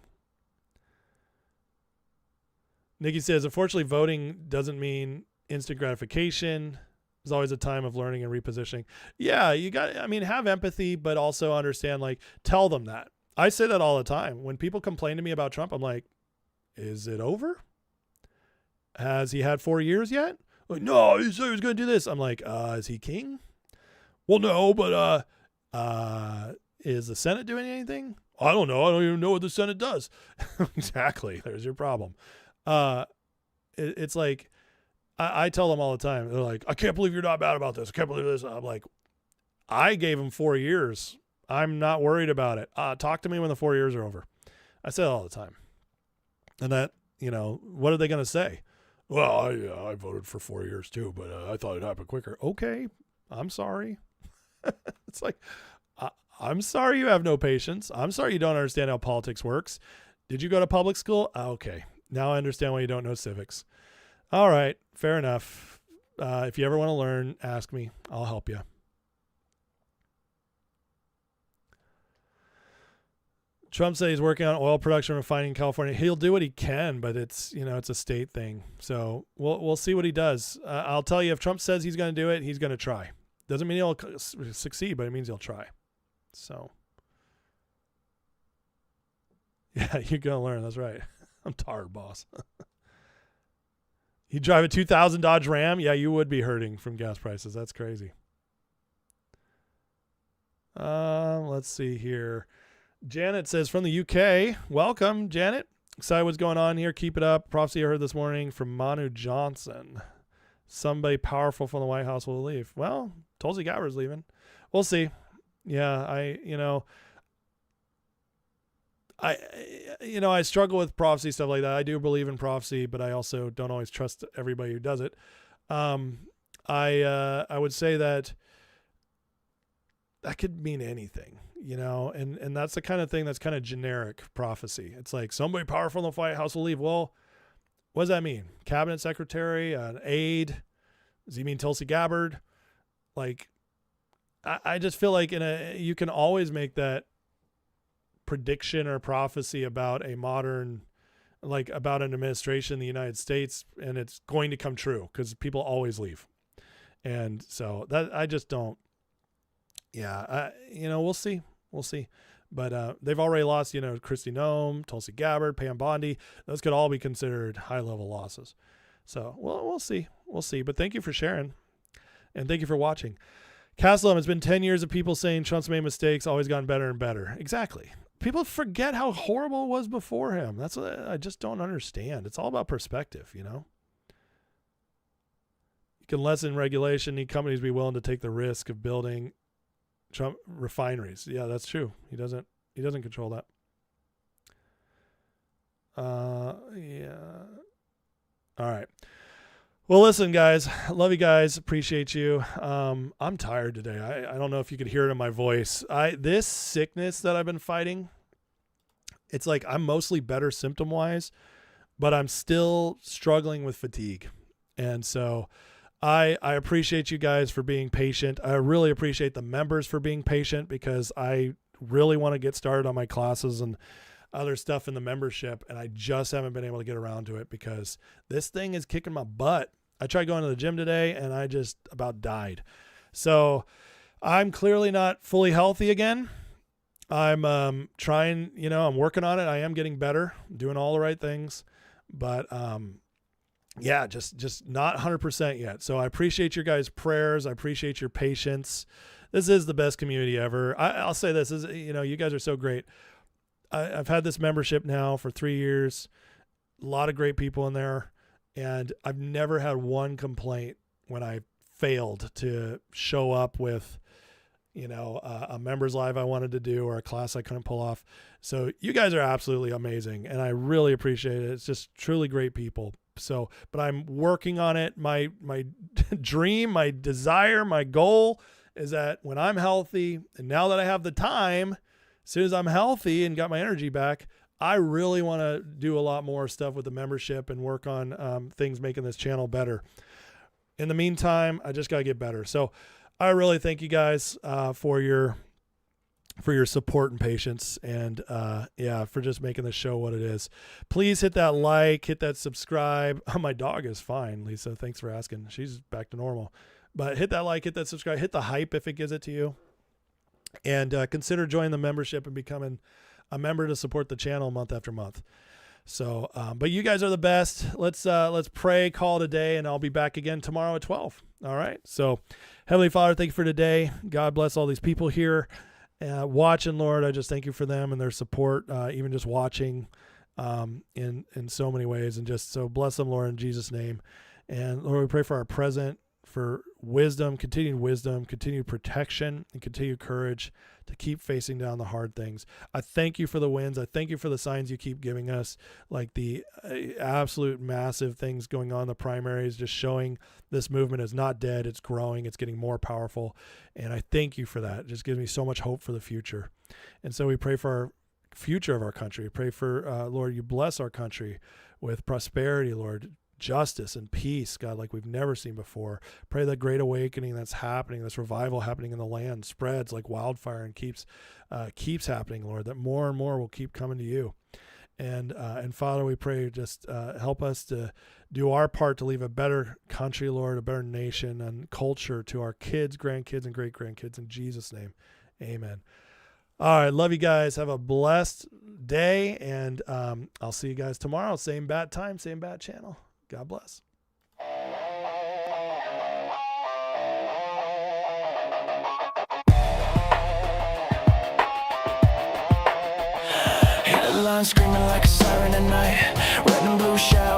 Nikki says, unfortunately, voting doesn't mean instant gratification. There's always a time of learning and repositioning. Yeah, have empathy, but also understand, like, tell them that. I say that all the time. When people complain to me about Trump, I'm like, is it over? Has he had 4 years yet? Like, no, he said he was going to do this. I'm like, is he king? Well, no, but is the Senate doing anything? I don't know. I don't even know what the Senate does. Exactly. There's your problem. It's like, I tell them all the time, they're like, I can't believe you're not mad about this. I can't believe this. I'm like, I gave him 4 years. I'm not worried about it. Talk to me when the 4 years are over. I say it all the time. And that, you know, what are they going to say? Well, I voted for 4 years too, but I thought it'd happen quicker. Okay, I'm sorry. It's like, I'm sorry you have no patience. I'm sorry you don't understand how politics works. Did you go to public school? Okay, now I understand why you don't know civics. All right, fair enough. If you ever want to learn, ask me. I'll help you. Trump said he's working on oil production and refining in California. He'll do what he can, but it's a state thing. So we'll see what he does. I'll tell you, if Trump says he's going to do it, he's going to try. Doesn't mean he'll succeed, but it means he'll try. So yeah, you're going to learn. That's right. I'm tired, boss. You drive a 2000 Dodge Ram? Yeah, you would be hurting from gas prices. That's crazy. Let's see here. Janet says from the UK. Welcome, Janet. Excited what's going on here. Keep it up. Prophecy I heard this morning from Manu Johnson. Somebody powerful from the White House will leave. Well, Tulsi Gabbard's leaving. We'll see. Yeah, I struggle with prophecy, stuff like that. I do believe in prophecy, but I also don't always trust everybody who does it. I would say that could mean anything, and that's the kind of thing that's kind of generic prophecy. It's like somebody powerful in the White House will leave. Well, what does that mean? Cabinet secretary, an aide? Does he mean Tulsi Gabbard? Like, I just feel like you can always make that prediction or prophecy about about an administration in the United States, and it's going to come true because people always leave. And so that I just don't. Yeah, we'll see. We'll see. But they've already lost, Kristi Noem, Tulsi Gabbard, Pam Bondi. Those could all be considered high-level losses. So, we'll see. We'll see. But thank you for sharing. And thank you for watching. Castleham, it's been 10 years of people saying Trump's made mistakes, always gotten better and better. Exactly. People forget how horrible it was before him. That's what I just don't understand. It's all about perspective, You can lessen regulation, need companies to be willing to take the risk of building Trump refineries. Yeah, that's true. He doesn't control that. Yeah. All right. Well, listen, guys, love you guys. Appreciate you. I'm tired today. I don't know if you could hear it in my voice. This sickness that I've been fighting, it's like I'm mostly better symptom wise, but I'm still struggling with fatigue. And so I appreciate you guys for being patient. I really appreciate the members for being patient because I really want to get started on my classes and other stuff in the membership. And I just haven't been able to get around to it because this thing is kicking my butt. I tried going to the gym today and I just about died. So I'm clearly not fully healthy again. I'm trying, I'm working on it. I am getting better, doing all the right things, but yeah, just not 100% yet. So I appreciate your guys' prayers. I appreciate your patience. This is the best community ever. I'll say this is, you guys are so great. I've had this membership now for 3 years, a lot of great people in there. And I've never had one complaint when I failed to show up with, a members live I wanted to do or a class I couldn't pull off. So you guys are absolutely amazing. And I really appreciate it. It's just truly great people. So, but I'm working on it. My dream, my desire, my goal is that when I'm healthy and now that I have the time, as soon as I'm healthy and got my energy back, I really want to do a lot more stuff with the membership and work on things making this channel better. In the meantime, I just got to get better. So I really thank you guys for your support and patience and for just making the show what it is. Please hit that like, hit that subscribe. Oh, my dog is fine, Lisa. Thanks for asking. She's back to normal. But hit that like, hit that subscribe, hit the hype if it gives it to you. And consider joining the membership and becoming a member to support the channel month after month. So, but you guys are the best. Let's pray, call it a day, and I'll be back again tomorrow at 12. All right. So Heavenly Father, thank you for today. God bless all these people here watching, Lord. I just thank you for them and their support, even just watching in so many ways, and just so bless them, Lord, in Jesus' name. And Lord, we pray for our present, for wisdom, continued protection, and continued courage to keep facing down the hard things. I thank you for the wins. I thank you for the signs you keep giving us, like the absolute massive things going on in the primaries, just showing this movement is not dead. It's growing. It's getting more powerful. And I thank you for that. It just gives me so much hope for the future. And so we pray for our future of our country. We pray for, Lord, you bless our country with prosperity, Lord, justice and peace, God, like we've never seen before. Pray that great awakening that's happening, this revival happening in the land, spreads like wildfire and keeps happening, Lord, that more and more will keep coming to you. And Father, we pray just help us to do our part to leave a better country, Lord, a better nation and culture to our kids, grandkids, and great-grandkids. In Jesus' name, amen. All right, love you guys. Have a blessed day, and I'll see you guys tomorrow. Same bat time, same bat channel. God bless. Headlines screaming like a siren at night. Red and blue shadows.